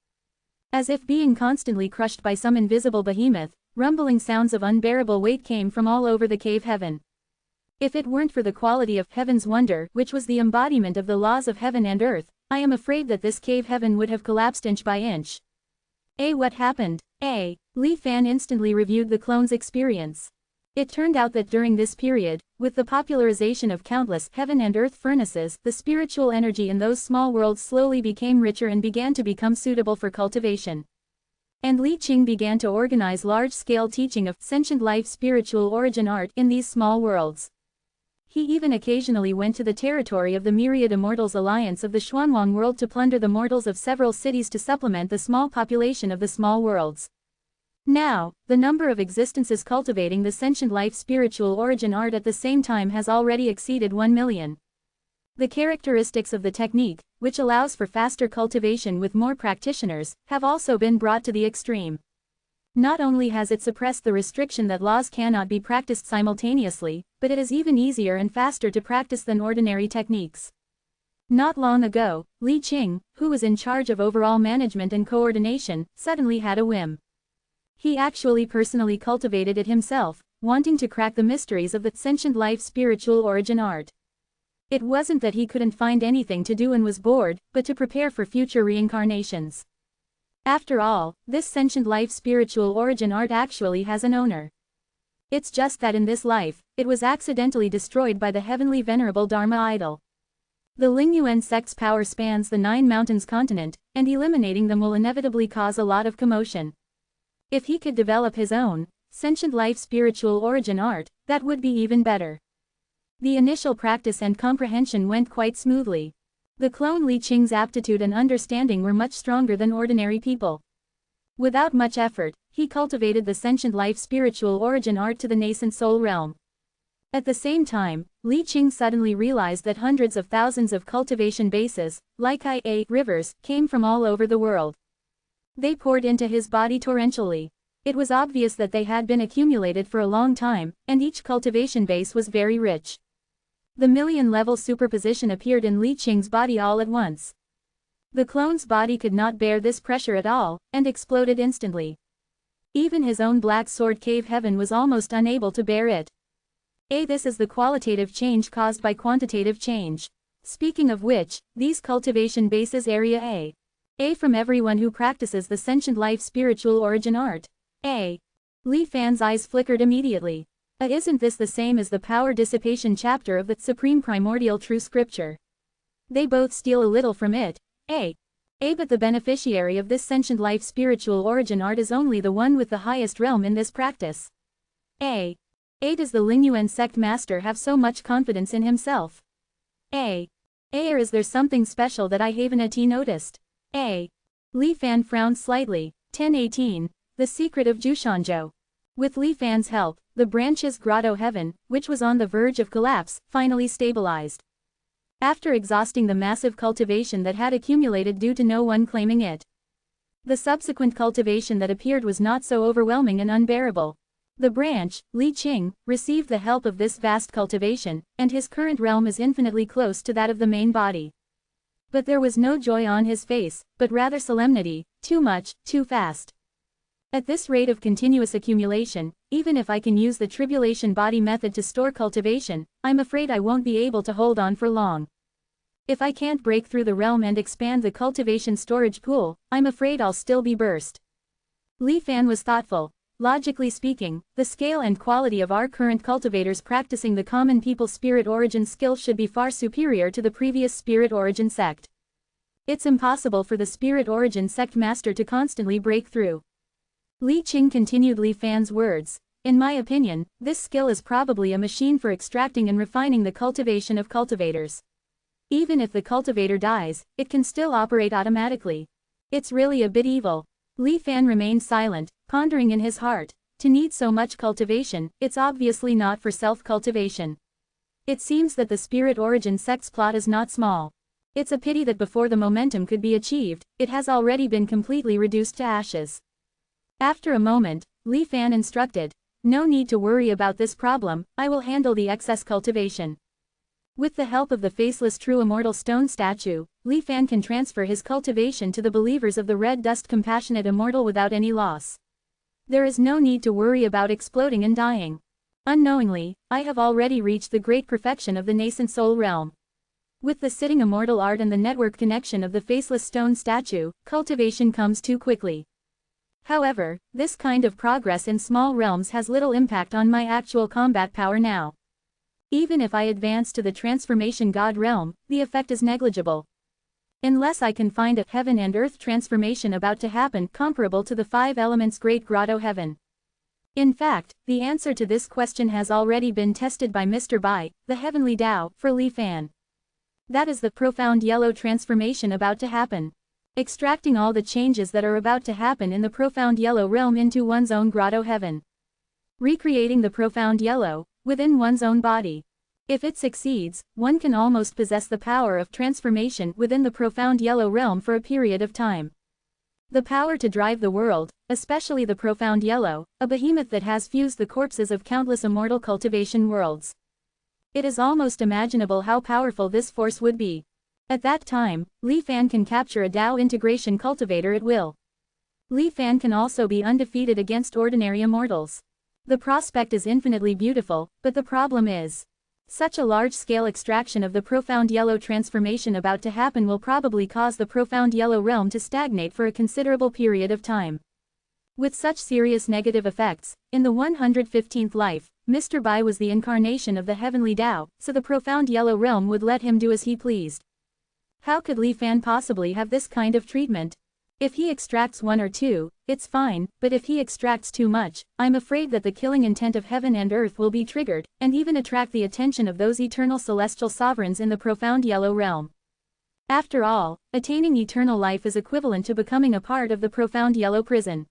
As if being constantly crushed by some invisible behemoth, rumbling sounds of unbearable weight came from all over the Cave Heaven. If it weren't for the quality of Heaven's wonder, which was the embodiment of the laws of heaven and earth, I am afraid that this Cave Heaven would have collapsed inch by inch. What happened? Li Fan instantly reviewed the clone's experience. It turned out that during this period, with the popularization of countless heaven and earth furnaces, the spiritual energy in those small worlds slowly became richer and began to become suitable for cultivation. And Li Qing began to organize large-scale teaching of sentient life spiritual origin art in these small worlds. He even occasionally went to the territory of the Myriad Immortals Alliance of the Xuanwang world to plunder the mortals of several cities to supplement the small population of the small worlds. Now, the number of existences cultivating the sentient life spiritual origin art at the same time has already exceeded 1 million. The characteristics of the technique, which allows for faster cultivation with more practitioners, have also been brought to the extreme. Not only has it suppressed the restriction that laws cannot be practiced simultaneously, but it is even easier and faster to practice than ordinary techniques. Not long ago, Li Qing, who was in charge of overall management and coordination, suddenly had a whim. He actually personally cultivated it himself, wanting to crack the mysteries of the sentient life spiritual origin art. It wasn't that he couldn't find anything to do and was bored, but to prepare for future reincarnations. After all, this sentient life spiritual origin art actually has an owner. It's just that in this life, it was accidentally destroyed by the heavenly Venerable Dharma idol. The Lingyuan sect's power spans the 9 mountains continent, and eliminating them will inevitably cause a lot of commotion. If he could develop his own sentient life spiritual origin art, that would be even better. The initial practice and comprehension went quite smoothly. The clone Li Qing's aptitude and understanding were much stronger than ordinary people. Without much effort, he cultivated the sentient life spiritual origin art to the nascent soul realm. At the same time, Li Qing suddenly realized that hundreds of thousands of cultivation bases, like rivers, came from all over the world. They poured into his body torrentially. It was obvious that they had been accumulated for a long time, and each cultivation base was very rich. The million-level superposition appeared in Li Qing's body all at once. The clone's body could not bear this pressure at all, and exploded instantly. Even his own black sword cave heaven was almost unable to bear it. This is the qualitative change caused by quantitative change. Speaking of which, these cultivation bases area A from everyone who practices the sentient life spiritual origin art. Li Fan's eyes flickered immediately. Isn't this the same as the power dissipation chapter of the supreme primordial true scripture? They both steal a little from it. But the beneficiary of this sentient life spiritual origin art is only the one with the highest realm in this practice. Does the Lingyuan sect master have so much confidence in himself? Or is there something special that I haven't noticed? Li Fan frowned slightly. 1018, The Secret of Jushanzhou. With Li Fan's help, the branch's grotto heaven, which was on the verge of collapse, finally stabilized. After exhausting the massive cultivation that had accumulated due to no one claiming it, the subsequent cultivation that appeared was not so overwhelming and unbearable. The branch, Li Qing, received the help of this vast cultivation, and his current realm is infinitely close to that of the main body. But there was no joy on his face, but rather solemnity. Too much, too fast. At this rate of continuous accumulation, even if I can use the tribulation body method to store cultivation, I'm afraid I won't be able to hold on for long. If I can't break through the realm and expand the cultivation storage pool, I'm afraid I'll still be burst. Li Fan was thoughtful. Logically speaking, the scale and quality of our current cultivators practicing the common people spirit origin skill should be far superior to the previous spirit origin sect. It's impossible for the spirit origin sect master to constantly break through. Li Qing continued Li Fan's words. In my opinion, this skill is probably a machine for extracting and refining the cultivation of cultivators. Even if the cultivator dies, it can still operate automatically. It's really a bit evil. Li Fan remained silent, pondering in his heart. To need so much cultivation, it's obviously not for self-cultivation. It seems that the spirit origin sect's plot is not small. It's a pity that before the momentum could be achieved, it has already been completely reduced to ashes. After a moment, Li Fan instructed, "No need to worry about this problem, I will handle the excess cultivation." With the help of the faceless true immortal stone statue, Li Fan can transfer his cultivation to the believers of the red dust compassionate immortal without any loss. There is no need to worry about exploding and dying. Unknowingly, I have already reached the great perfection of the nascent soul realm. With the sitting immortal art and the network connection of the faceless stone statue, cultivation comes too quickly. However, this kind of progress in small realms has little impact on my actual combat power now. Even if I advance to the transformation god realm, the effect is negligible. Unless I can find a heaven and earth transformation about to happen comparable to the 5 elements great grotto heaven. In fact, the answer to this question has already been tested by Mr. Bai, the heavenly Tao, for Li Fan. That is the profound yellow transformation about to happen. Extracting all the changes that are about to happen in the profound yellow realm into one's own grotto heaven. Recreating the profound yellow, within one's own body. If it succeeds, one can almost possess the power of transformation within the profound yellow realm for a period of time. The power to drive the world, especially the profound yellow, a behemoth that has fused the corpses of countless immortal cultivation worlds. It is almost imaginable how powerful this force would be. At that time, Li Fan can capture a Dao integration cultivator at will. Li Fan can also be undefeated against ordinary immortals. The prospect is infinitely beautiful, but the problem is, such a large-scale extraction of the profound yellow transformation about to happen will probably cause the profound yellow realm to stagnate for a considerable period of time. With such serious negative effects, in the 115th life, Mr. Bai was the incarnation of the heavenly Tao, so the profound yellow realm would let him do as he pleased. How could Li Fan possibly have this kind of treatment? If he extracts 1 or 2, it's fine, but if he extracts too much, I'm afraid that the killing intent of heaven and earth will be triggered, and even attract the attention of those eternal celestial sovereigns in the profound yellow realm. After all, attaining eternal life is equivalent to becoming a part of the profound yellow prison.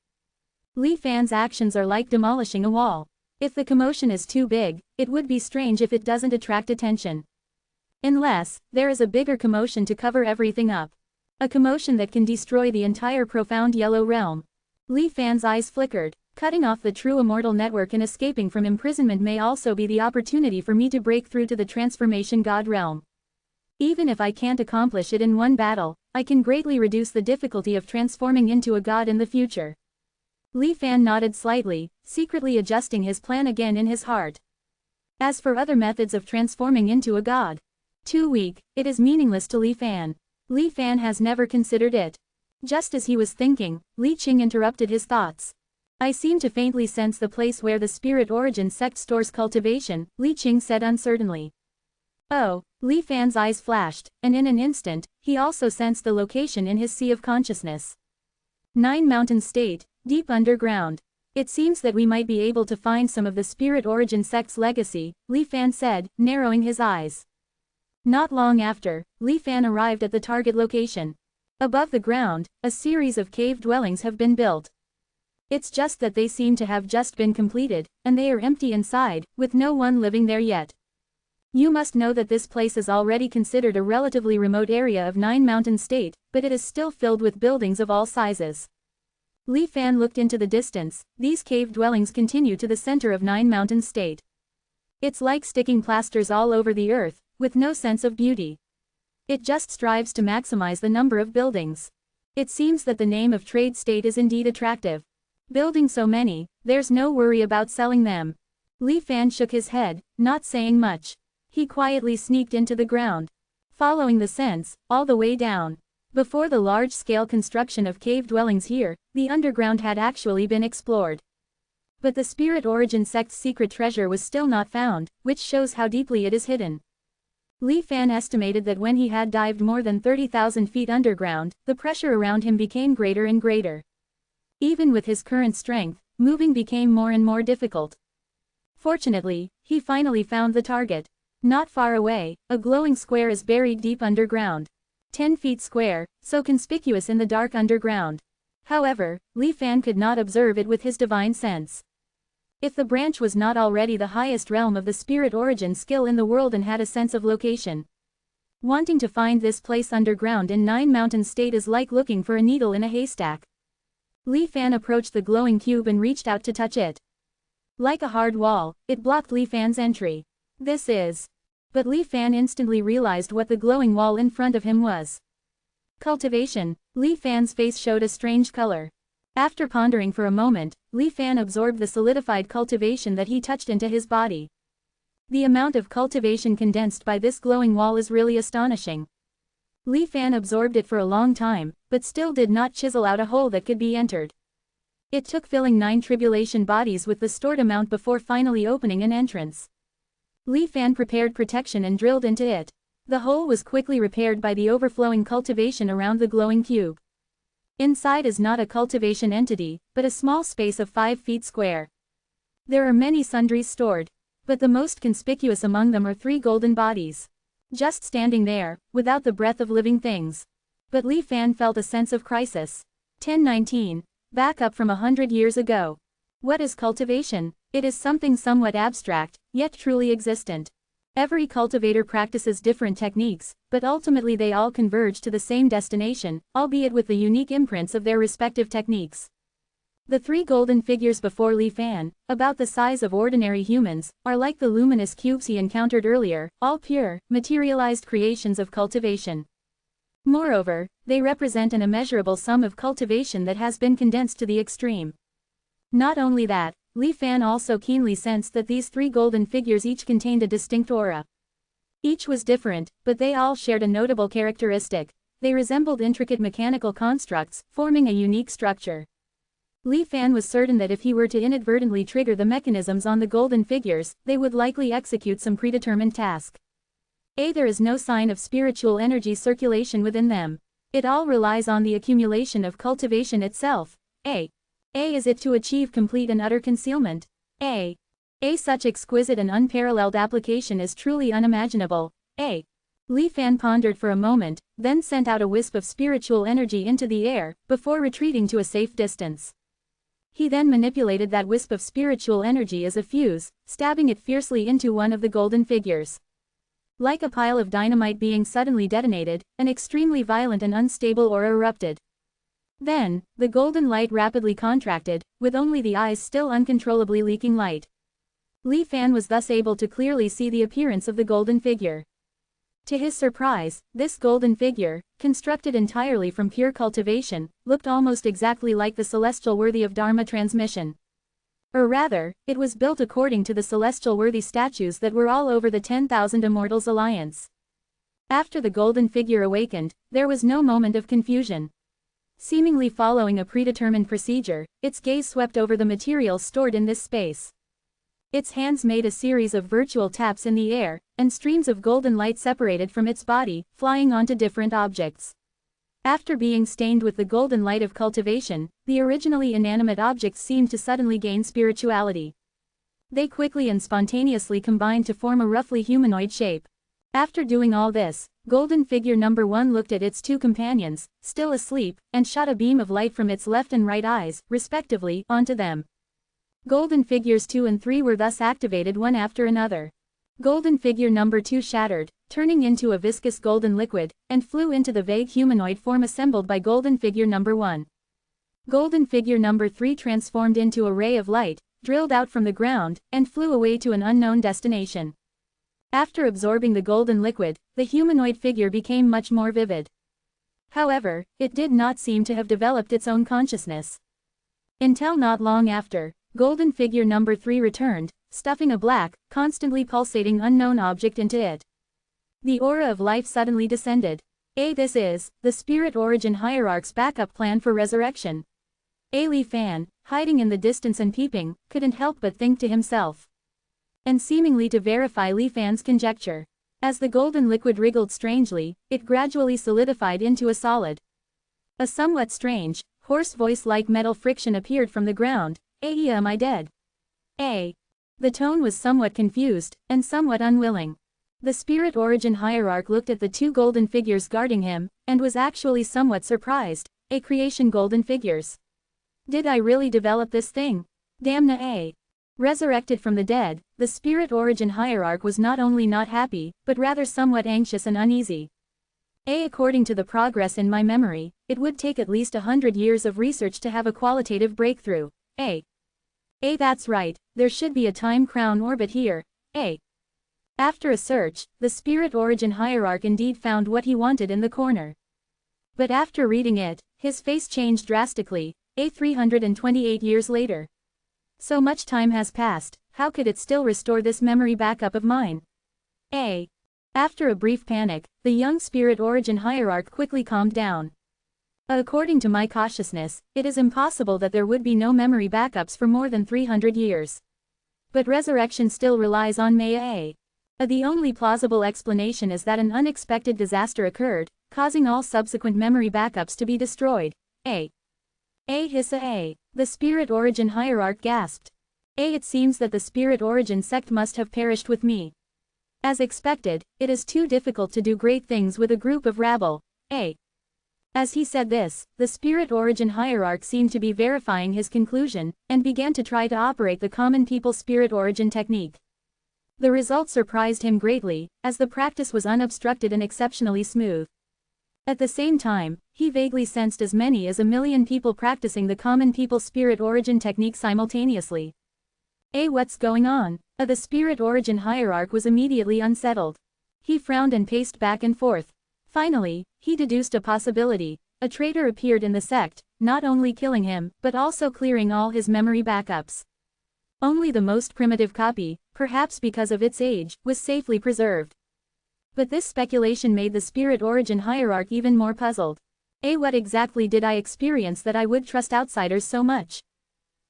Li Fan's actions are like demolishing a wall. If the commotion is too big, it would be strange if it doesn't attract attention. Unless, there is a bigger commotion to cover everything up. A commotion that can destroy the entire profound yellow realm. Li Fan's eyes flickered. Cutting off the true immortal network and escaping from imprisonment may also be the opportunity for me to break through to the transformation god realm. Even if I can't accomplish it in one battle, I can greatly reduce the difficulty of transforming into a god in the future. Li Fan nodded slightly, secretly adjusting his plan again in his heart. As for other methods of transforming into a god, too weak, it is meaningless to Li Fan. Li Fan has never considered it. Just as he was thinking, Li Qing interrupted his thoughts. I seem to faintly sense the place where the spirit origin sect stores cultivation, Li Qing said uncertainly. Oh, Li Fan's eyes flashed, and in an instant, he also sensed the location in his sea of consciousness. 9 Mountain State, deep underground. It seems that we might be able to find some of the spirit origin sect's legacy, Li Fan said, narrowing his eyes. Not long after, Li Fan arrived at the target location. Above the ground, a series of cave dwellings have been built. It's just that they seem to have just been completed, and they are empty inside, with no one living there yet. You must know that this place is already considered a relatively remote area of 9 Mountain State, but it is still filled with buildings of all sizes. Li Fan looked into the distance. These cave dwellings continue to the center of 9 Mountain State. It's like sticking plasters all over the earth, with no sense of beauty. It just strives to maximize the number of buildings. It seems that the name of Trade State is indeed attractive. Building so many, there's no worry about selling them. Li Fan shook his head, not saying much. He quietly sneaked into the ground, following the scents, all the way down. Before the large-scale construction of cave dwellings here, the underground had actually been explored. But the spirit origin sect's secret treasure was still not found, which shows how deeply it is hidden. Li Fan estimated that when he had dived more than 30,000 feet underground, the pressure around him became greater and greater. Even with his current strength, moving became more and more difficult. Fortunately, he finally found the target. Not far away, a glowing square is buried deep underground. 10 feet square, so conspicuous in the dark underground. However, Li Fan could not observe it with his divine sense. If the branch was not already the highest realm of the spirit origin skill in the world and had a sense of location. Wanting to find this place underground in 9 Mountain State is like looking for a needle in a haystack. Li Fan approached the glowing cube and reached out to touch it. Like a hard wall, it blocked Li Fan's entry. This is. But Li Fan instantly realized what the glowing wall in front of him was. Cultivation. Li Fan's face showed a strange color. After pondering for a moment, Li Fan absorbed the solidified cultivation that he touched into his body. The amount of cultivation condensed by this glowing wall is really astonishing. Li Fan absorbed it for a long time, but still did not chisel out a hole that could be entered. It took filling 9 tribulation bodies with the stored amount before finally opening an entrance. Li Fan prepared protection and drilled into it. The hole was quickly repaired by the overflowing cultivation around the glowing cube. Inside is not a cultivation entity, but a small space of 5 feet square. There are many sundries stored, but the most conspicuous among them are 3 golden bodies. Just standing there, without the breath of living things. But Li Fan felt a sense of crisis. 1019. Back up from 100 years ago. What is cultivation? It is something somewhat abstract, yet truly existent. Every cultivator practices different techniques, but ultimately they all converge to the same destination, albeit with the unique imprints of their respective techniques. The three golden figures before Li Fan, about the size of ordinary humans, are like the luminous cubes he encountered earlier, all pure, materialized creations of cultivation. Moreover, they represent an immeasurable sum of cultivation that has been condensed to the extreme. Not only that, Li Fan also keenly sensed that these three golden figures each contained a distinct aura. Each was different, but they all shared a notable characteristic: they resembled intricate mechanical constructs, forming a unique structure. Li Fan was certain that if he were to inadvertently trigger the mechanisms on the golden figures, they would likely execute some predetermined task. There is no sign of spiritual energy circulation within them. It all relies on the accumulation of cultivation itself. Is it to achieve complete and utter concealment? Such exquisite and unparalleled application is truly unimaginable. Li Fan pondered for a moment, then sent out a wisp of spiritual energy into the air, before retreating to a safe distance. He then manipulated that wisp of spiritual energy as a fuse, stabbing it fiercely into one of the golden figures. Like a pile of dynamite being suddenly detonated, an extremely violent and unstable aura erupted. Then, the golden light rapidly contracted, with only the eyes still uncontrollably leaking light. Li Fan was thus able to clearly see the appearance of the golden figure. To his surprise, this golden figure, constructed entirely from pure cultivation, looked almost exactly like the celestial worthy of Dharma transmission. Or rather, it was built according to the celestial worthy statues that were all over the 10,000 Immortals Alliance. After the golden figure awakened, there was no moment of confusion. Seemingly following a predetermined procedure, its gaze swept over the materials stored in this space. Its hands made a series of virtual taps in the air, and streams of golden light separated from its body, flying onto different objects. After being stained with the golden light of cultivation, the originally inanimate objects seemed to suddenly gain spirituality. They quickly and spontaneously combined to form a roughly humanoid shape. After doing all this, golden figure number 1 looked at its two companions, still asleep, and shot a beam of light from its left and right eyes, respectively, onto them. Golden figures 2 and 3 were thus activated one after another. Golden figure number 2 shattered, turning into a viscous golden liquid, and flew into the vague humanoid form assembled by golden figure number 1. Golden figure number 3 transformed into a ray of light, drilled out from the ground, and flew away to an unknown destination. After absorbing the golden liquid, the humanoid figure became much more vivid. However, it did not seem to have developed its own consciousness. Until not long after, golden figure number 3 returned, stuffing a black, constantly pulsating unknown object into it. The aura of life suddenly descended. This is the spirit origin hierarch's backup plan for resurrection. Li Fan, hiding in the distance and peeping, couldn't help but think to himself. And seemingly to verify Li Fan's conjecture. As the golden liquid wriggled strangely, it gradually solidified into a solid. A somewhat strange, hoarse voice-like metal friction appeared from the ground. Am I dead? The tone was somewhat confused, and somewhat unwilling. The spirit origin hierarch looked at the two golden figures guarding him, and was actually somewhat surprised. Creation golden figures. Did I really develop this thing? Damn. Resurrected from the dead, the spirit origin hierarch was not only not happy, but rather somewhat anxious and uneasy. According to the progress in my memory, it would take at least 100 years of research to have a qualitative breakthrough. That's right, there should be a time crown orbit here. After a search, the spirit origin hierarch indeed found what he wanted in the corner. But after reading it, his face changed drastically. 328 years later. So much time has passed, how could it still restore this memory backup of mine? After a brief panic, the young spirit origin hierarch quickly calmed down. According to my cautiousness, it is impossible that there would be no memory backups for more than 300 years. But resurrection still relies on Maya. The only plausible explanation is that an unexpected disaster occurred, causing all subsequent memory backups to be destroyed. Hissa. The spirit origin hierarch gasped. It seems that the spirit origin sect must have perished with me. As expected, it is too difficult to do great things with a group of rabble. As he said this, the spirit origin hierarch seemed to be verifying his conclusion, and began to try to operate the common people spirit origin technique. The result surprised him greatly, as the practice was unobstructed and exceptionally smooth. At the same time, he vaguely sensed as many as 1,000,000 people practicing the common people spirit origin technique simultaneously. What's going on? The spirit origin hierarch was immediately unsettled. He frowned and paced back and forth. Finally, he deduced a possibility. A traitor appeared in the sect, not only killing him, but also clearing all his memory backups. Only the most primitive copy, perhaps because of its age, was safely preserved. But this speculation made the spirit origin hierarch even more puzzled. What exactly did I experience that I would trust outsiders so much?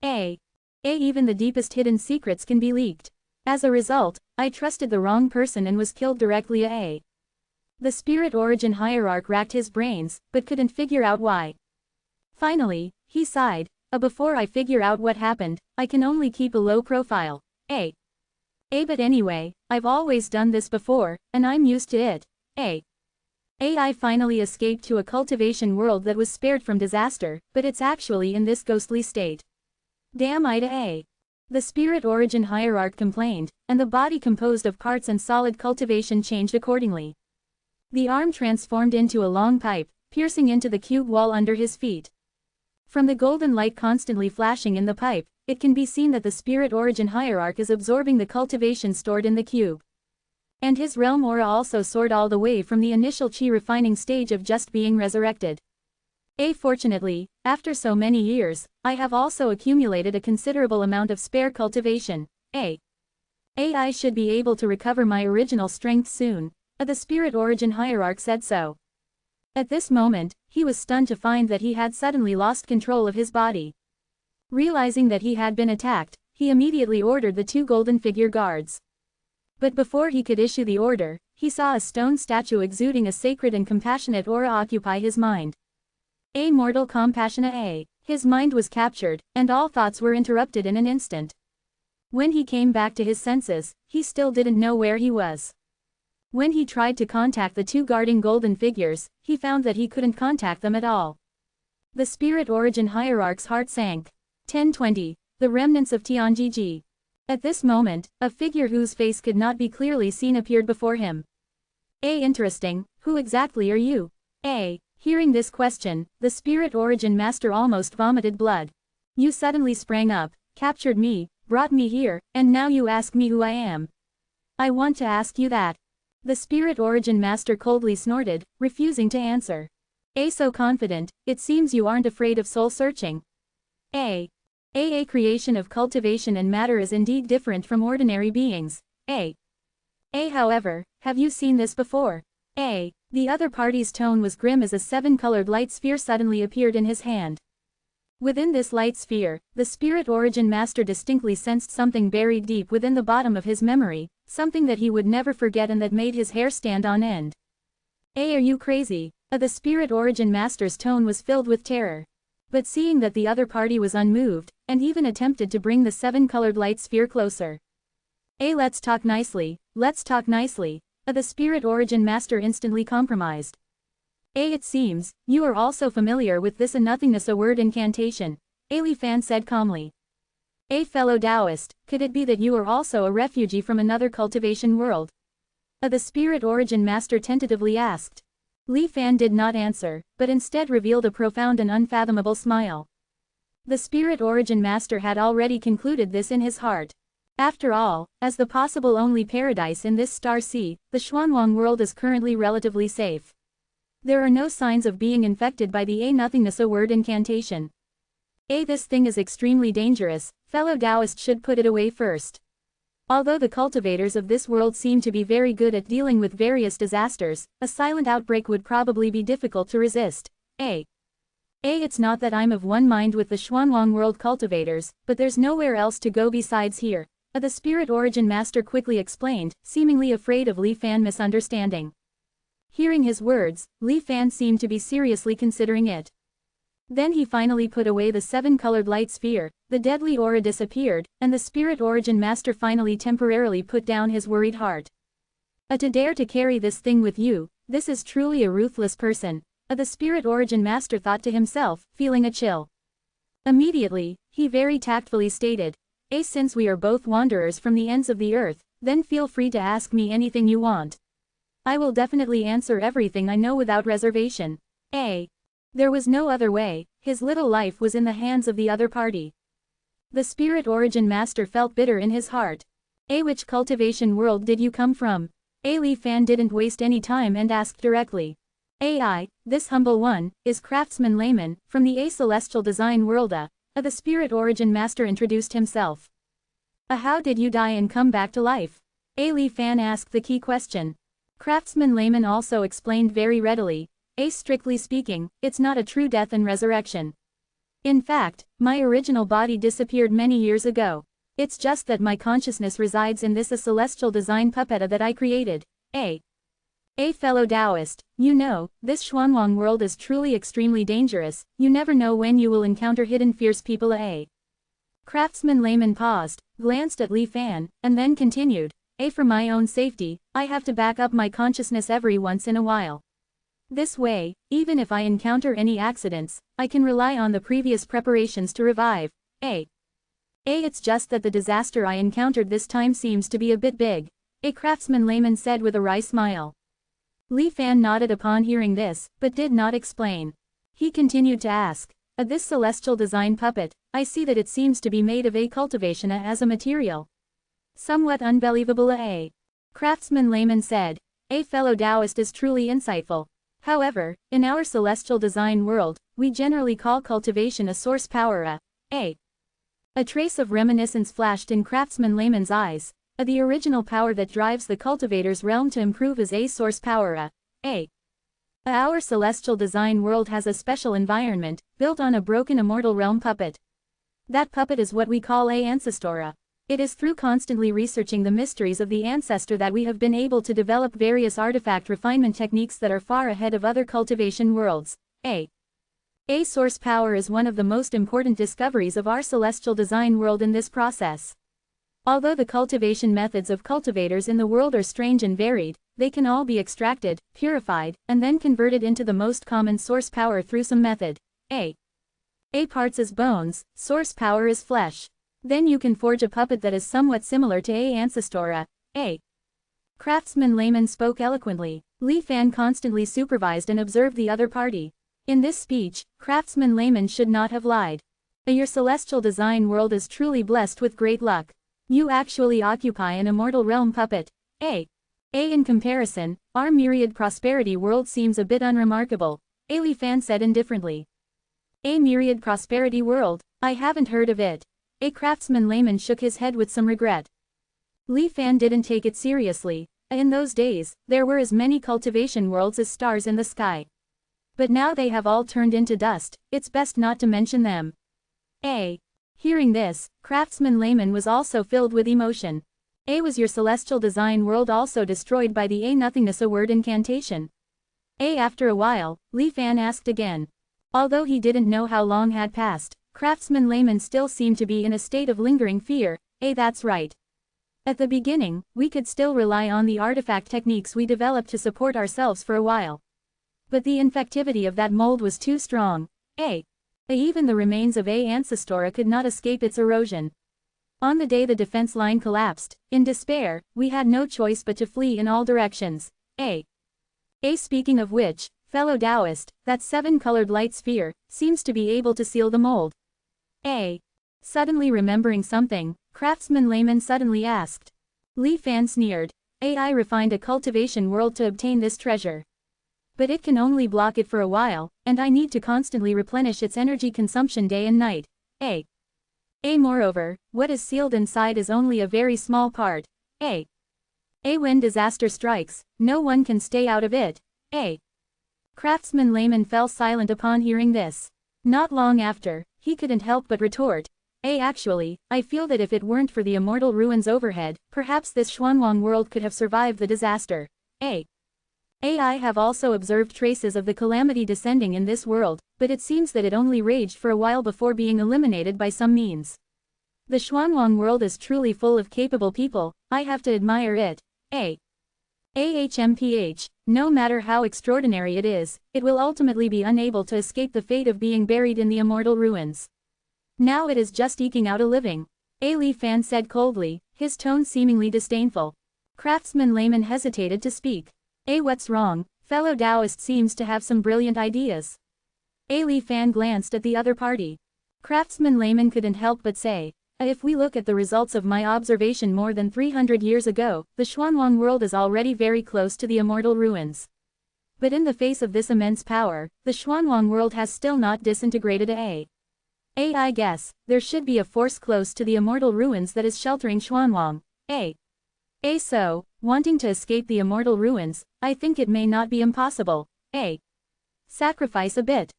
Even the deepest hidden secrets can be leaked. As a result, I trusted the wrong person and was killed directly. The spirit origin hierarch racked his brains, but couldn't figure out why. Finally, he sighed, before I figure out what happened, I can only keep a low profile. But anyway, I've always done this before, and I'm used to it. I finally escaped to a cultivation world that was spared from disaster, but it's actually in this ghostly state. Damn Ida. The spirit origin hierarch complained, and the body composed of parts and solid cultivation changed accordingly. The arm transformed into a long pipe, piercing into the cube wall under his feet. From the golden light constantly flashing in the pipe, it can be seen that the spirit origin hierarch is absorbing the cultivation stored in the cube. And his realm aura also soared all the way from the initial chi refining stage of just being resurrected. Fortunately, after so many years, I have also accumulated a considerable amount of spare cultivation. I should be able to recover my original strength soon. The spirit origin hierarch said so. At this moment, he was stunned to find that he had suddenly lost control of his body. Realizing that he had been attacked, he immediately ordered the 2 golden figure guards. But before he could issue the order, he saw a stone statue exuding a sacred and compassionate aura occupy his mind. Mortal compassionate. His mind was captured, and all thoughts were interrupted in an instant. When he came back to his senses, he still didn't know where he was. When he tried to contact the 2 guarding golden figures, he found that he couldn't contact them at all. The spirit origin hierarch's heart sank. 1020. The remnants of Tianjiji. At this moment, a figure whose face could not be clearly seen appeared before him. Interesting, who exactly are you? Hearing this question, the spirit origin master almost vomited blood. You suddenly sprang up, captured me, brought me here, and now you ask me who I am. I want to ask you that. The spirit origin master coldly snorted, refusing to answer. So confident, it seems you aren't afraid of soul searching. A creation of cultivation and matter is indeed different from ordinary beings. However, have you seen this before? The other party's tone was grim as a 7-colored light sphere suddenly appeared in his hand. Within this light sphere, the spirit origin master distinctly sensed something buried deep within the bottom of his memory, something that he would never forget and that made his hair stand on end. Are you crazy? The spirit origin master's tone was filled with terror. But seeing that the other party was unmoved, and even attempted to bring the 7-colored light sphere closer. Let's talk nicely, let's talk nicely. The spirit origin master instantly compromised. It seems, you are also familiar with this nothingness a word incantation, Li Fan said calmly. Fellow Taoist, could it be that you are also a refugee from another cultivation world? The spirit origin master tentatively asked. Li Fan did not answer, but instead revealed a profound and unfathomable smile. The spirit origin master had already concluded this in his heart. After all, as the possible only paradise in this star sea, the Xuanwang world is currently relatively safe. There are no signs of being infected by the nothingness a word incantation. This thing is extremely dangerous, fellow Taoist should put it away first. Although the cultivators of this world seem to be very good at dealing with various disasters, a silent outbreak would probably be difficult to resist. It's not that I'm of one mind with the Xuanwang world cultivators, but there's nowhere else to go besides here. The spirit origin master quickly explained, seemingly afraid of Li Fan misunderstanding. Hearing his words, Li Fan seemed to be seriously considering it. Then he finally put away the 7-colored light sphere, the deadly aura disappeared, and the spirit origin master finally temporarily put down his worried heart. To dare to carry this thing with you, this is truly a ruthless person, the spirit origin master thought to himself, feeling a chill. Immediately, he very tactfully stated, since we are both wanderers from the ends of the earth, then feel free to ask me anything you want. I will definitely answer everything I know without reservation. A. There was no other way, his little life was in the hands of the other party. The Spirit Origin Master felt bitter in his heart. A. Which cultivation world did you come from? A. Li Fan didn't waste any time and asked directly. AI, this humble one, is Craftsman Layman, from the A Celestial Design World. The Spirit Origin Master introduced himself. How did you die and come back to life? A. Li Fan asked the key question. Craftsman Layman also explained very readily. Strictly speaking, it's not a true death and resurrection. In fact, my original body disappeared many years ago. It's just that my consciousness resides in this celestial design puppet that I created. A fellow Taoist, you know, this Xuanwang world is truly extremely dangerous, you never know when you will encounter hidden fierce people. Craftsman Layman paused, glanced at Li Fan, and then continued. For my own safety, I have to back up my consciousness every once in a while. This way, even if I encounter any accidents, I can rely on the previous preparations to revive. It's just that the disaster I encountered this time seems to be a bit big. Craftsman Layman said with a wry smile. Li Fan nodded upon hearing this, but did not explain. He continued to ask. This celestial design puppet, I see that it seems to be made of a cultivation as a material. Somewhat unbelievable. Craftsman Layman said. A fellow Taoist is truly insightful. However, in our celestial design world, we generally call cultivation a source power. A trace of reminiscence flashed in Craftsman Layman's eyes. The original power that drives the cultivator's realm to improve is a source power. Our celestial design world has a special environment, built on a broken immortal realm puppet. That puppet is what we call a ancestor. It is through constantly researching the mysteries of the ancestor that we have been able to develop various artifact refinement techniques that are far ahead of other cultivation worlds. A source power is one of the most important discoveries of our celestial design world in this process. Although the cultivation methods of cultivators in the world are strange and varied, they can all be extracted, purified, and then converted into the most common source power through some method. A parts is bones, source power is flesh. Then you can forge a puppet that is somewhat similar to a ancestor. Craftsman Layman spoke eloquently. Li Fan constantly supervised and observed the other party. In this speech, Craftsman Layman should not have lied. Your celestial design world is truly blessed with great luck. You actually occupy an immortal realm puppet. In comparison, our myriad prosperity world seems a bit unremarkable. Li Fan said indifferently. A myriad prosperity world? I haven't heard of it. A Craftsman Layman shook his head with some regret. Li Fan didn't take it seriously. In those days, there were as many cultivation worlds as stars in the sky. But now they have all turned into dust, it's best not to mention them. Hearing this, Craftsman Layman was also filled with emotion. Was your celestial design world also destroyed by the nothingness word incantation? After a while, Li Fan asked again. Although he didn't know how long had passed, Craftsman Layman still seemed to be in a state of lingering fear. That's right. At the beginning, we could still rely on the artifact techniques we developed to support ourselves for a while. But the infectivity of that mold was too strong. Even the remains of ancestora could not escape its erosion. On the day the defense line collapsed, in despair, we had no choice but to flee in all directions. Speaking of which, fellow Taoist, that 7-colored light sphere seems to be able to seal the mold. Suddenly remembering something, Craftsman Layman suddenly asked. Li Fan sneered. I refined a cultivation world to obtain this treasure. But it can only block it for a while, and I need to constantly replenish its energy consumption day and night. Moreover, what is sealed inside is only a very small part. When disaster strikes, no one can stay out of it. Craftsman Layman fell silent upon hearing this. Not long after, he couldn't help but retort. Actually, I feel that if it weren't for the immortal ruins overhead, perhaps this Xuanwang world could have survived the disaster. I have also observed traces of the calamity descending in this world, but it seems that it only raged for a while before being eliminated by some means. The Xuanwang world is truly full of capable people, I have to admire it. No matter how extraordinary it is, it will ultimately be unable to escape the fate of being buried in the immortal ruins. Now it is just eking out a living. Li Fan said coldly, his tone seemingly disdainful. Craftsman Layman hesitated to speak. What's wrong? Fellow Taoist seems to have some brilliant ideas. Li Fan glanced at the other party. Craftsman Layman couldn't help but say, if we look at the results of my observation more than 300 years ago, the Xuanwang world is already very close to the Immortal ruins. But in the face of this immense power, the Xuanwang world has still not disintegrated. I guess, there should be a force close to the Immortal ruins that is sheltering Xuanwang. So, wanting to escape the Immortal ruins, I think it may not be impossible. Sacrifice a bit.